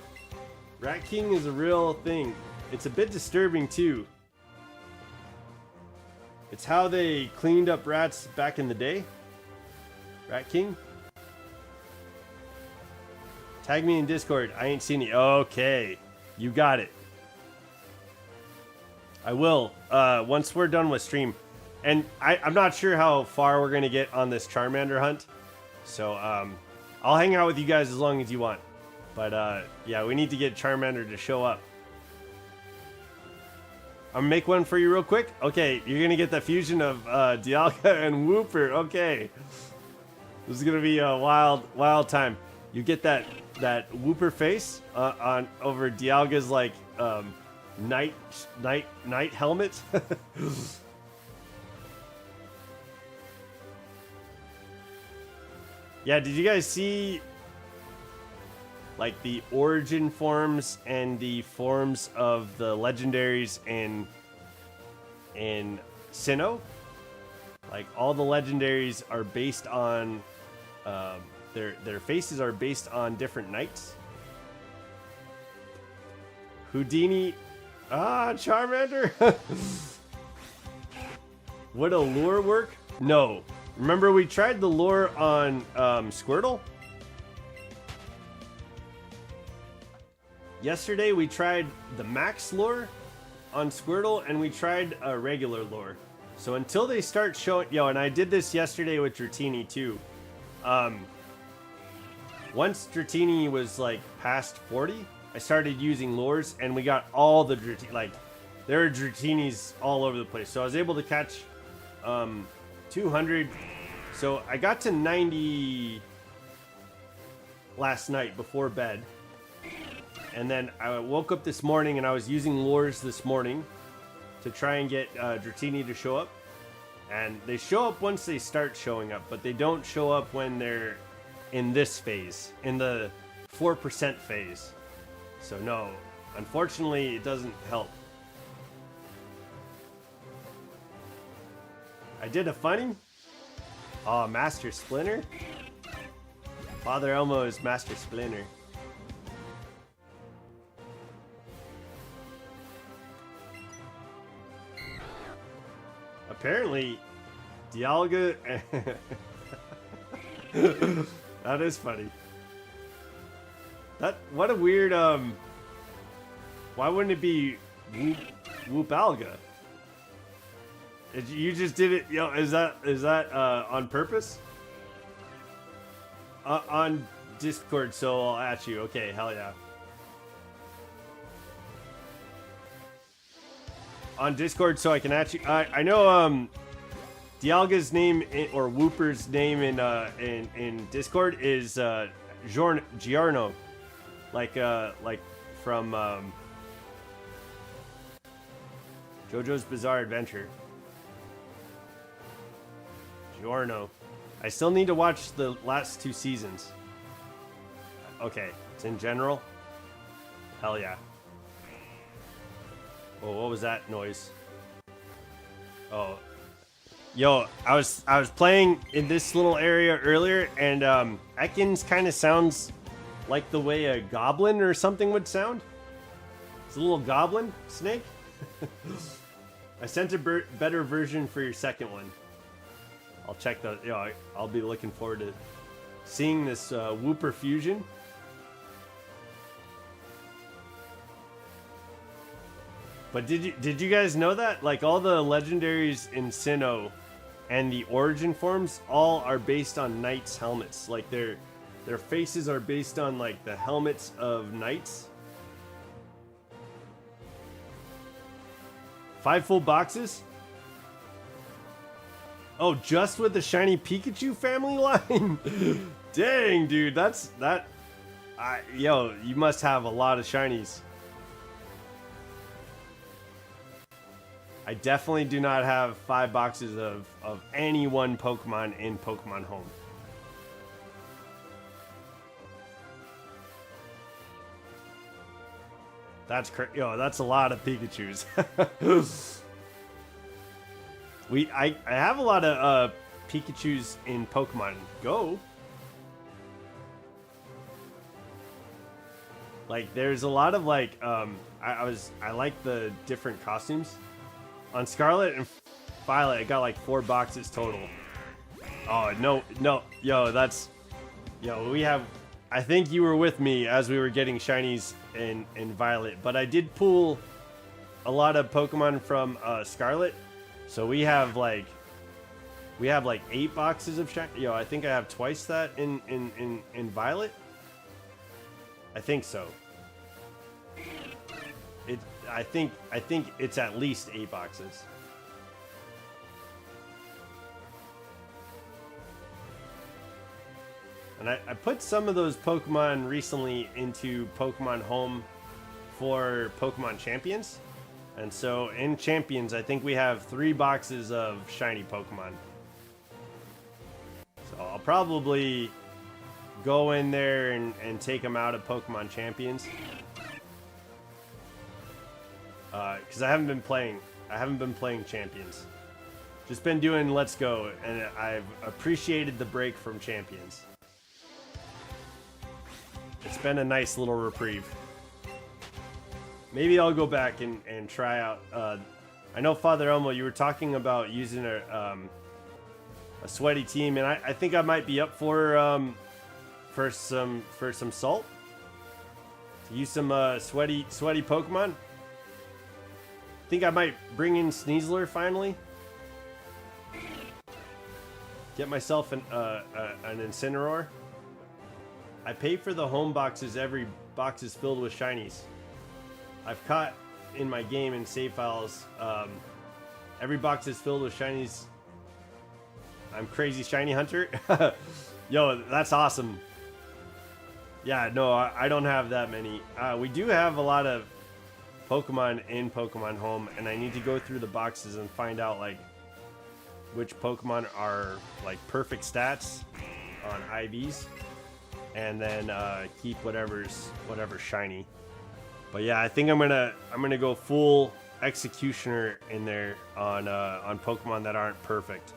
Rat King is a real thing. It's a bit disturbing too. It's how they cleaned up rats back in the day. Rat King. Tag me in Discord. I ain't seen it. Okay. You got it. I will. Once we're done with stream. And I'm not sure how far we're going to get on this Charmander hunt. So I'll hang out with you guys as long as you want. But yeah, we need to get Charmander to show up. I'm gonna make one for you real quick. Okay, you're gonna get the fusion of Dialga and Whooper. Okay, this is gonna be a wild time. You get that Whooper face on over Dialga's like night helmet. Yeah, did you guys see like the origin forms and the forms of the legendaries in Sinnoh? Like all the legendaries are based on their faces are based on different knights. Houdini, Charmander. Would a lure work? No. Remember we tried the lure on Squirtle? Yesterday we tried the max lure on Squirtle and we tried a regular lure. So until they start showing, and I did this yesterday with Dratini too. Once Dratini was like past 40, I started using lures and we got all the Dratini, like there are Dratinis all over the place. So I was able to catch 200. So I got to 90 last night before bed. And then I woke up this morning and I was using lures this morning to try and get Dratini to show up. And they show up once they start showing up, but they don't show up when they're in this phase, in the 4% phase. So no, unfortunately it doesn't help. I did a funny. Oh, Master Splinter? Father Elmo is Master Splinter. Apparently, Dialga. That is funny. What a weird why wouldn't it be Whoopalga? You just did it. Is that on purpose? On Discord, so I'll at you. Okay, hell yeah. On Discord, so I can at you. I know Dialga's name or Whooper's name in Discord is Giorno, like from JoJo's Bizarre Adventure. Giorno. I still need to watch the last 2 seasons. Okay, it's in general. Hell yeah. Oh, what was that noise? Oh, yo, I was playing in this little area earlier, and Ekans kind of sounds like the way a goblin or something would sound. It's a little goblin snake. I sent a better version for your second one. I'll check the. I'll be looking forward to seeing this Whooper fusion. But did you guys know that? Like all the legendaries in Sinnoh and the origin forms all are based on knights' helmets. Like their faces are based on like the helmets of knights. 5 full boxes? Oh, just with the shiny Pikachu family line? Dang, dude, yo, you must have a lot of shinies. I definitely do not have 5 boxes of any one Pokemon in Pokemon Home. That's yo, that's a lot of Pikachus. I have a lot of Pikachus in Pokemon Go. Like there's a lot of like I like the different costumes. On Scarlet and Violet, I got like 4 boxes total. Oh no, yo, we have. I think you were with me as we were getting shinies in Violet, but I did pull a lot of Pokemon from Scarlet, so we have like 8 boxes of shiny. Yo, I think I have twice that in Violet. I think so. I think it's at least 8 boxes. And I put some of those Pokemon recently into Pokemon Home for Pokemon Champions. And so in Champions, I think we have 3 boxes of shiny Pokemon. So I'll probably go in there and take them out of Pokemon Champions. Because I haven't been playing Champions. Just been doing Let's Go, and I've appreciated the break from Champions. It's been a nice little reprieve. Maybe I'll go back and try out. I know Father Elmo, you were talking about using a sweaty team, and I think I might be up for some salt. To use some sweaty Pokemon. I think I might bring in Sneasler finally. Get myself an Incineroar. I pay for the home boxes. Every box is filled with shinies. I've caught in my game and save files. Every box is filled with shinies. I'm crazy shiny hunter. Yo, that's awesome. Yeah, no, I don't have that many. We do have a lot of Pokemon in Pokemon Home, and I need to go through the boxes and find out like which Pokemon are like perfect stats on IVs, and then keep whatever's shiny. But yeah, I think I'm gonna go full Executioner in there on Pokemon that aren't perfect.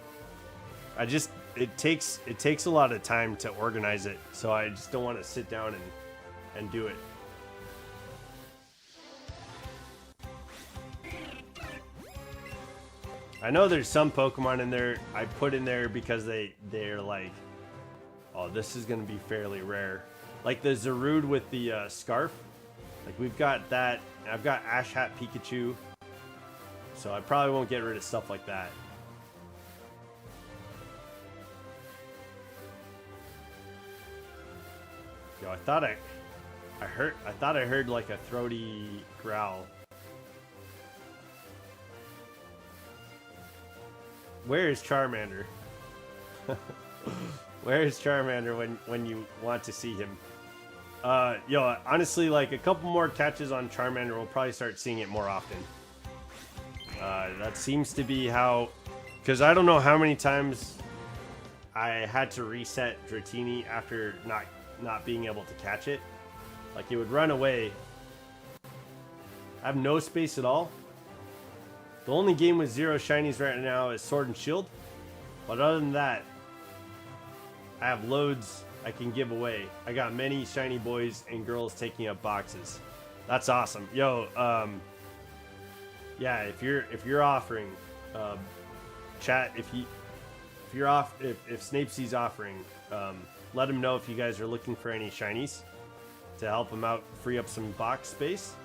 It takes a lot of time to organize it, so I just don't want to sit down and do it. I know there's some Pokemon in there I put in there because they're like, oh, this is gonna be fairly rare. Like the Zarude with the scarf. Like we've got that. I've got Ash Hat Pikachu. So I probably won't get rid of stuff like that. Yo, I thought I heard like a throaty growl. Where is Charmander? Where is Charmander when you want to see him? Yo, honestly, like a couple more catches on Charmander, we'll probably start seeing it more often. That seems to be how, because I don't know how many times I had to reset Dratini after not being able to catch it. Like it would run away. I have no space at all. The only game with 0 shinies right now is Sword and Shield. But other than that, I have loads I can give away. I got many shiny boys and girls taking up boxes. That's awesome. Yo, yeah, if you're offering, chat, if Snapesy's offering, let him know if you guys are looking for any shinies to help him out, free up some box space.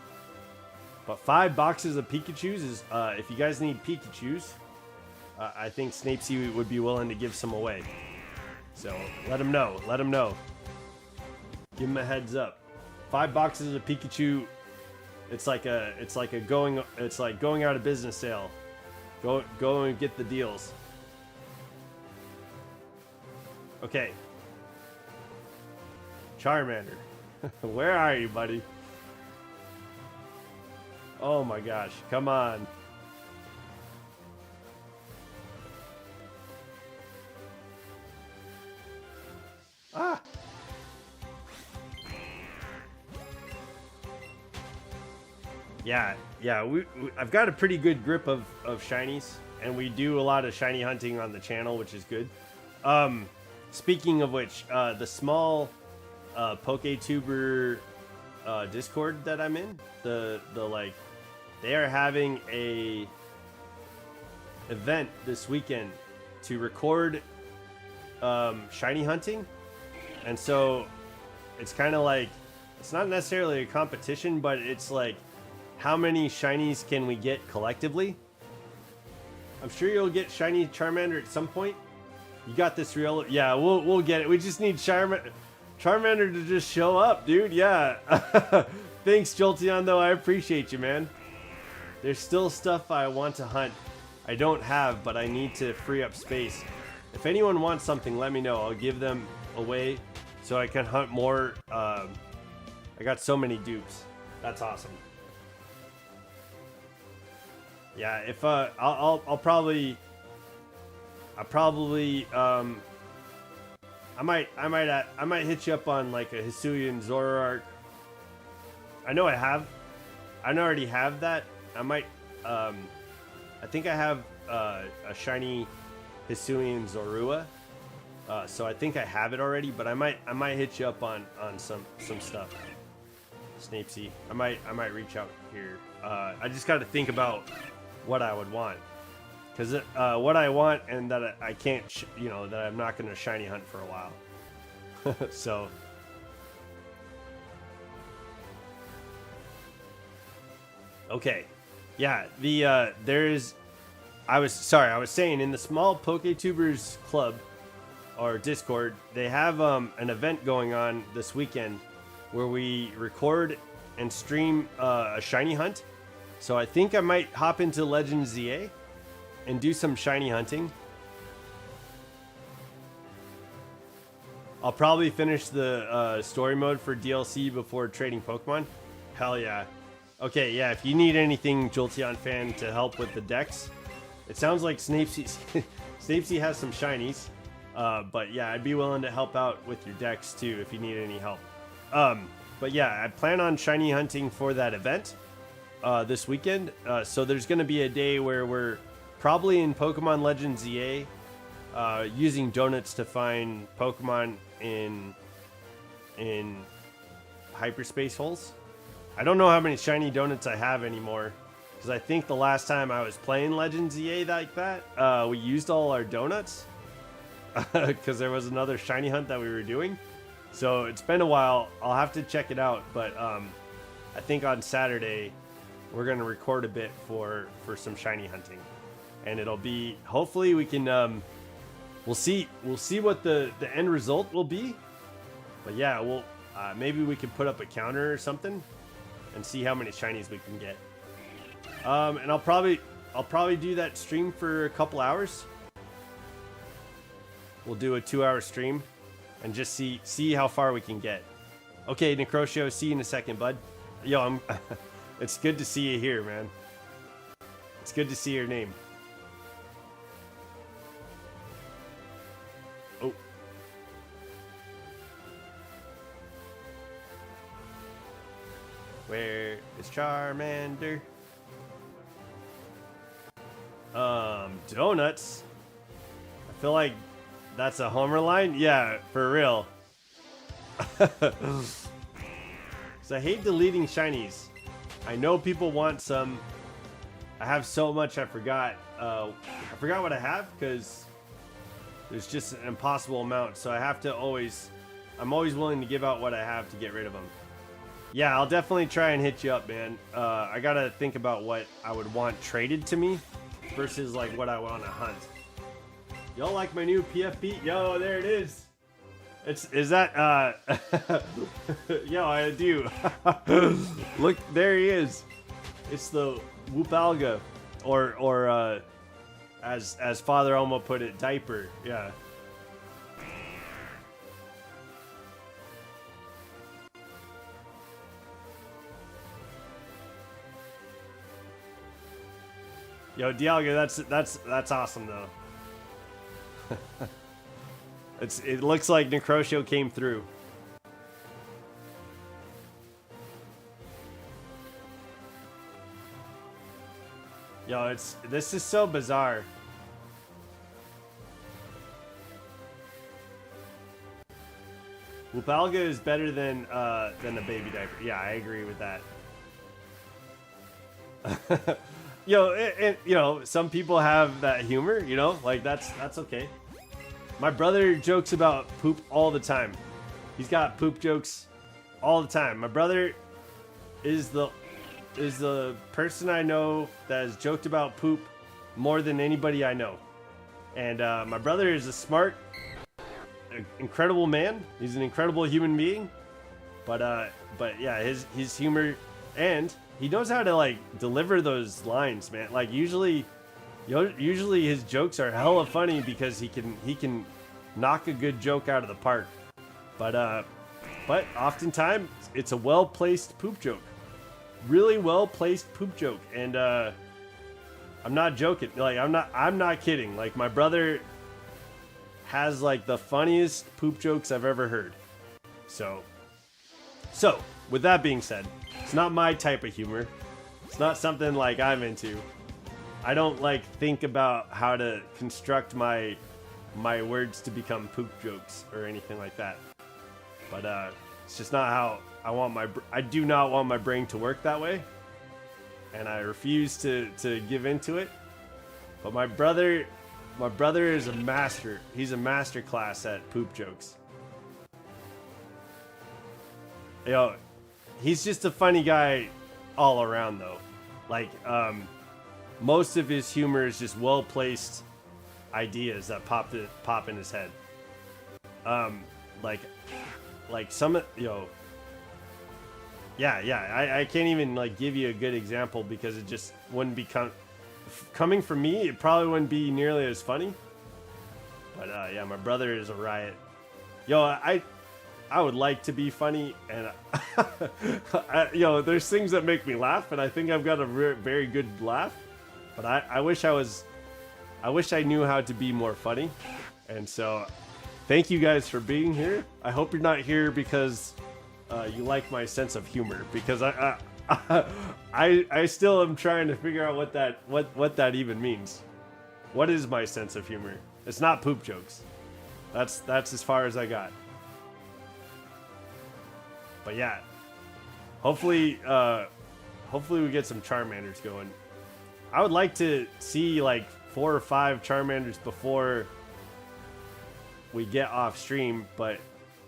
But 5 boxes of Pikachus is, if you guys need Pikachus, I think Snapesy would be willing to give some away. So let him know. Let him know. Give him a heads up. 5 boxes of Pikachu. It's like going out of business sale. Go and get the deals. Okay. Charmander. Where are you, buddy? Oh my gosh. Come on. Ah. Yeah. I've got a pretty good grip of shinies, and we do a lot of shiny hunting on the channel, which is good. Speaking of which, the small PokeTuber Discord that I'm in, they are having a event this weekend to record shiny hunting, and so it's kind of like, it's not necessarily a competition, but it's like, how many shinies can we get collectively? I'm sure you'll get shiny Charmander at some point. You got this, Riolu? Yeah, we'll get it. We just need Charmander to just show up, dude. Yeah. Thanks, Jolteon, though. I appreciate you, man. There's still stuff I want to hunt I don't have, but I need to free up space. If anyone wants something, let me know. I'll give them away so I can hunt more. I got so many dupes. That's awesome. Yeah, if I might hit you up on like a Hisuian Zoroark. I know I already have that. I might I think I have a shiny Hisuian Zorua. So I think I have it already, but I might hit you up on some stuff. Snapesy. I might reach out here. I just got to think about what I would want, because what I want and that I can't, that I'm not going to shiny hunt for a while. So okay, yeah. I was saying, in the small PokeTubers club or Discord, they have an event going on this weekend where we record and stream a shiny hunt. So I think I might hop into Legends ZA and do some shiny hunting. I'll probably finish the story mode for DLC before trading Pokemon. Hell yeah. Okay, yeah, if you need anything, Jolteon fan, to help with the decks, it sounds like Snapesy has some shinies. But yeah, I'd be willing to help out with your decks too if you need any help. But yeah, I plan on shiny hunting for that event this weekend. So there's going to be a day where we're probably in Pokemon Legends ZA using donuts to find Pokemon in hyperspace holes. I don't know how many shiny donuts I have anymore, because I think the last time I was playing Legends ZA like that, we used all our donuts because there was another shiny hunt that we were doing. So it's been a while. I'll have to check it out, but I think on Saturday we're going to record a bit for some shiny hunting, and it'll be, hopefully we can we'll see what the end result will be. But yeah, we'll maybe we can put up a counter or something and see how many shinies we can get. And I'll probably do that stream for a couple hours. We'll do a 2-hour stream and just see how far we can get. Okay, Necrotio, see you in a second, bud. Yo, it's good to see you here, man. It's good to see your name. Oh. Where is Charmander? Donuts. I feel like that's a homer line. Yeah, for real. Because I hate deleting shinies. I know people want some. I have so much I forgot. I forgot what I have because there's just an impossible amount. So I have to always. I'm always willing to give out what I have to get rid of them. Yeah, I'll definitely try and hit you up, man. I gotta think about what I would want traded to me versus like what I want to hunt. Y'all like my new PFP? Yo, there it is. Is that yo, I do. Look, there he is. It's the Whoopalga, or as Father Elmo put it, diaper. Yeah. Yo, Dialga, that's awesome though. It looks like Necrotio came through. Yo, this is so bizarre. Whoopalga is better than a baby diaper. Yeah, I agree with that. Yo, you know, some people have that humor, you know, like that's okay. My brother jokes about poop all the time. He's got poop jokes all the time. My brother is the person I know that has joked about poop more than anybody I know. And my brother is a smart, incredible man. He's an incredible human being. But yeah, his humor, and he knows how to like deliver those lines, man. Like usually his jokes are hella funny because he can knock a good joke out of the park. But oftentimes it's a well-placed poop joke. Really well-placed poop joke. And I'm not joking. Like I'm not kidding. Like my brother has like the funniest poop jokes I've ever heard. So with that being said, it's not my type of humor. It's not something like I'm into. I don't like think about how to construct my words to become poop jokes or anything like that. But it's just not how I want I do not want my brain to work that way. And I refuse to give into it. But my brother is a master. He's a master class at poop jokes. Yo, he's just a funny guy all around though. Like most of his humor is just well-placed ideas that pop in his head. Like some, yo. Yeah, I can't even like give you a good example because it just wouldn't be coming from me. It probably wouldn't be nearly as funny. But yeah, my brother is a riot. Yo, I would like to be funny, and there's things that make me laugh, and I think I've got a very good laugh. But I wish I knew how to be more funny. And so, thank you guys for being here. I hope you're not here because you like my sense of humor, because I still am trying to figure out what that even means. What is my sense of humor? It's not poop jokes. That's as far as I got. But yeah, hopefully we get some Charmanders going. I would like to see like 4 or 5 Charmanders before we get off stream, but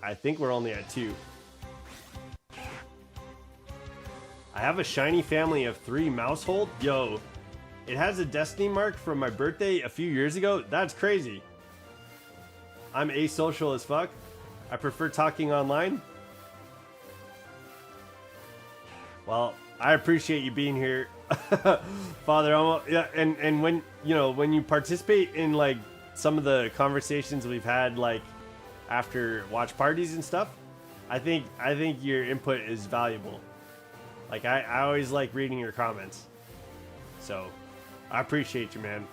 I think we're only at 2. I have a shiny family of 3 Mousehold. Yo, it has a destiny mark from my birthday a few years ago. That's crazy. I'm asocial as fuck. I prefer talking online. Well, I appreciate you being here, Father Elmo. Yeah, and when you participate in like some of the conversations we've had like after watch parties and stuff, I think your input is valuable. Like I always like reading your comments, so I appreciate you, man.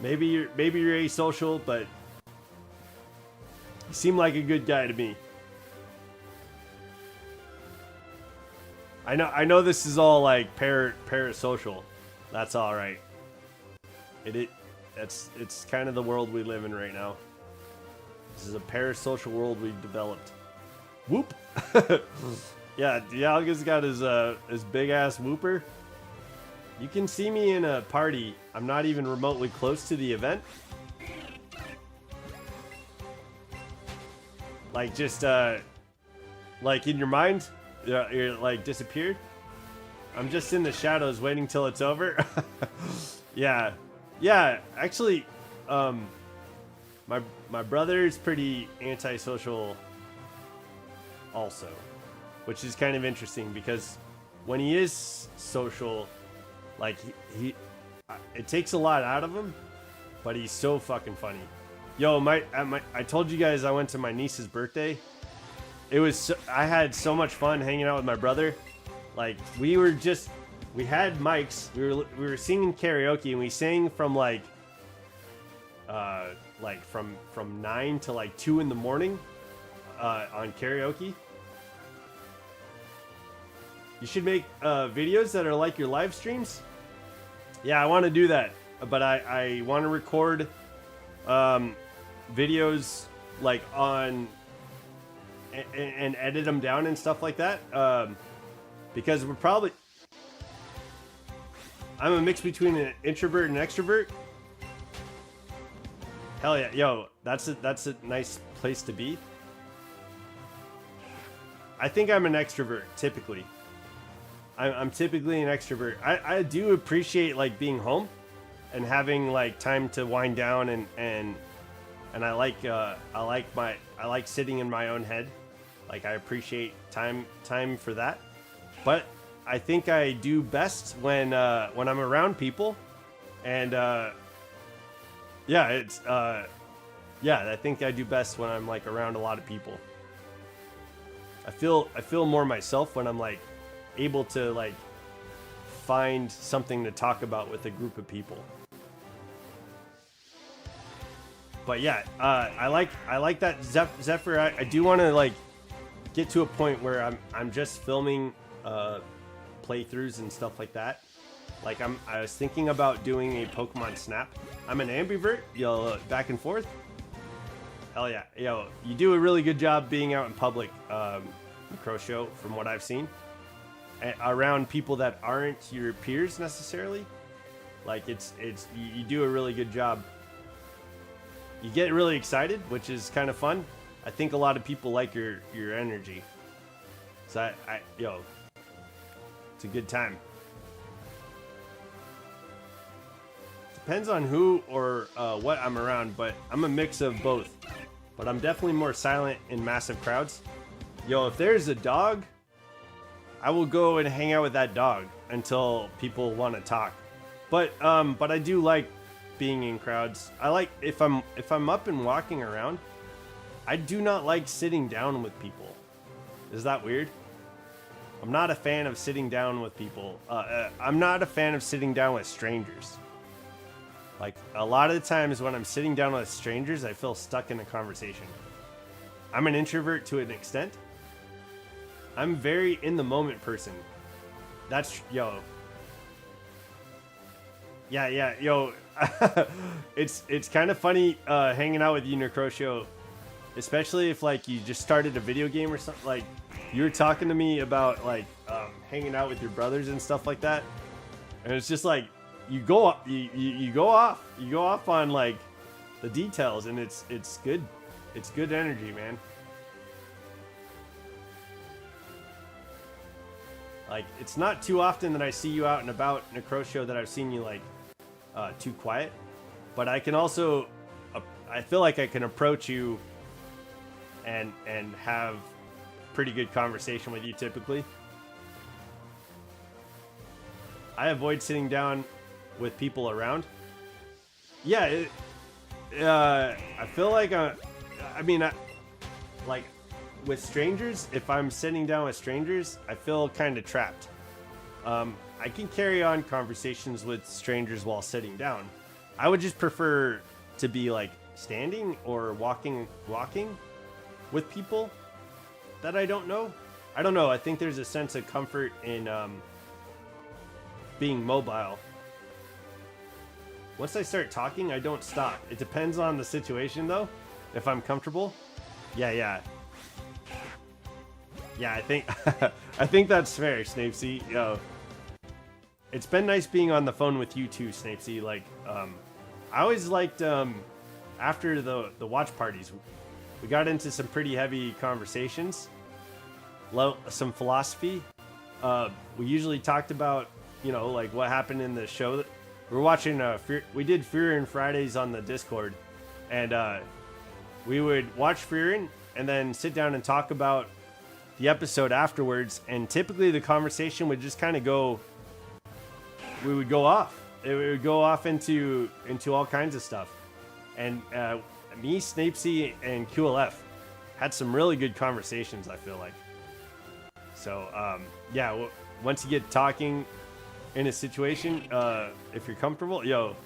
Maybe you're asocial, but you seem like a good guy to me. I know this is all like parasocial. That's all right. It's kind of the world we live in right now. This is a parasocial world we've developed. Whoop. Yeah, Dialga's got his big ass whooper. You can see me in a party. I'm not even remotely close to the event. Like just like in your mind. You're like disappeared. I'm just in the shadows waiting till it's over. Yeah. Yeah, actually, my brother's pretty antisocial also, which is kind of interesting because when he is social, like he it takes a lot out of him, but he's so fucking funny. Yo, I told you guys I went to my niece's birthday. I had so much fun hanging out with my brother. Like we had mics. We were singing karaoke, and we sang from like from 9 to like 2 in the morning on karaoke. You should make videos that are like your live streams. Yeah, I want to do that, but I want to record videos like on and edit them down and stuff like that, because I'm a mix between an introvert and extrovert. Hell yeah, yo, that's a nice place to be. I think I'm an extrovert typically. I'm typically an extrovert. I do appreciate like being home and having like time to wind down and I like sitting in my own head. Like I appreciate time for that. But I think I do best when I'm around people, and yeah, I think I do best when I'm like around a lot of people. I feel more myself when I'm like able to like find something to talk about with a group of people. But yeah, I like that Zephyr. I do want to like get to a point where I'm just filming playthroughs and stuff like that. Like I was thinking about doing a Pokemon Snap. I'm an ambivert, yo, back and forth. Hell yeah, yo, you do a really good job being out in public, Crow, from what I've seen, around people that aren't your peers necessarily. Like you do a really good job. You get really excited, which is kind of fun. I think a lot of people like your energy. So yo, it's a good time. Depends on who or what I'm around, but I'm a mix of both. But I'm definitely more silent in massive crowds. Yo, if there's a dog, I will go and hang out with that dog until people want to talk. But I do like being in crowds. I like if I'm up and walking around, I do not like sitting down with people. Is that weird? I'm not a fan of sitting down with people. I'm not a fan of sitting down with strangers. Like a lot of the times when I'm sitting down with strangers, I feel stuck in a conversation. I'm an introvert to an extent. I'm very in the moment person. That's yo. Yeah, yo. It's kind of funny hanging out with you, Necrotio, especially if like you just started a video game or something. Like you were talking to me about like hanging out with your brothers and stuff like that, and it's just like you go off on like the details, and it's good. It's good energy, man. Like it's not too often that I see you out and about, Necrotio, that I've seen you like too quiet, but I can also I feel like I can approach you and have pretty good conversation with you typically. I avoid sitting down with people around. Yeah, I feel like like with strangers, if I'm sitting down with strangers, I feel kind of trapped. I can carry on conversations with strangers while sitting down. I would just prefer to be like standing or walking with people that I don't know. I don't know. I think there's a sense of comfort in being mobile. Once I start talking, I don't stop. It depends on the situation though. If I'm comfortable. Yeah, I think I think that's fair, Snapesy. Yo, it's been nice being on the phone with you too, Snapesy. Like, I always liked after the watch parties, we got into some pretty heavy conversations. some philosophy. We usually talked about, you know, like what happened in the show. We're watching, we did Frieren Fridays on the Discord, and we would watch Frieren and then sit down and talk about the episode afterwards. And typically the conversation would just kind of go, we would go off. It would go off into all kinds of stuff. And me, Snapesy, and QLF had some really good conversations, I feel like. So, yeah, once you get talking in a situation, if you're comfortable, yo,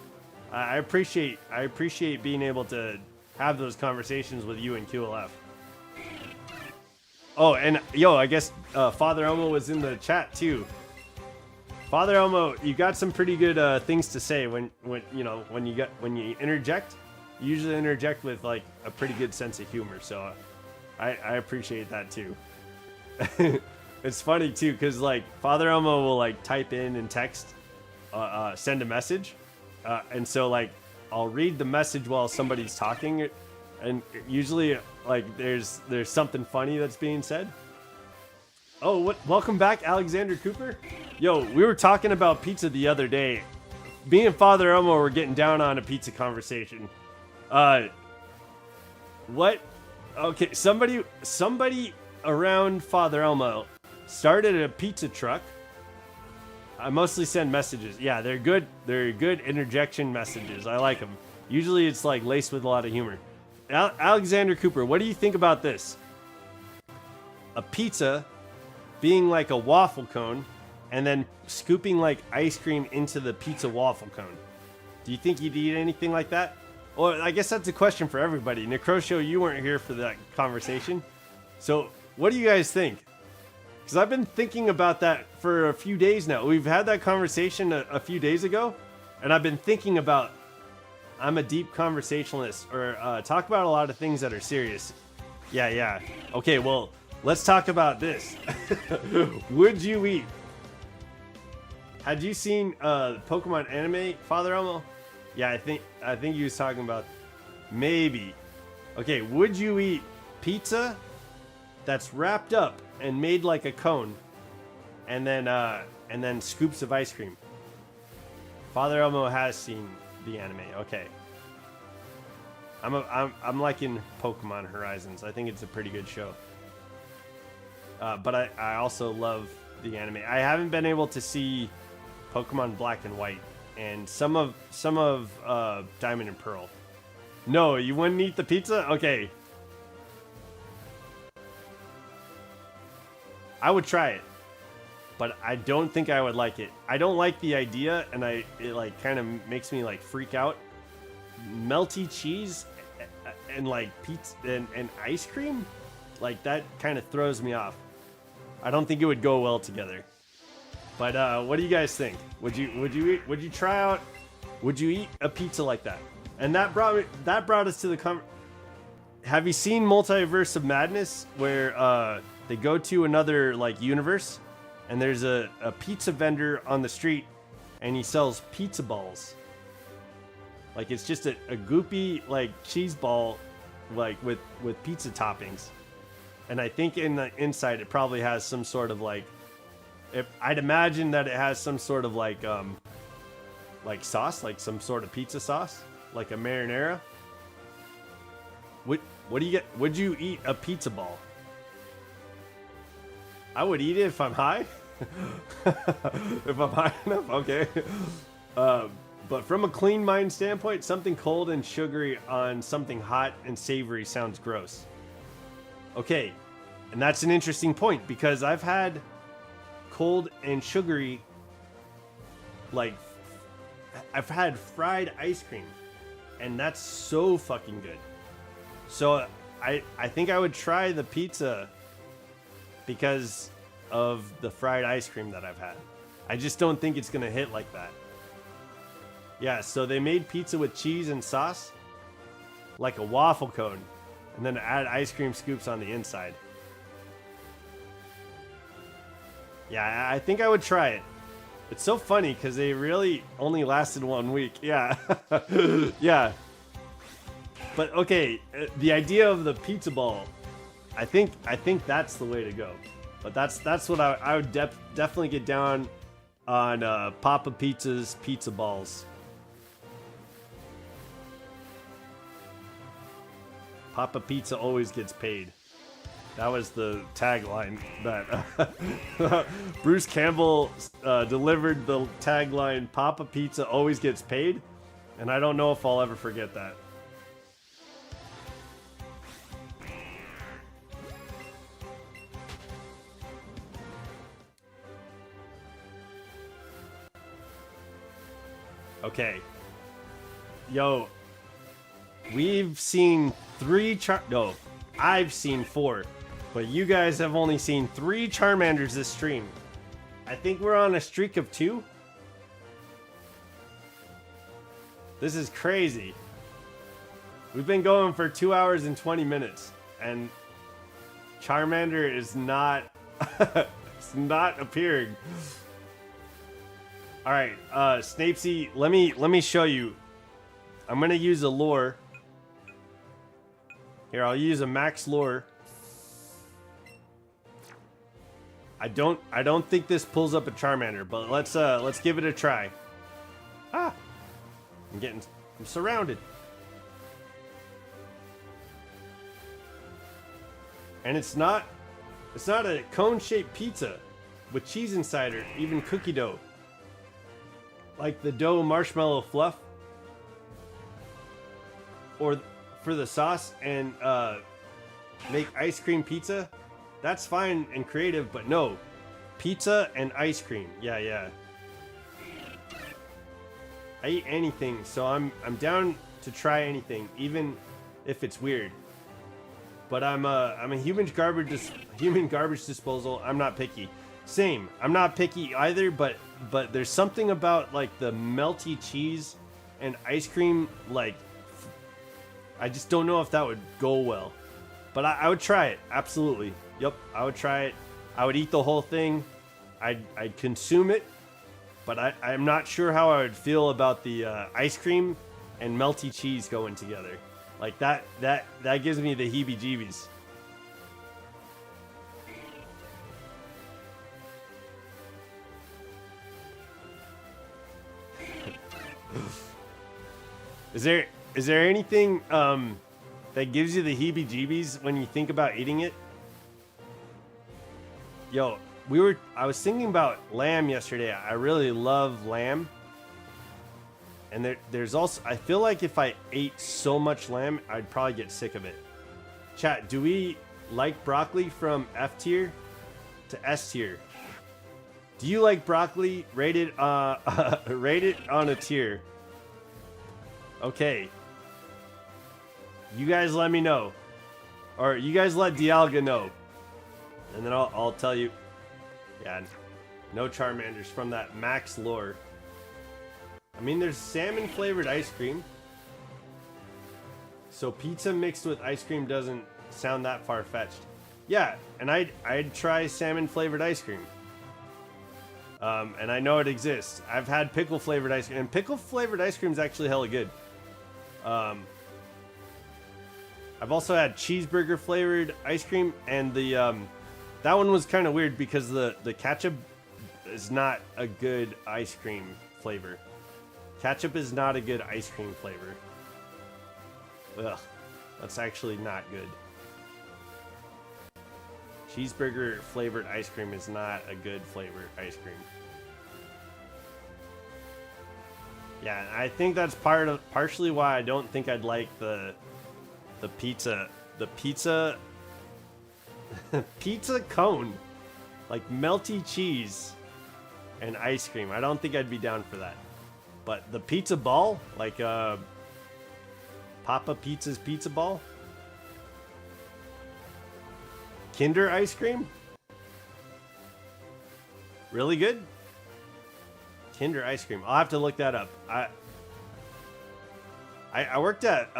I appreciate being able to have those conversations with you and QLF. Oh, and yo, I guess Father Elmo was in the chat too. Father Elmo, you got some pretty good things to say when you interject. You usually interject with like a pretty good sense of humor, so I appreciate that too. It's funny too, because like Father Elmo will like type in and text, send a message, and so like I'll read the message while somebody's talking, and usually like there's something funny that's being said. Oh, welcome back, Alexander Cooper. Yo, we were talking about pizza the other day. Me and Father Elmo were getting down on a pizza conversation. What? Okay, somebody around Father Elmo started a pizza truck. I mostly send messages. Yeah, they're good. They're good interjection messages. I like them. Usually it's like laced with a lot of humor. Alexander Cooper, what do you think about this? A pizza being like a waffle cone and then scooping like ice cream into the pizza waffle cone. Do you think you'd eat anything like that? Well, I guess that's a question for everybody. Necrosho, you weren't here for that conversation. So what do you guys think? Because I've been thinking about that for a few days now. We've had that conversation a few days ago, and I've been thinking about, I'm a deep conversationalist, or talk about a lot of things that are serious. Yeah. Okay, well, let's talk about this. Would you eat? Had you seen Pokemon anime, Father Elmo? Yeah, I think he was talking about maybe. Okay, would you eat pizza that's wrapped up and made like a cone, and then scoops of ice cream? Father Elmo has seen the anime. Okay. I'm liking Pokemon Horizons. I think it's a pretty good show. But I also love the anime. I haven't been able to see Pokemon Black and White and some of Diamond and Pearl. No, you wouldn't eat the pizza? Okay. I would try it, but I don't think I would like it. I don't like the idea, and it like kind of makes me like freak out. Melty cheese and like pizza and ice cream, like that kind of throws me off. I don't think it would go well together. But what do you guys think? Would you try out? Would you eat a pizza like that? And that brought us to the have you seen Multiverse of Madness, where they go to another like universe, and there's a pizza vendor on the street, and he sells pizza balls. Like it's just a goopy like cheese ball, like with pizza toppings. And I think in the inside it probably has some sort of like, I'd imagine that it has some sort of like sauce, like some sort of pizza sauce, like a marinara. What do you get? Would you eat a pizza ball? I would eat it if I'm high. If I'm high enough, okay. But from a clean mind standpoint, something cold and sugary on something hot and savory sounds gross. Okay, and that's an interesting point, because I've had cold and sugary, like, I've had fried ice cream, and that's so fucking good. So I think I would try the pizza because of the fried ice cream that I've had. I just don't think it's gonna hit like that. Yeah, so they made pizza with cheese and sauce, like a waffle cone, and then add ice cream scoops on the inside. Yeah, I think I would try it. It's so funny because they really only lasted 1 week. Yeah. Yeah. But okay, the idea of the pizza ball, I think that's the way to go. But that's what I would definitely get down on Papa Pizza's pizza balls. Papa Pizza always gets paid. That was the tagline that Bruce Campbell delivered. The tagline, Papa Pizza always gets paid. And I don't know if I'll ever forget that. Okay. Yo. We've seen I've seen 4. But you guys have only seen 3 Charmanders this stream. I think we're on a streak of 2. This is crazy. We've been going for 2 hours and 20 minutes. And Charmander is not... it's not appearing. Alright, Snapesy, let me show you. I'm gonna use a lure. Here, I'll use a max lure. I don't think this pulls up a Charmander, but let's give it a try. Ah! I'm surrounded. And it's not a cone-shaped pizza with cheese inside or even cookie dough. Like the dough marshmallow fluff. Or for the sauce and make ice cream pizza. That's fine and creative, but no. Pizza and ice cream. Yeah. I eat anything, so I'm down to try anything, even if it's weird. But I'm a human garbage disposal. I'm not picky. Same. I'm not picky either, but there's something about like the melty cheese and ice cream, like I just don't know if that would go well. But I would try it, absolutely. Yep, I would try it. I would eat the whole thing. I'd consume it. But I'm not sure how I would feel about the ice cream and melty cheese going together. Like that gives me the heebie-jeebies. Is there anything that gives you the heebie-jeebies when you think about eating it? Yo, I was thinking about lamb yesterday. I really love lamb. And there's also, I feel like if I ate so much lamb, I'd probably get sick of it. Chat, do we like broccoli from F tier to S tier? Do you like broccoli? Rate it on a tier. Okay. You guys let me know. Or you guys let Dialga know. And then I'll tell you. Yeah, no Charmanders from that max lore. I mean, there's salmon flavored ice cream. So pizza mixed with ice cream doesn't sound that far-fetched. Yeah, and I'd try salmon flavored ice cream. And I know it exists. I've had pickle flavored ice cream, and pickle flavored ice cream is actually hella good. I've also had cheeseburger flavored ice cream, and the that one was kind of weird because the ketchup is not a good ice cream flavor. Ketchup is not a good ice cream flavor. Ugh, that's actually not good. Cheeseburger flavored ice cream is not a good flavored ice cream. Yeah, I think that's partially why I don't think I'd like the pizza pizza cone, like melty cheese and ice cream. I don't think I'd be down for that. But the pizza ball, like Papa Pizza's pizza ball, Kinder ice cream, really good. Kinder ice cream. I'll have to look that up. I worked at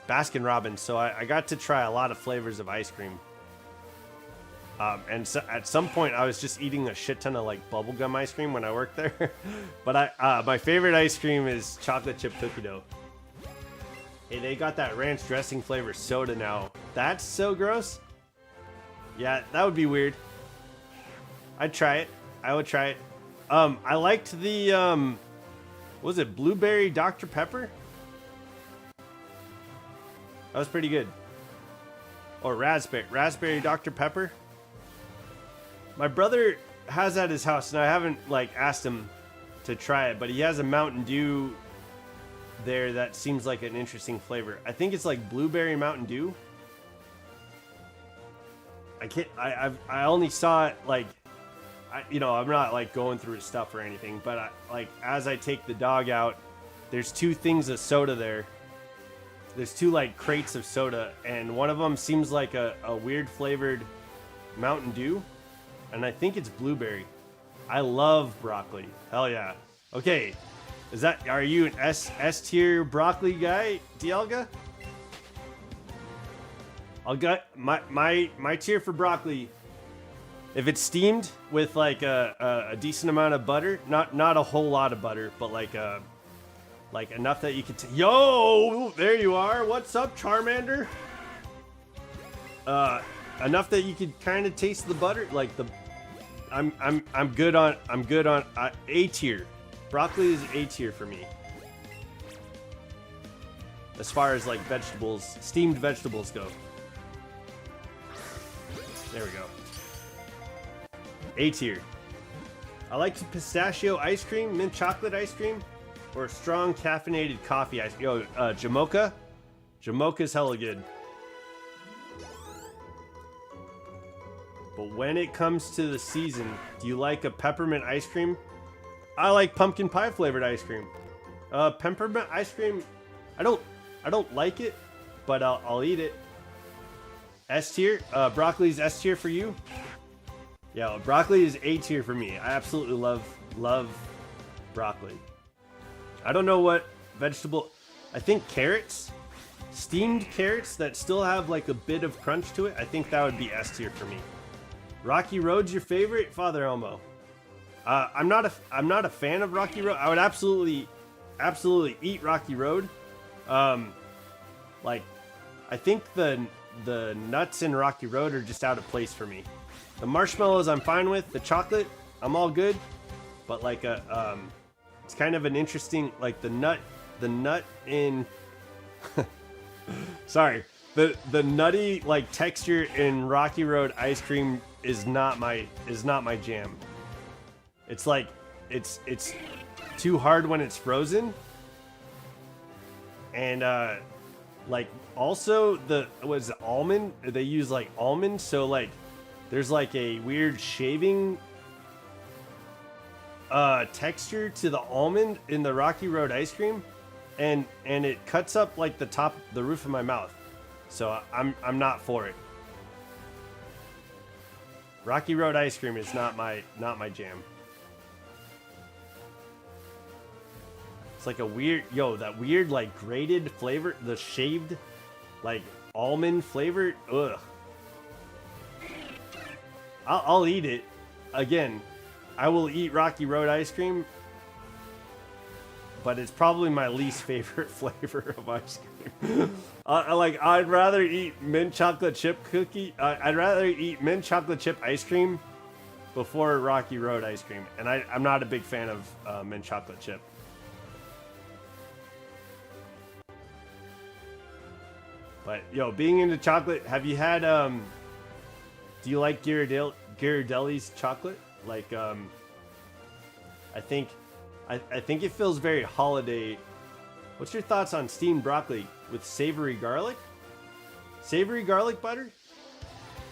Baskin Robbins, so I got to try a lot of flavors of ice cream. And so at some point, I was just eating a shit ton of like bubblegum ice cream when I worked there. But my favorite ice cream is chocolate chip cookie dough. Hey, they got that ranch dressing flavor soda now. That's so gross. Yeah, that would be weird. I'd try it. I would try it. I liked the what was it, blueberry Dr. Pepper? That was pretty good. Or raspberry Dr. Pepper. My brother has at his house, and I haven't like asked him to try it, but he has a Mountain Dew there that seems like an interesting flavor. I think it's like blueberry Mountain Dew. I only saw it like, you know, I'm not like going through his stuff or anything, but like as I take the dog out, there's 2 things of soda there. There's 2 like crates of soda, and one of them seems like a weird flavored Mountain Dew, and I think it's blueberry. I love broccoli. Hell yeah. Okay, are you an S tier broccoli guy, Dialga? I'll get my tier for broccoli. If it's steamed with like a decent amount of butter, not a whole lot of butter, but like enough that you can. Yo, there you are. What's up, Charmander? Enough that you could kind of taste the butter, like the. I'm good on A tier. Broccoli is A tier for me. As far as like vegetables, steamed vegetables go. There we go. A tier. I like pistachio ice cream, mint chocolate ice cream, or strong caffeinated coffee ice cream. Yo, Jamocha. Jamocha's hella good. But when it comes to the season, do you like a peppermint ice cream? I like pumpkin pie flavored ice cream. Peppermint ice cream, I don't like it, but I'll eat it. S tier. Broccoli's S tier for you. Yeah, broccoli is A tier for me. I absolutely love broccoli. I don't know what vegetable. I think carrots, steamed carrots that still have like a bit of crunch to it. I think that would be S tier for me. Rocky Road's your favorite, Father Elmo? I'm not a fan of Rocky Road. I would absolutely eat Rocky Road. Like, I think the nuts in Rocky Road are just out of place for me. The marshmallows I'm fine with. The chocolate, I'm all good. But like it's kind of an interesting, like the nut in. Sorry, the nutty like texture in Rocky Road ice cream is not my jam. It's like it's too hard when it's frozen, and like also was almond. They use like almond, so like there's like a weird shaving texture to the almond in the Rocky Road ice cream, and it cuts up like the roof of my mouth. So I'm not for it. Rocky Road ice cream is not my jam. It's like a weird, that weird like grated flavor, the shaved like almond flavor. Ugh. I'll eat it. Again, I will eat Rocky Road ice cream, but it's probably my least favorite flavor of ice cream. I'd rather eat mint chocolate chip cookie. I'd rather eat mint chocolate chip ice cream before Rocky Road ice cream, and I'm not a big fan of mint chocolate chip. But being into chocolate, have you had do you like Ghirardelli's chocolate? Like I think it feels very holiday. What's your thoughts on steamed broccoli with savory garlic? Savory garlic butter?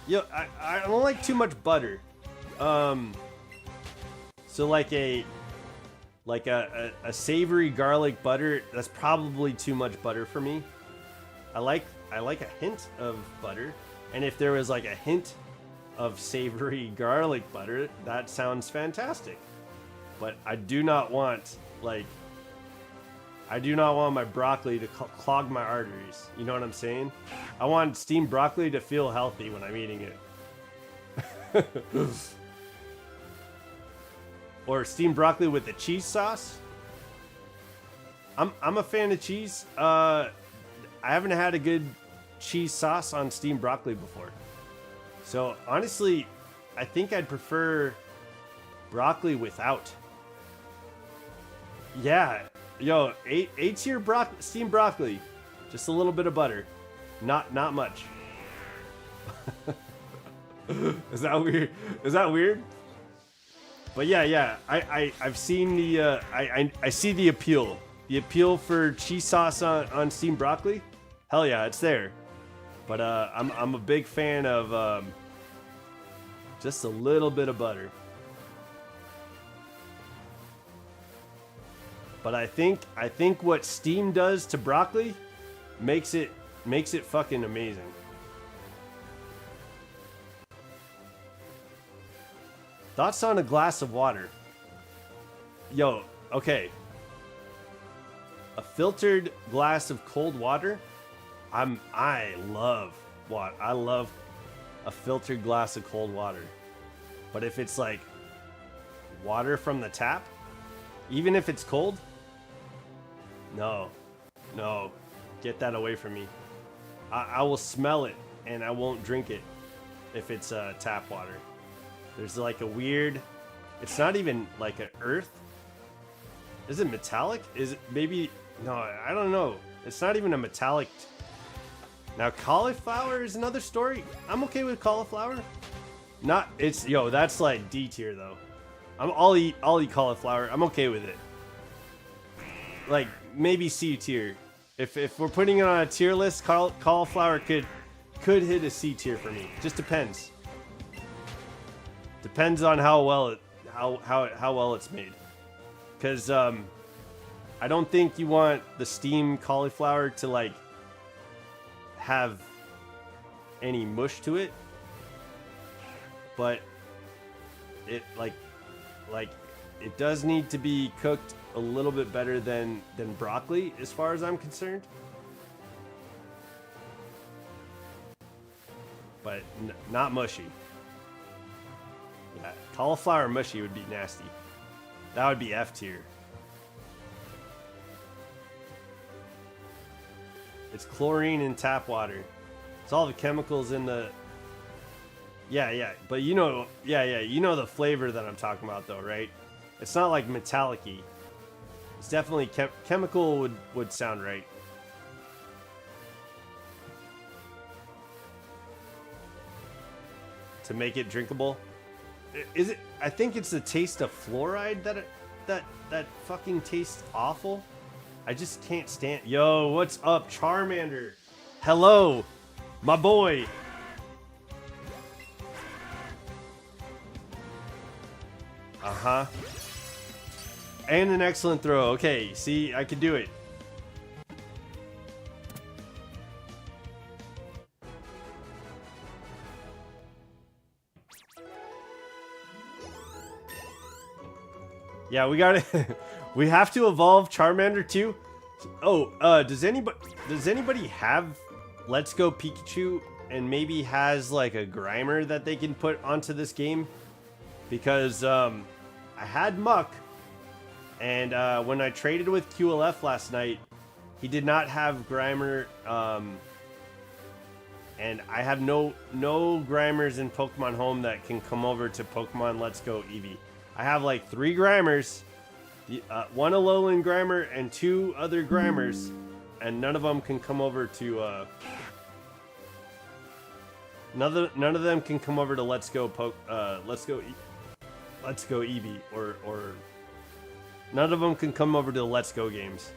I don't like too much butter. So like a savory garlic butter, that's probably too much butter for me. I like a hint of butter, and if there was like a hint of savory garlic butter, that sounds fantastic. But I do not want my broccoli to clog my arteries. You know what I'm saying? I want steamed broccoli to feel healthy when I'm eating it. Or steamed broccoli with the cheese sauce. I'm a fan of cheese. I haven't had a good cheese sauce on steamed broccoli before. So honestly, I think I'd prefer Broccoli without. Yeah, yo, A tier steamed broccoli, just a little bit of butter, not much. Is that weird? Is that weird? But yeah, I've seen the I see the appeal for cheese sauce on steamed broccoli. Hell yeah, it's there. But I'm a big fan of just a little bit of butter. But I think what steam does to broccoli makes it fucking amazing. Thoughts on a glass of water? Yo, okay. A filtered glass of cold water. I love what I love a filtered glass of cold water. But if it's like water from the tap, even if it's cold, no, get that away from me. I will smell it and I won't drink it if it's tap water. There's like a weird, it's not even like an earth. Is it metallic? Is it maybe, no, I don't know. It's not even a metallic. Now cauliflower is another story. I'm okay with cauliflower. Not, it's, yo, that's like D tier though. I'll eat cauliflower. I'm okay with it. Like maybe C tier. If we're putting it on a tier list, cauliflower could hit a C tier for me. Just depends. Depends on how well it's made. Cause I don't think you want the steamed cauliflower to like have any mush to it. But it like it does need to be cooked a little bit better than broccoli as far as I'm concerned. But not mushy. Yeah, cauliflower mushy would be nasty. That would be F tier. It's chlorine in tap water. It's all the chemicals in the... Yeah, but you know, you know the flavor that I'm talking about though, right? It's not like metallic-y. It's definitely chemical would sound right. To make it drinkable. Is it? I think it's the taste of fluoride that fucking tastes awful. I just can't stand. Yo, what's up, Charmander? Hello, my boy. Uh-huh. And an excellent throw. Okay, see, I could do it. Yeah, we got it. We have to evolve Charmander too. Oh, does anybody have Let's Go Pikachu and maybe has like a Grimer that they can put onto this game? Because I had Muck, and when I traded with QLF last night, he did not have Grimer, and I have no Grimers in Pokemon Home that can come over to Pokemon Let's Go Eevee. I have like 3 Grimers, one Alolan Grimer and 2 other Grimers, and none of them can come over to none of them can come over to Let's Go Eevee, or none of them can come over to the Let's Go games.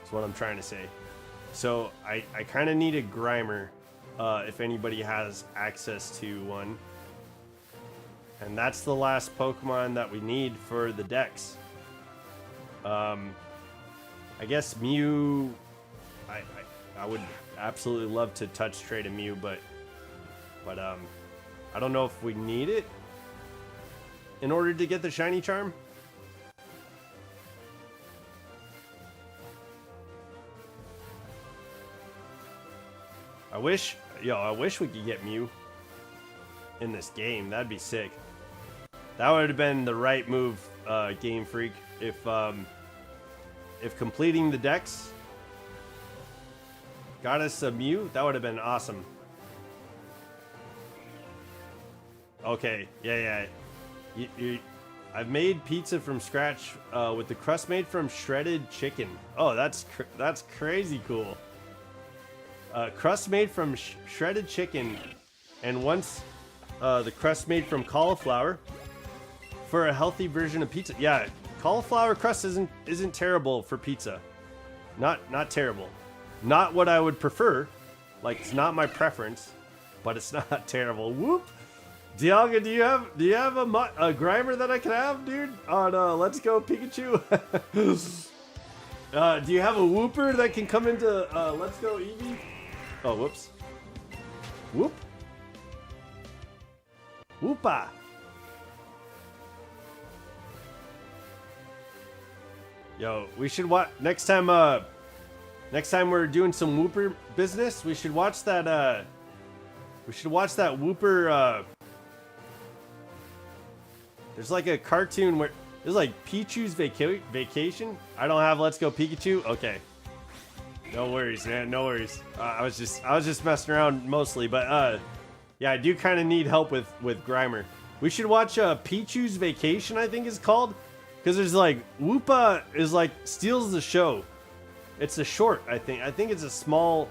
That's what I'm trying to say. So I kind of need a Grimer if anybody has access to one. And that's the last Pokemon that we need for the Dex. I guess Mew, I would absolutely love to touch trade a Mew, but I don't know if we need it in order to get the shiny charm. I wish we could get Mew in this game. That'd be sick. That would have been the right move, Game Freak. If completing the Dex got us a Mew, that would have been awesome. Okay, yeah. I've made pizza from scratch with the crust made from shredded chicken. Oh, that's crazy cool. Crust made from shredded chicken, and once the crust made from cauliflower for a healthy version of pizza. Yeah, cauliflower crust isn't terrible for pizza. Not terrible. Not what I would prefer. Like, it's not my preference, but it's not terrible. Whoop. Dialga, do you have a Grimer that I can have, dude? On Let's Go Pikachu. Do you have a Whooper that can come into Let's Go Eevee? Oh, whoops. Whoop. Whoopa. Yo, we should watch next time we're doing some Whooper business, we should watch that Whooper there's like a cartoon where there's like Pichu's vacation. I don't have Let's Go Pikachu. Okay. No worries, man. No worries. I was just messing around mostly, but yeah, I do kind of need help with Grimer. We should watch Pichu's Vacation, I think it's called, because there's like Whoopa is like steals the show. It's a short, I think. I think it's a small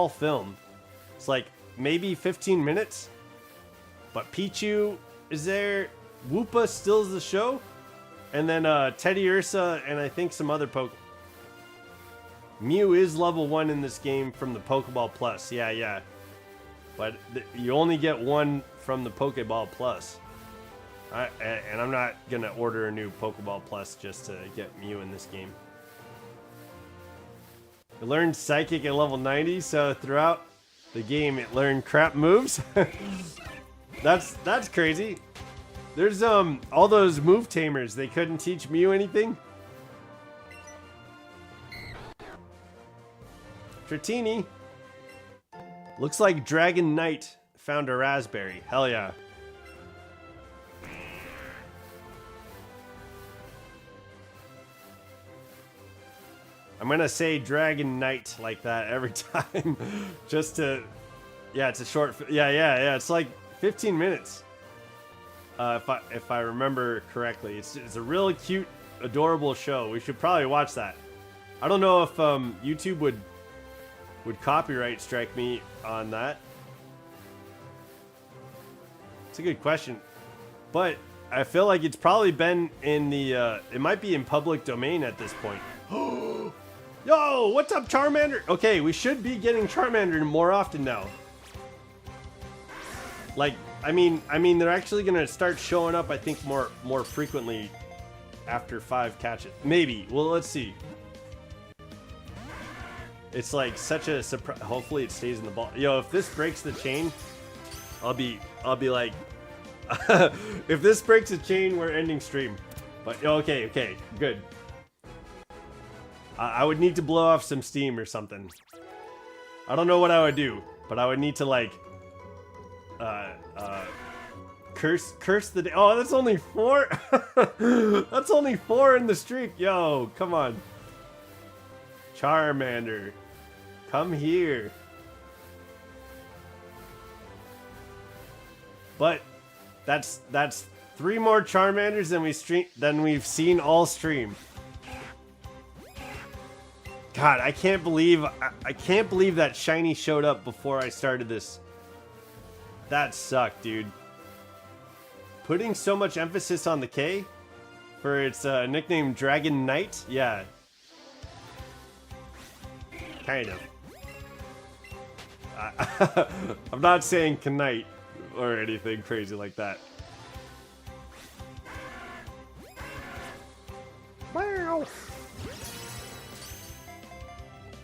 film. It's like maybe 15 minutes. But Pichu is there. Whoopa steals the show. And then Teddy Ursa and I think some other Mew is level 1 in this game from the Pokeball Plus. Yeah. But you only get one from the Pokeball Plus. And I'm not going to order a new Pokeball Plus just to get Mew in this game. It learned Psychic at level 90, so throughout the game it learned crap moves. That's crazy. There's all those move tamers, they couldn't teach Mew anything. Dratini. Looks like Dragon Knight found a raspberry. Hell yeah. I'm gonna say Dragon Knight like that every time, just to, yeah, it's a short, yeah, it's like 15 minutes, if I remember correctly. It's a really cute, adorable show. We should probably watch that. I don't know if YouTube would copyright strike me on that. It's a good question, but I feel like it's probably been in the, it might be in public domain at this point. Yo, what's up, Charmander? Okay, we should be getting Charmander more often now. Like, I mean, they're actually gonna start showing up, I think, more frequently after 5 catches. Maybe. Well, let's see. It's like such a surprise. Hopefully, it stays in the ball. Yo, if this breaks the chain, I'll be like, if this breaks the chain, we're ending stream. But okay, good. I would need to blow off some steam or something. I don't know what I would do, but I would need to like curse the day. Oh, that's only 4. That's only 4 in the streak. Yo, come on. Charmander, come here. But that's 3 more Charmanders than we've seen all stream. God, I can't believe that shiny showed up before I started this. That sucked, dude. Putting so much emphasis on the K for its nickname Dragon Knight? Yeah. Kind of. I'm not saying Knight or anything crazy like that. Wow.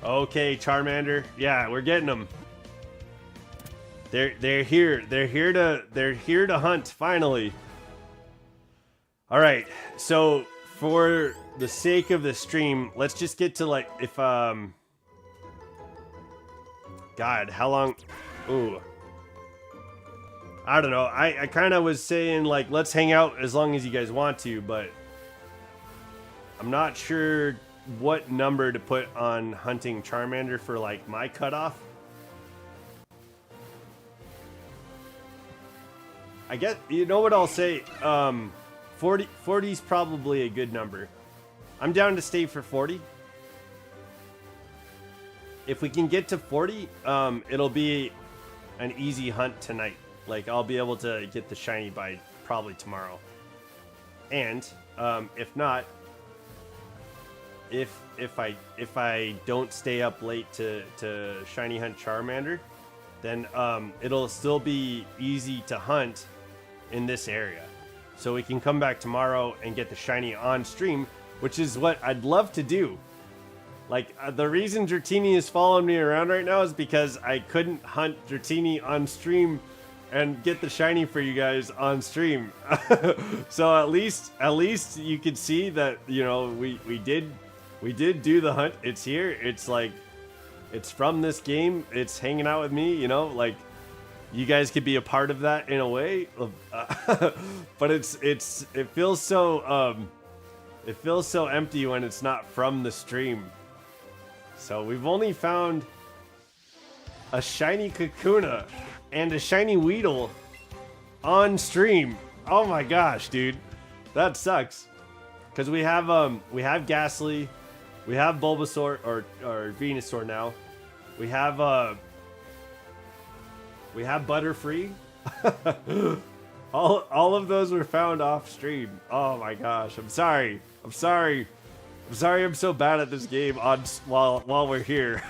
Okay, Charmander. Yeah, we're getting them. They're here. They're here to hunt finally. All right. So for the sake of the stream, let's just get to like if God, how long? Ooh. I don't know. I kind of was saying like let's hang out as long as you guys want to, but I'm not sure what number to put on hunting Charmander for like my cutoff. I guess, you know what I'll say, 40 is probably a good number. I'm down to stay for 40. If we can get to 40, it'll be an easy hunt tonight. Like, I'll be able to get the shiny by probably tomorrow. And if not, if I don't stay up late to shiny hunt Charmander, then it'll still be easy to hunt in this area. So we can come back tomorrow and get the shiny on stream, which is what I'd love to do. Like, the reason Dratini is following me around right now is because I couldn't hunt Dratini on stream and get the shiny for you guys on stream. So at least you can see that, you know, we did do the hunt. It's here. It's like, it's from this game. It's hanging out with me, you know, like, you guys could be a part of that in a way. But it feels so empty when it's not from the stream. So we've only found a shiny Kakuna and a shiny Weedle on stream. Oh my gosh, dude. That sucks. Cause we have Ghastly, we have Bulbasaur or Venusaur now. We have Butterfree. all of those were found off stream. Oh my gosh. I'm sorry I'm so bad at this game while we're here.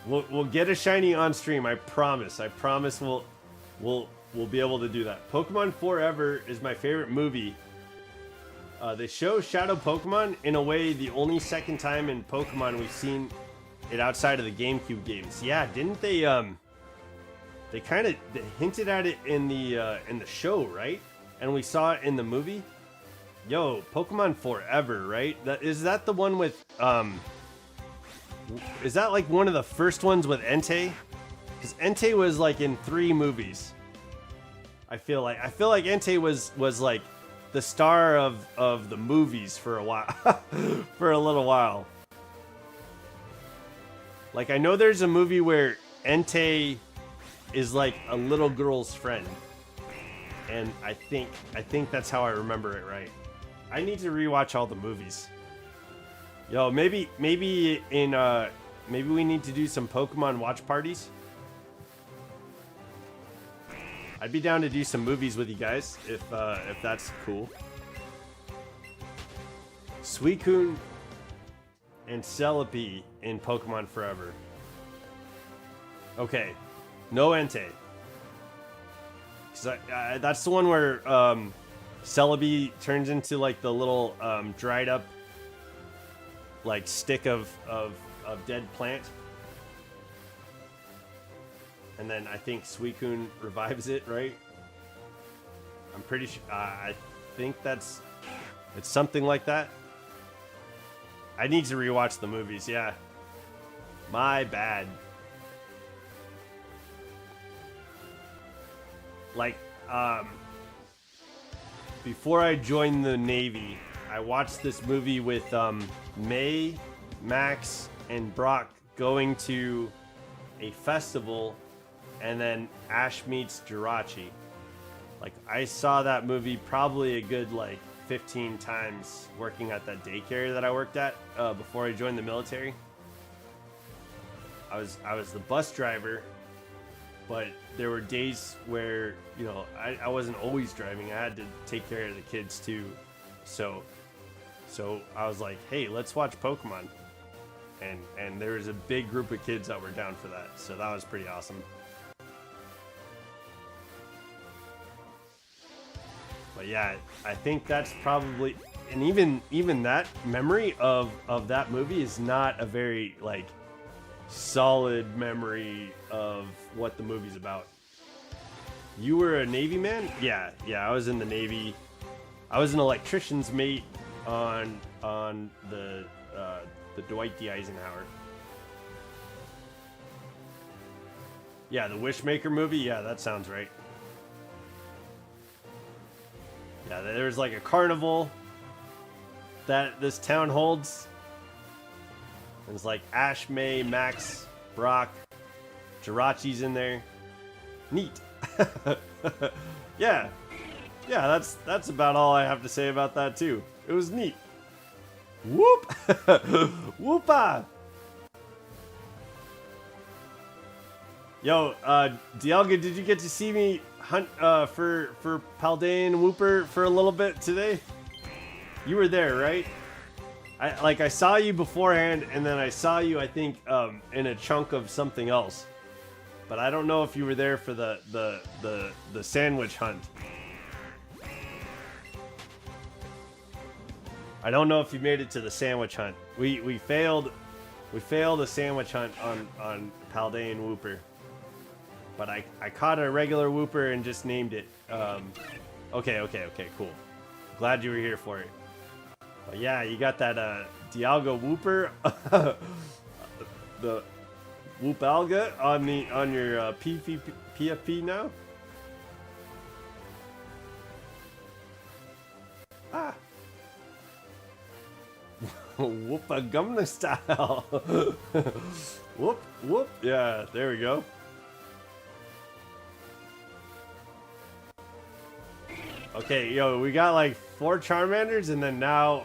We'll get a shiny on stream. I promise we'll be able to do that. Pokemon Forever is my favorite movie. They show Shadow Pokemon in a way the only second time in Pokemon we've seen it outside of the GameCube games. Yeah, didn't they they kind of hinted at it in the show, right? And we saw it in the movie. Yo, Pokemon Forever, right? Is that the one with is that like one of the first ones with Entei? Because Entei was like in 3 movies. I feel like Entei was like the star of the movies for a while. For a little while. Like, I know there's a movie where Entei is like a little girl's friend. And I think that's how I remember it, right? I need to rewatch all the movies. Yo, maybe we need to do some Pokemon watch parties. I'd be down to do some movies with you guys if that's cool. Suicune and Celebi in Pokemon Forever. Okay, no Entei. That's the one where Celebi turns into like the little dried up like stick of dead plant. And then I think Suicune revives it, right? I'm pretty sure. I think it's something like that. I need to rewatch the movies, yeah. My bad. Like, before I joined the Navy, I watched this movie with May, Max, and Brock going to a festival, and then Ash meets Jirachi. Like, I saw that movie probably a good like 15 times working at that daycare that I worked at before I joined the military. I was the bus driver, but there were days where, you know, I wasn't always driving. I had to take care of the kids too. So I was like, hey, let's watch Pokemon. And there was a big group of kids that were down for that. So that was pretty awesome. But yeah, I think that's probably, and even that memory of that movie is not a very like solid memory of what the movie's about. You were a Navy man? Yeah, I was in the Navy. I was an electrician's mate on the Dwight D. Eisenhower. Yeah, the Wishmaker movie? Yeah, that sounds right. Yeah, there's like a carnival that this town holds. And it's like Ash, May, Max, Brock, Jirachi's in there. Neat. Yeah. Yeah, that's about all I have to say about that too. It was neat. Whoop! Whoopa! Yo, Dialga, did you get to see me hunt for Paldean Wooper for a little bit today? You were there, right? I saw you beforehand, and then I saw you, I think, in a chunk of something else. But I don't know if you were there for the sandwich hunt. I don't know if you made it to the sandwich hunt. We failed a sandwich hunt on Paldean Wooper. But I caught a regular Wooper and just named it. Okay, cool. Glad you were here for it. But yeah, you got that Dialga Wooper, the Woopalga on your PFP now. Ah. Whoopa Gumna style. Whoop, whoop. Yeah, there we go. Okay, yo, we got like 4 Charmanders, and then now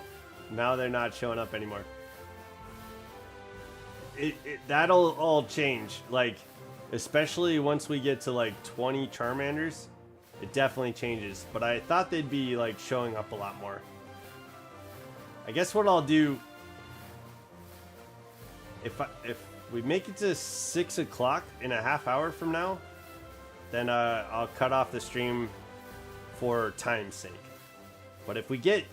they're not showing up anymore. That'll all change, like, especially once we get to like 20 Charmanders. It definitely changes, but I thought they'd be like showing up a lot more. I guess what I'll do, if we make it to 6 o'clock in a half hour from now, then I'll cut off the stream for time's sake. But if we get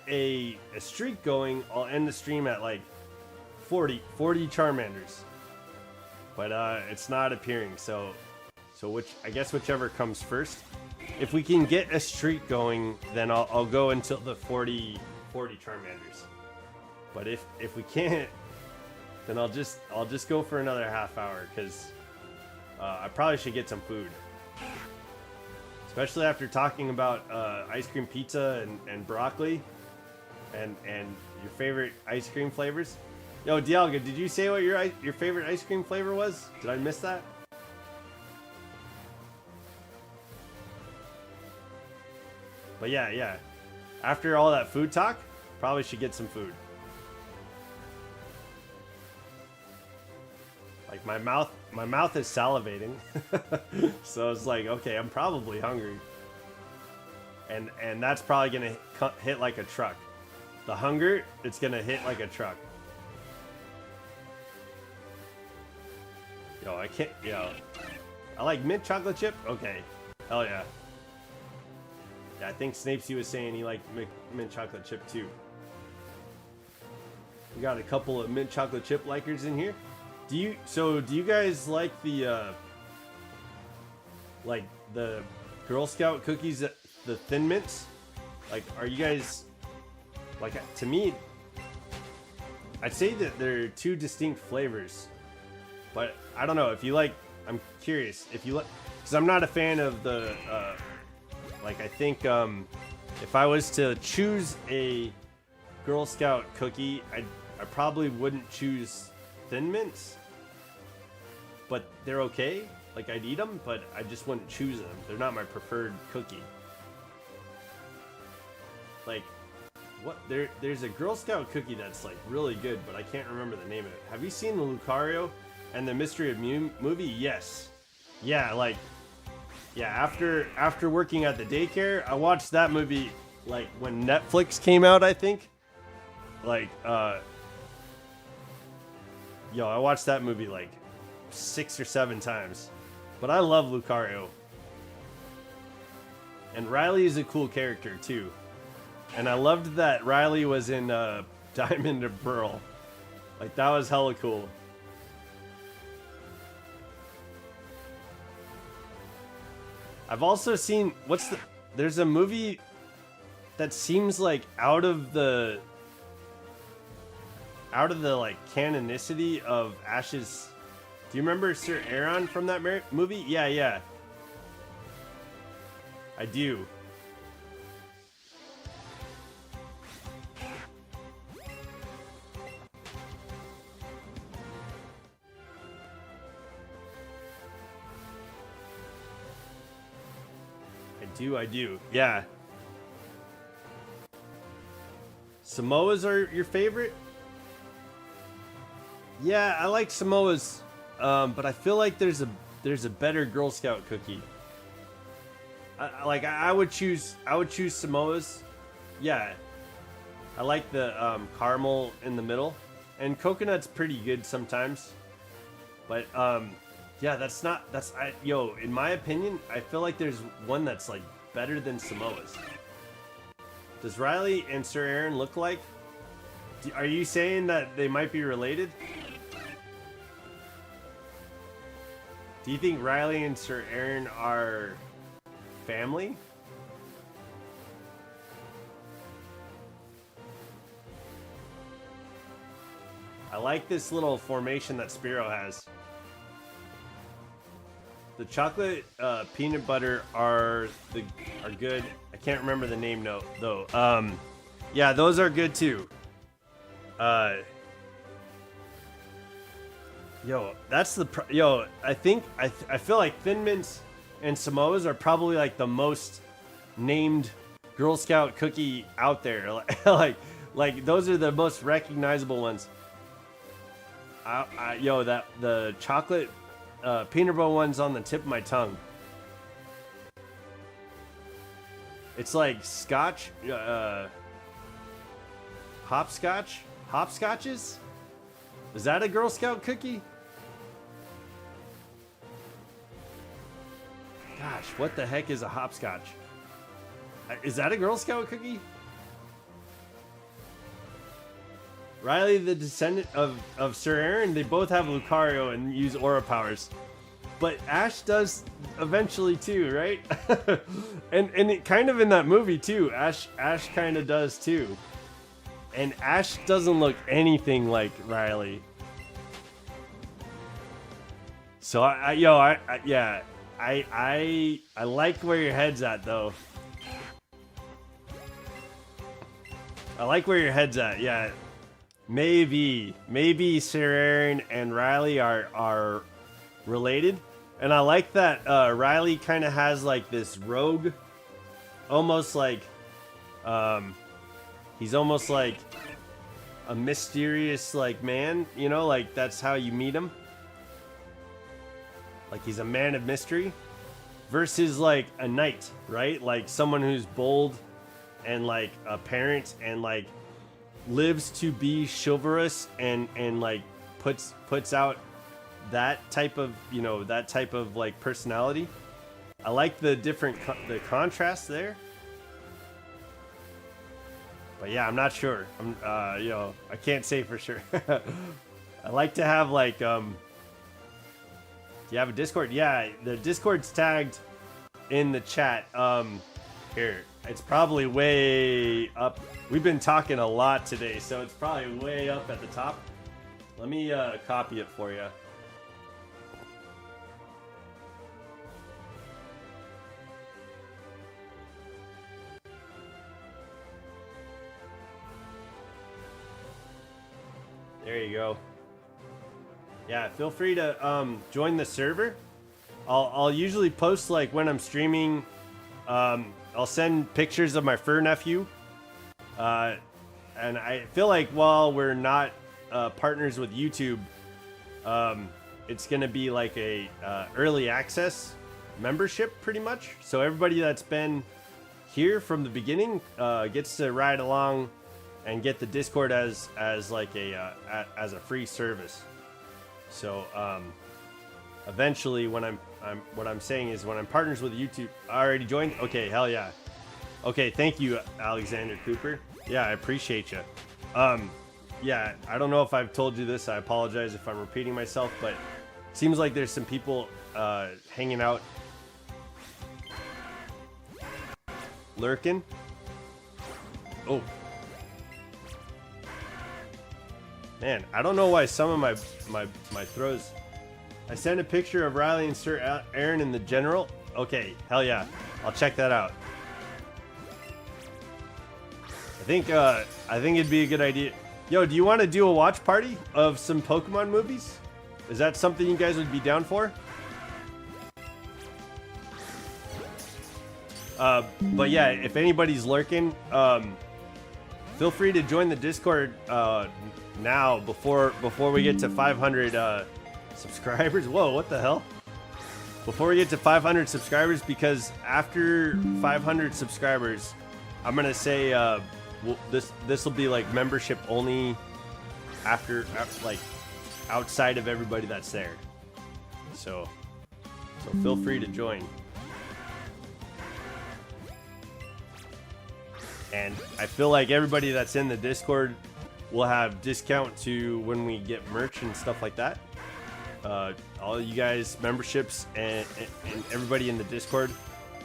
a streak going, I'll end the stream at like 40 Charmanders. But it's not appearing, so I guess whichever comes first. If we can get a streak going, then I'll go until the 40 Charmanders. But if we can't, then I'll just go for another half hour, because I probably should get some food. Especially after talking about ice cream pizza and broccoli and your favorite ice cream flavors. Yo, Dialga, did you say what your favorite ice cream flavor was? Did I miss that? But yeah. After all that food talk, probably should get some food. Like my mouth is salivating. So it's like, okay, I'm probably hungry. And that's probably gonna hit like a truck. The hunger, it's gonna hit like a truck. Yo, I like mint chocolate chip. Okay, hell yeah. Yeah, I think Snapesy was saying he liked mint chocolate chip too. We got a couple of mint chocolate chip likers in here. Do you guys like the Girl Scout cookies, the Thin Mints? Like, are you guys, like, to me, I'd say that they're 2 distinct flavors, but I don't know if you like. I'm curious if you like, because I'm not a fan of the like, I think if I was to choose a Girl Scout cookie, I probably wouldn't choose Thin Mints, but they're okay. Like, I'd eat them, but I just wouldn't choose them. They're not my preferred cookie. Like, what? There's a Girl Scout cookie that's like really good, but I can't remember the name of it. Have you seen the Lucario and the Mystery of Mew movie? Yes. Yeah, like, yeah. After working at the daycare, I watched that movie like when Netflix came out, I think. Like, yo, I watched that movie like 6 or 7 times. But I love Lucario. And Riley is a cool character too. And I loved that Riley was in Diamond and Pearl. Like, that was hella cool. I've also seen, there's a movie that seems like out of the like canonicity of Ash's. Do you remember Sir Aaron from that movie? Yeah. I do. I do. Yeah. Samoas are your favorite? Yeah, I like Samoas, but I feel like there's a better Girl Scout cookie. I would choose Samoas. Yeah, I like the caramel in the middle, and coconut's pretty good sometimes. But yeah, in my opinion, I feel like there's one that's like better than Samoas. Does Riley and Sir Aaron look like? Are you saying that they might be related? Do you think Riley and Sir Aaron are family? I like this little formation that Spearow has. The chocolate peanut butter are good. I can't remember the name though. Yeah, those are good too. I feel like Thin Mints and Samoas are probably like the most named Girl Scout cookie out there. like those are the most recognizable ones. The chocolate peanut butter one's on the tip of my tongue. It's like scotch, hopscotch, hopscotches. Is that a Girl Scout cookie? Gosh, what the heck is a hopscotch? Is that a Girl Scout cookie? Riley, the descendant of Sir Aaron, they both have Lucario and use aura powers. But Ash does eventually too, right? and it kind of in that movie too. Ash kind of does too. And Ash doesn't look anything like Riley. So I like where your head's at though. I like where your head's at. Yeah. Maybe Sir Aaron and Riley are related. And I like that Riley kind of has like this rogue, almost like he's almost like a mysterious like man, you know, like that's how you meet him. Like he's a man of mystery versus like a knight, right? Like someone who's bold and like a parent and like lives to be chivalrous and like puts out that type of, you know, that type of like personality. I like the different the contrast there. But yeah, I'm not sure. I can't say for sure. I like to have like do you have a Discord? Yeah, the Discord's tagged in the chat. Here, it's probably way up. We've been talking a lot today, so it's probably way up at the top. Let me copy it for you. There you go. Yeah, feel free to join the server. I'll usually post like when I'm streaming. I'll send pictures of my fur nephew. And I feel like while we're not partners with YouTube, it's gonna be like a early access membership pretty much. So everybody that's been here from the beginning gets to ride along and get the Discord as like as a free service. So eventually, what I'm saying is when I'm partners with YouTube, I already joined. Okay, hell yeah. Okay, thank you, Alexander Cooper. Yeah, I appreciate you. Yeah, I don't know if I've told you this. I apologize if I'm repeating myself, but it seems like there's some people hanging out, lurking. Oh. Man, I don't know why some of my throws. I sent a picture of Riley and Sir Aaron in the general. Okay, hell yeah, I'll check that out. I think it'd be a good idea. Yo, do you want to do a watch party of some Pokemon movies? Is that something you guys would be down for? But yeah, if anybody's lurking, feel free to join the Discord now before we get to 500 subscribers. Whoa, what the hell? Before we get to 500 subscribers, because after 500 subscribers, I'm gonna say this will be like membership only after like outside of everybody that's there. So feel free to join. And I feel like everybody that's in the Discord will have discount to when we get merch and stuff like that. All you guys, memberships and everybody in the Discord,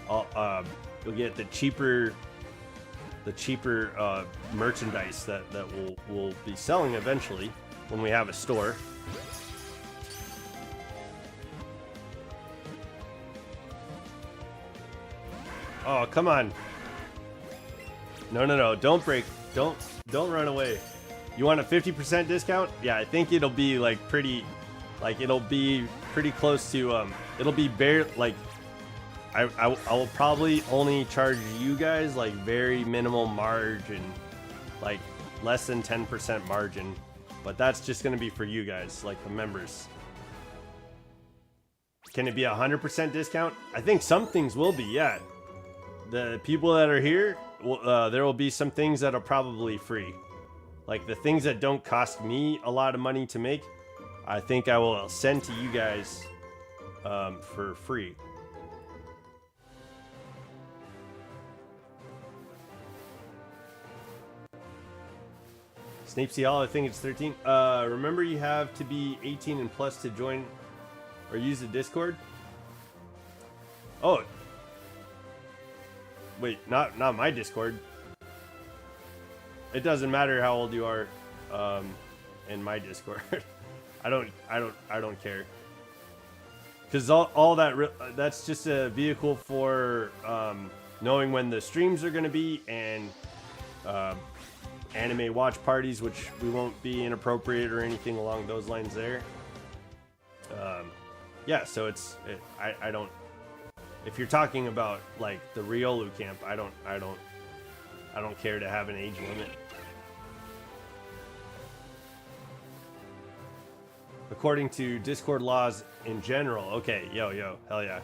you'll get the cheaper merchandise that we'll be selling eventually when we have a store. Oh, come on. No, don't break. Don't run away. You want a 50% discount? Yeah, I think it'll be like pretty, like it'll be pretty close to it'll be bare, like I will probably only charge you guys like very minimal margin, like less than 10% margin, but that's just gonna be for you guys, like the members. Can it be 100% discount? I think some things will be, yeah. The people that are here, there will be some things that are probably free. Like the things that don't cost me a lot of money to make, I think I will send to you guys for free. Snapesy Hall, I think it's 13. Remember you have to be 18 and plus to join or use the Discord? Oh. Wait, not my Discord. It doesn't matter how old you are in my Discord. I don't care. Cuz all that's just a vehicle for knowing when the streams are going to be, and anime watch parties, which we won't be inappropriate or anything along those lines there. Yeah, so I don't. If you're talking about like the Riolu camp, I don't care to have an age limit. According to Discord laws in general. Okay, yo, hell yeah.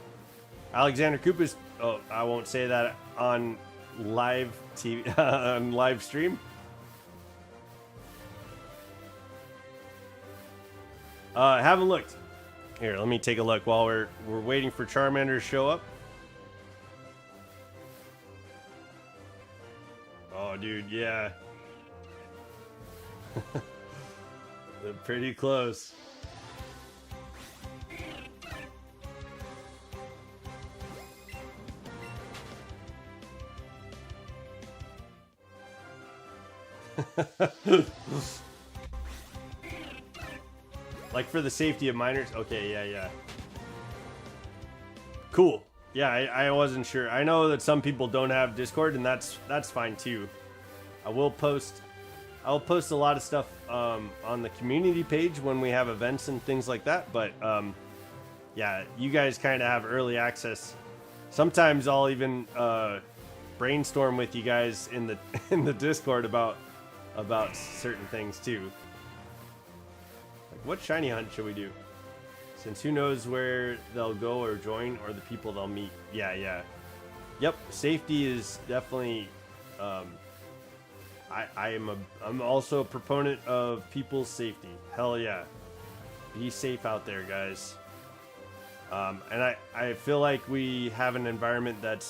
Alexander Koopa's. Oh, I won't say that on live TV on live stream. Haven't looked. Here, let me take a look while we're waiting for Charmander to show up. Oh, dude, yeah. They're pretty close. Like for the safety of minors? Okay, yeah. Cool. Yeah, I wasn't sure. I know that some people don't have Discord, and that's fine too. I'll post a lot of stuff on the community page when we have events and things like that, but yeah, you guys kind of have early access. Sometimes I'll even brainstorm with you guys in the Discord about certain things too. Like, what shiny hunt should we do? Since who knows where they'll go or join, or the people they'll meet. Yeah. Yep, safety is definitely. I'm also a proponent of people's safety. Hell yeah, be safe out there, guys. And I feel like we have an environment that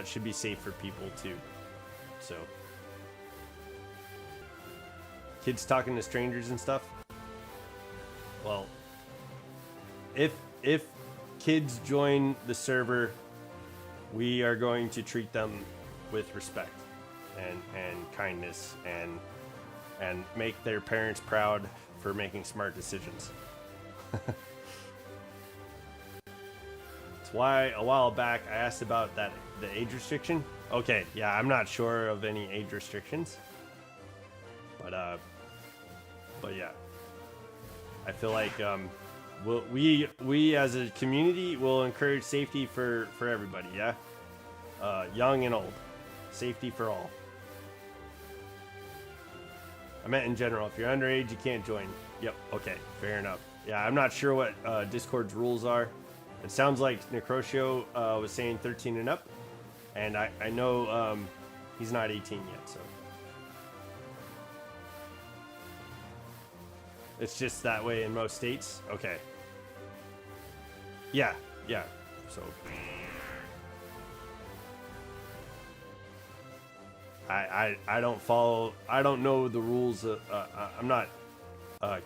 should be safe for people too. So, kids talking to strangers and stuff. Well, if kids join the server, we are going to treat them with respect and kindness and make their parents proud for making smart decisions. That's why a while back I asked about the age restriction. Okay, yeah, I'm not sure of any age restrictions, but yeah, I feel like we as a community will encourage safety for everybody. Yeah. young and old. Safety for all. I meant in general. If you're underage, you can't join. Yep. Okay. Fair enough. Yeah, I'm not sure what Discord's rules are. It sounds like Necrotio was saying 13 and up, and I know he's not 18 yet, so it's just that way in most states. Okay. Yeah. Yeah. So I don't follow. I don't know the rules. I'm not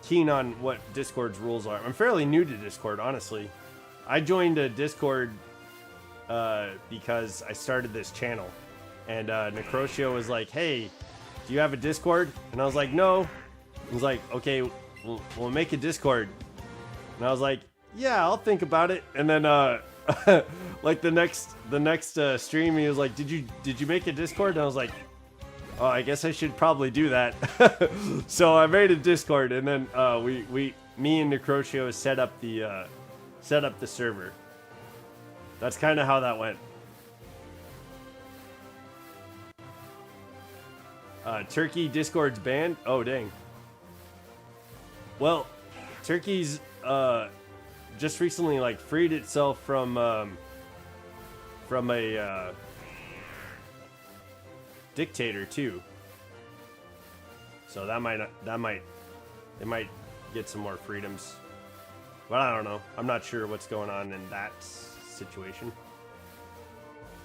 keen on what Discord's rules are. I'm fairly new to Discord, honestly. I joined a Discord because I started this channel, and Necrotio was like, "Hey, do you have a Discord?" And I was like, "No." He was like, "Okay, we'll make a Discord." And I was like, "Yeah, I'll think about it." And then like the next stream, he was like, "Did you make a Discord?" And I was like, "Oh, I guess I should probably do that." So I made a Discord, and then me and Necrotio set up the server. That's kind of how that went. Turkey Discord's banned. Oh dang. Well, Turkey's just recently like freed itself from a dictator too. So they might get some more freedoms. But I don't know. I'm not sure what's going on in that situation.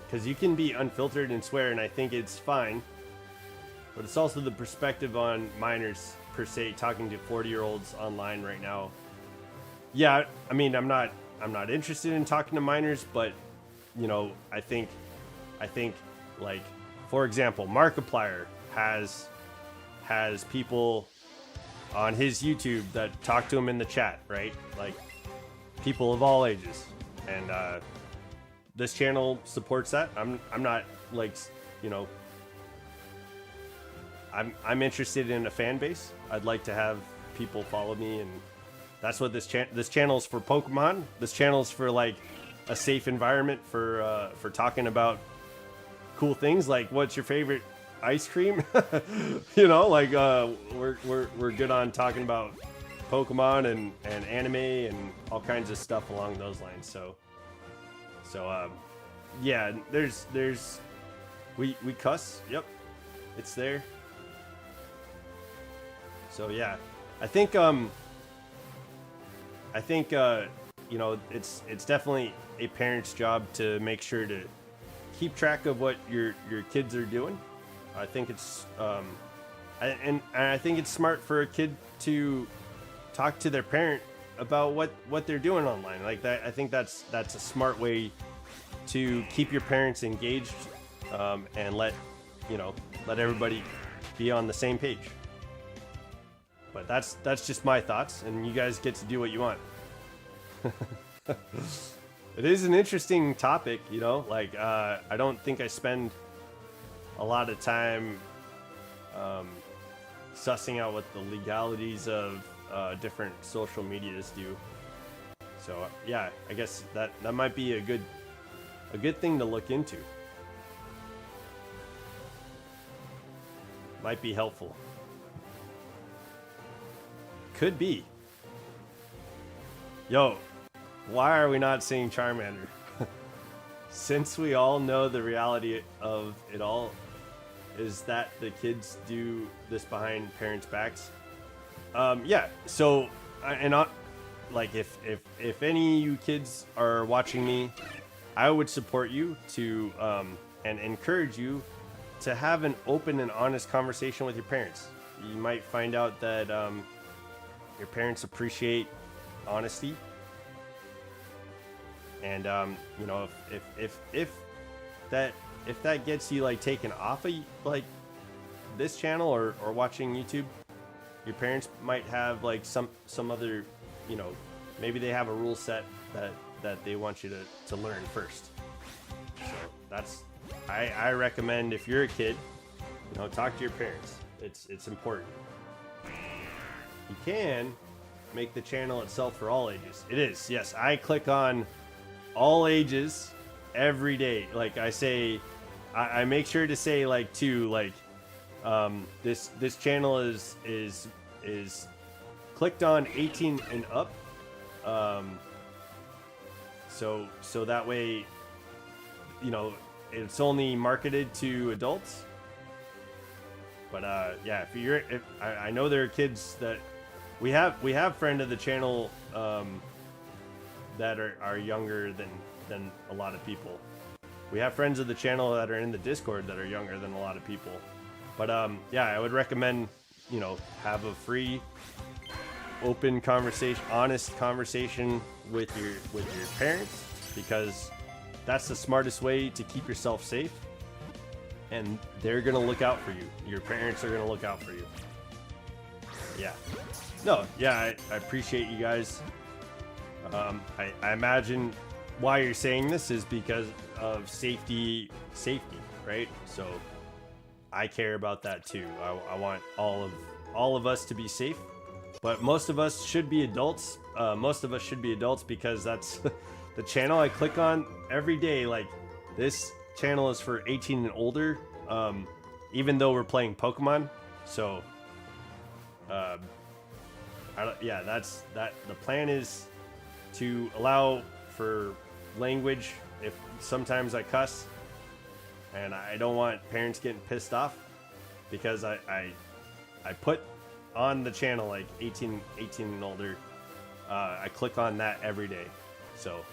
Because you can be unfiltered and swear, and I think it's fine. But it's also the perspective on minors, per se, talking to 40-year-olds online right now. Yeah, I mean, I'm not interested in talking to minors, but, you know, I think, like, for example, Markiplier has people on his YouTube that talk to him in the chat, right? Like people of all ages, and this channel supports that. I'm not like, you know, I'm interested in a fan base. I'd like to have people follow me, and that's what this channel is for. Pokemon. This channel is for like a safe environment for talking about cool things like what's your favorite ice cream. You know, like we're good on talking about Pokemon and anime and all kinds of stuff along those lines. So yeah, there's we cuss. Yep, it's there. So yeah, I think you know, it's definitely a parent's job to make sure to keep track of what your kids are doing. I think it's and I think it's smart for a kid to talk to their parent about what they're doing online. Like that, I think that's a smart way to keep your parents engaged, and let everybody be on the same page. But that's just my thoughts, and you guys get to do what you want. It is an interesting topic, you know. Like I don't think I spend a lot of time sussing out what the legalities of different social medias do. So yeah, I guess that might be a good thing to look into. Might be helpful. Could be. Yo, why are we not seeing Charmander? Since we all know the reality of it all is that the kids do this behind parents' backs. Yeah, so like if any of you kids are watching me, I would support you to and encourage you to have an open and honest conversation with your parents. You might find out that your parents appreciate honesty, and you know, if that gets you like taken off of like this channel or watching YouTube, your parents might have like some other, you know, maybe they have a rule set that they want you to learn first. So that's, I recommend, if you're a kid, you know, talk to your parents. It's important. You can make the channel itself for all ages. It is, yes. I click on all ages, every day. Like I say, I make sure to say like too, like this channel is clicked on 18 and up. So that way, you know, it's only marketed to adults. But yeah, if I know there are kids that we have friend of the channel that are younger than a lot of people. We have friends of the channel that are in the Discord that are younger than a lot of people. But yeah, I would recommend, you know, have a free, open conversation, honest conversation with your parents, because that's the smartest way to keep yourself safe. And they're gonna look out for you. Your parents are gonna look out for you. Yeah. No, yeah, I appreciate you guys. I imagine why you're saying this is because of safety, right? So I care about that too. I want all of us to be safe, but most of us should be adults. Most of us should be adults because that's the channel I click on every day. Like, this channel is for 18 and older, even though we're playing Pokemon. So yeah, the plan is to allow for language. If sometimes I cuss, and I don't want parents getting pissed off, because I put on the channel like 18 and older. I click on that every day. So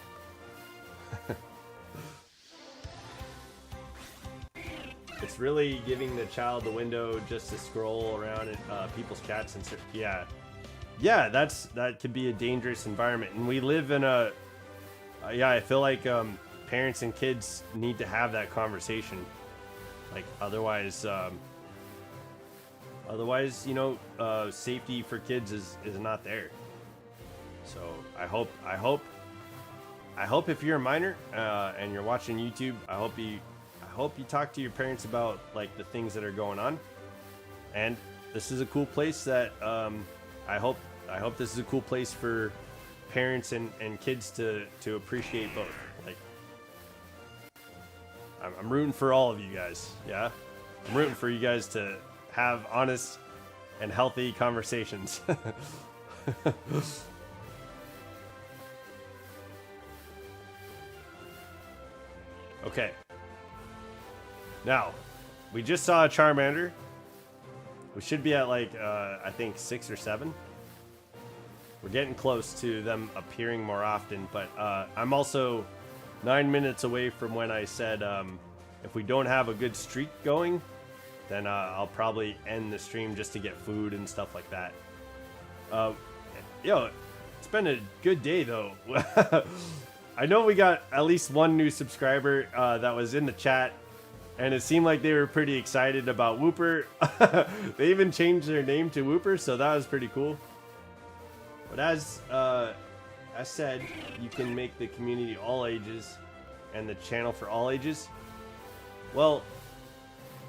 it's really giving the child the window just to scroll around at people's chats and yeah, that could be a dangerous environment. And we live in a yeah, I feel like parents and kids need to have that conversation. Like, otherwise, you know, safety for kids is not there. So I hope if you're a minor and you're watching YouTube, I hope you talk to your parents about like the things that are going on. And this is a cool place that I hope this is a cool place for parents and kids to appreciate both. Like, I'm rooting for all of you guys. Yeah, I'm rooting for you guys to have honest and healthy conversations. Okay. Now, we just saw a Charmander. We should be at like, I think 6 or 7. We're getting close to them appearing more often, but I'm also 9 minutes away from when I said if we don't have a good streak going, then I'll probably end the stream just to get food and stuff like that. Yo, it's been a good day though. I know we got at least one new subscriber that was in the chat, and it seemed like they were pretty excited about Wooper. They even changed their name to Wooper, so that was pretty cool. But as said, you can make the community all ages and the channel for all ages. Well,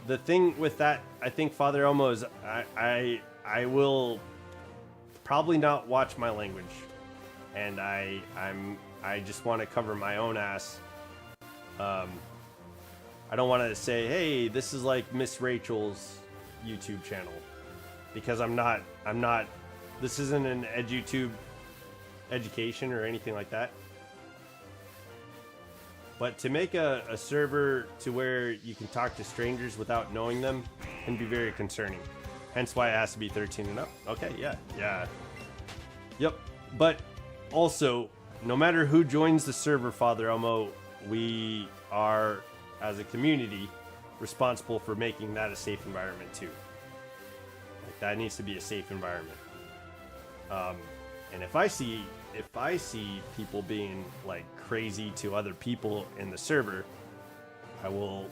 the thing with that, I think, Father Elmo, is I will probably not watch my language, and I just want to cover my own ass. I don't want to say, hey, this is like Miss Rachel's YouTube channel, because I'm not. This isn't an EdUtube education or anything like that. But to make a server to where you can talk to strangers without knowing them can be very concerning. Hence why it has to be 13 and up. Okay, yeah. Yep. But also, no matter who joins the server, Father Elmo, we are, as a community, responsible for making that a safe environment too. Like, that needs to be a safe environment. And if I see people being like crazy to other people in the server, I will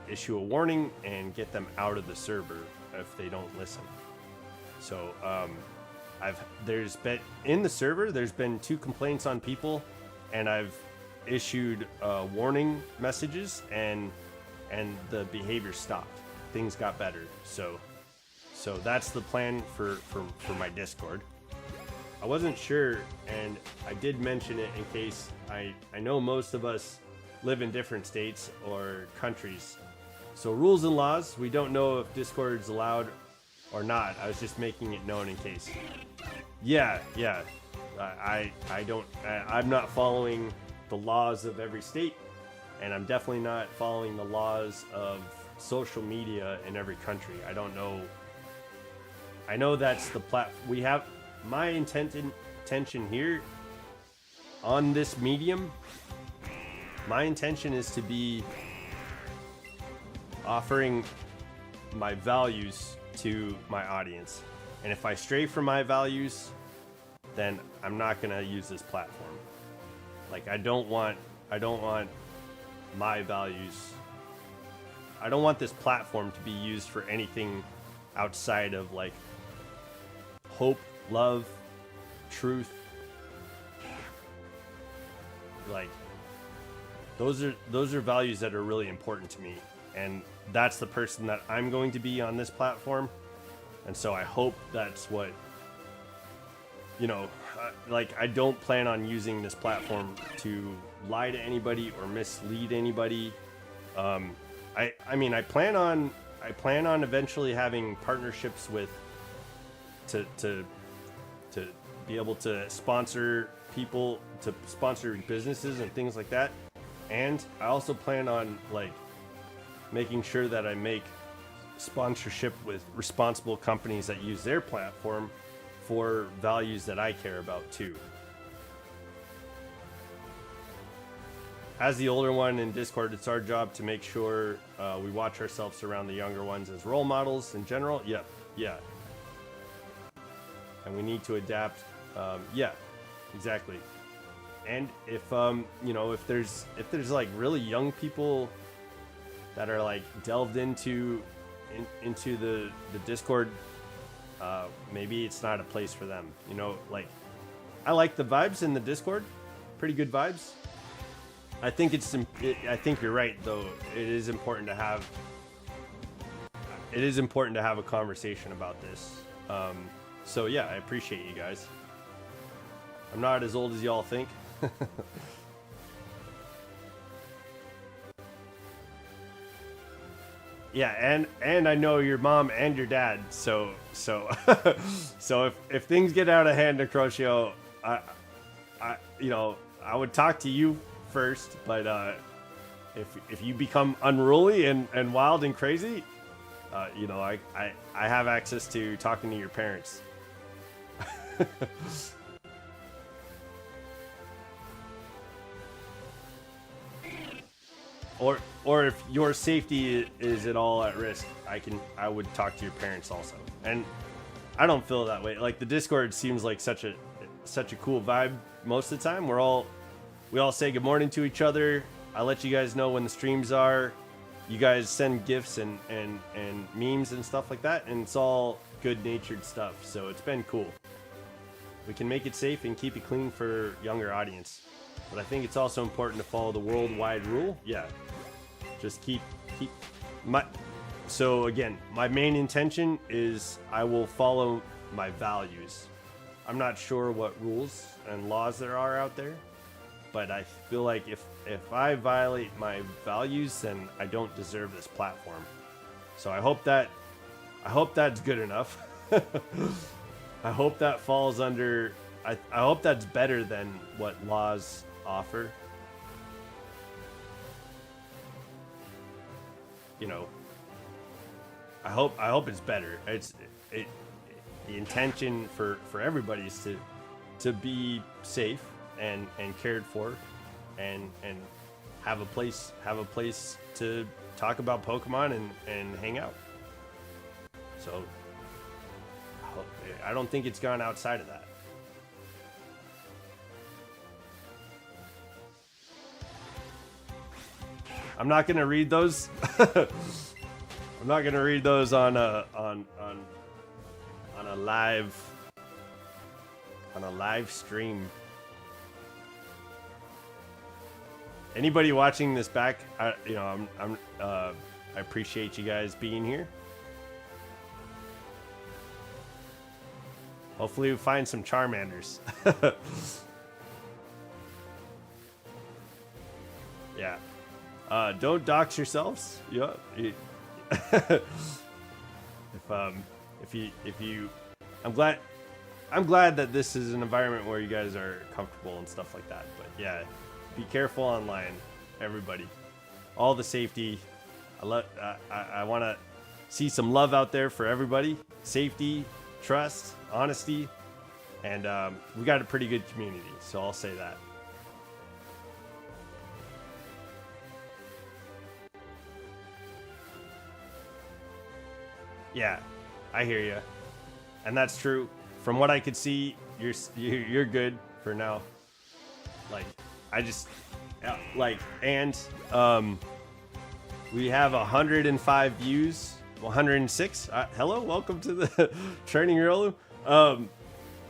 issue a warning and get them out of the server if they don't listen. So there's been 2 complaints on people, and I've issued warning messages, and the behavior stopped. Things got better. So that's the plan for my Discord. I wasn't sure, and I did mention it in case I know most of us live in different states or countries. So rules and laws, we don't know if Discord's allowed or not. I was just making it known in case. Yeah. I'm not following the laws of every state, and I'm definitely not following the laws of social media in every country. I don't know. I know that's the we have my intention here on this medium. My intention is to be offering my values to my audience. And if I stray from my values, then I'm not going to use this platform. Like, I don't want my values. I don't want this platform to be used for anything outside of like hope, love, truth. Like, those are values that are really important to me, and that's the person that I'm going to be on this platform. And so I hope that's what, you know, like, I don't plan on using this platform to lie to anybody or mislead anybody. I mean, I plan on eventually having partnerships with to be able to sponsor people, to sponsor businesses and things like that. And I also plan on like making sure that I make sponsorship with responsible companies that use their platform for values that I care about too. As the older one in Discord, it's our job to make sure we watch ourselves around the younger ones as role models in general. Yep, yeah. And we need to adapt. Yeah, exactly. And if you know, if there's like really young people that are like delved into the Discord, maybe it's not a place for them. You know, like, I like the vibes in the Discord, pretty good vibes. I think I think you're right though. It is important to have a conversation about this. So yeah, I appreciate you guys. I'm not as old as y'all think. Yeah, and I know your mom and your dad, so so if things get out of hand, Necrotio, I you know, I would talk to you first, but if you become unruly and wild and crazy, you know, I have access to talking to your parents. Or if your safety is at all at risk, I would talk to your parents also. And I don't feel that way. Like, the Discord seems like such a cool vibe most of the time. We all say good morning to each other. I let you guys know when the streams are. You guys send gifts and memes and stuff like that, and it's all good-natured stuff. So it's been cool. We can make it safe and keep it clean for younger audience. But I think it's also important to follow the worldwide rule. Yeah. Just keep so again, my main intention is I will follow my values. I'm not sure what rules and laws there are out there, but I feel like if I violate my values, then I don't deserve this platform. So I hope that's good enough. I hope that falls under, I hope that's better than what laws offer. You know, I hope it's better. The intention for everybody is to be safe and cared for, and have a place to talk about Pokemon and hang out. So I don't think it's gone outside of that. I'm not gonna read those. I'm not gonna read those on a live stream. Anybody watching this back, I appreciate you guys being here. Hopefully we find some Charmanders. Yeah. Don't dox yourselves. Yeah. If you, I'm glad that this is an environment where you guys are comfortable and stuff like that. But yeah, be careful online, everybody. All the safety. I want to see some love out there for everybody. Safety, trust, honesty, and we got a pretty good community. So I'll say that. Yeah, I hear you, and that's true. From what I could see, you're good for now. Like, I just and we have 105 views, 106. Hello, welcome to the Training Riolu.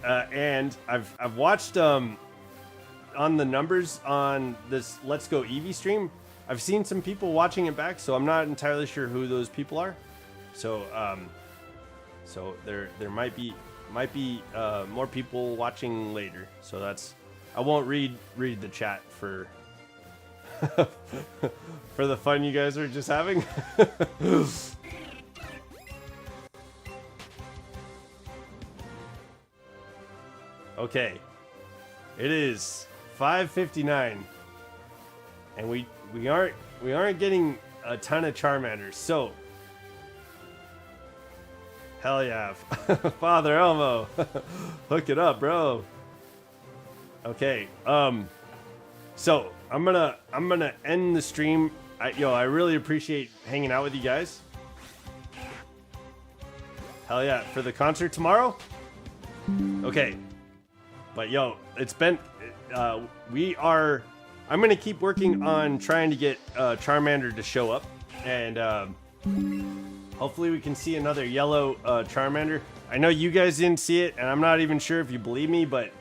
And I've watched on the numbers on this Let's Go Eevee stream. I've seen some people watching it back, so I'm not entirely sure who those people are. So so there might be more people watching later. So that's, I won't read the chat for for the fun you guys are just having. Okay, it is 5:59, and we aren't getting a ton of Charmanders. So hell yeah, Father Elmo, hook it up, bro. Okay, so I'm gonna end the stream. I really appreciate hanging out with you guys. Hell yeah, for the concert tomorrow. Okay, but it's been I'm gonna keep working on trying to get Charmander to show up, and hopefully we can see another yellow Charmander. I know you guys didn't see it, and I'm not even sure if you believe me, but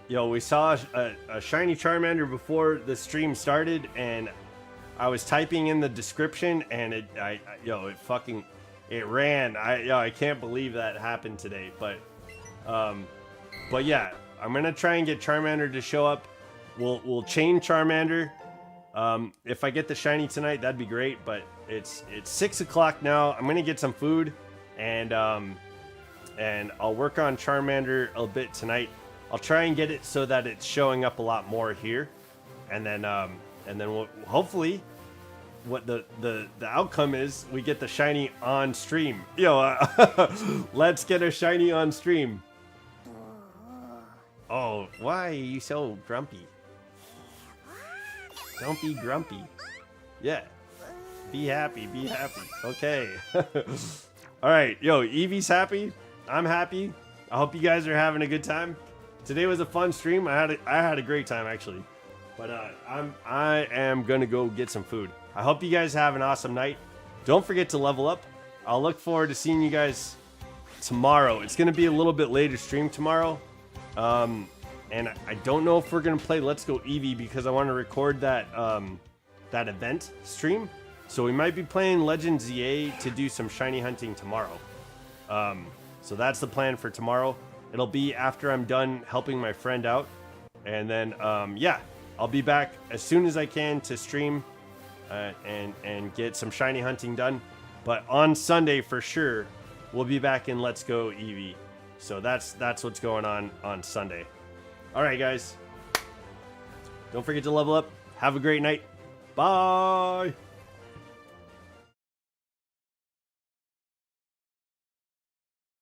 we saw a shiny Charmander before the stream started, and I was typing in the description, and it ran. I can't believe that happened today, but yeah, I'm gonna try and get Charmander to show up. We'll chain Charmander. If I get the shiny tonight, that'd be great, but it's 6 o'clock now. I'm gonna get some food, and I'll work on Charmander a bit tonight. I'll try and get it so that it's showing up a lot more here, and then we'll, hopefully what the outcome is, we get the shiny on stream. Let's get a shiny on stream. Oh, why are you so grumpy? Don't be grumpy. Yeah. Be happy, be happy. Okay. All right, Eevee's happy. I'm happy. I hope you guys are having a good time. Today was a fun stream. I had a great time actually. But I am gonna go get some food. I hope you guys have an awesome night. Don't forget to level up. I'll look forward to seeing you guys tomorrow. It's gonna be a little bit later stream tomorrow. And I don't know if we're gonna play Let's Go Eevee because I want to record that that event stream. So we might be playing Legends ZA to do some shiny hunting tomorrow. So that's the plan for tomorrow. It'll be after I'm done helping my friend out, and then yeah, I'll be back as soon as I can to stream and get some shiny hunting done. But on Sunday for sure, we'll be back in Let's Go Eevee. So that's what's going on Sunday. All right, guys. Don't forget to level up. Have a great night. Bye.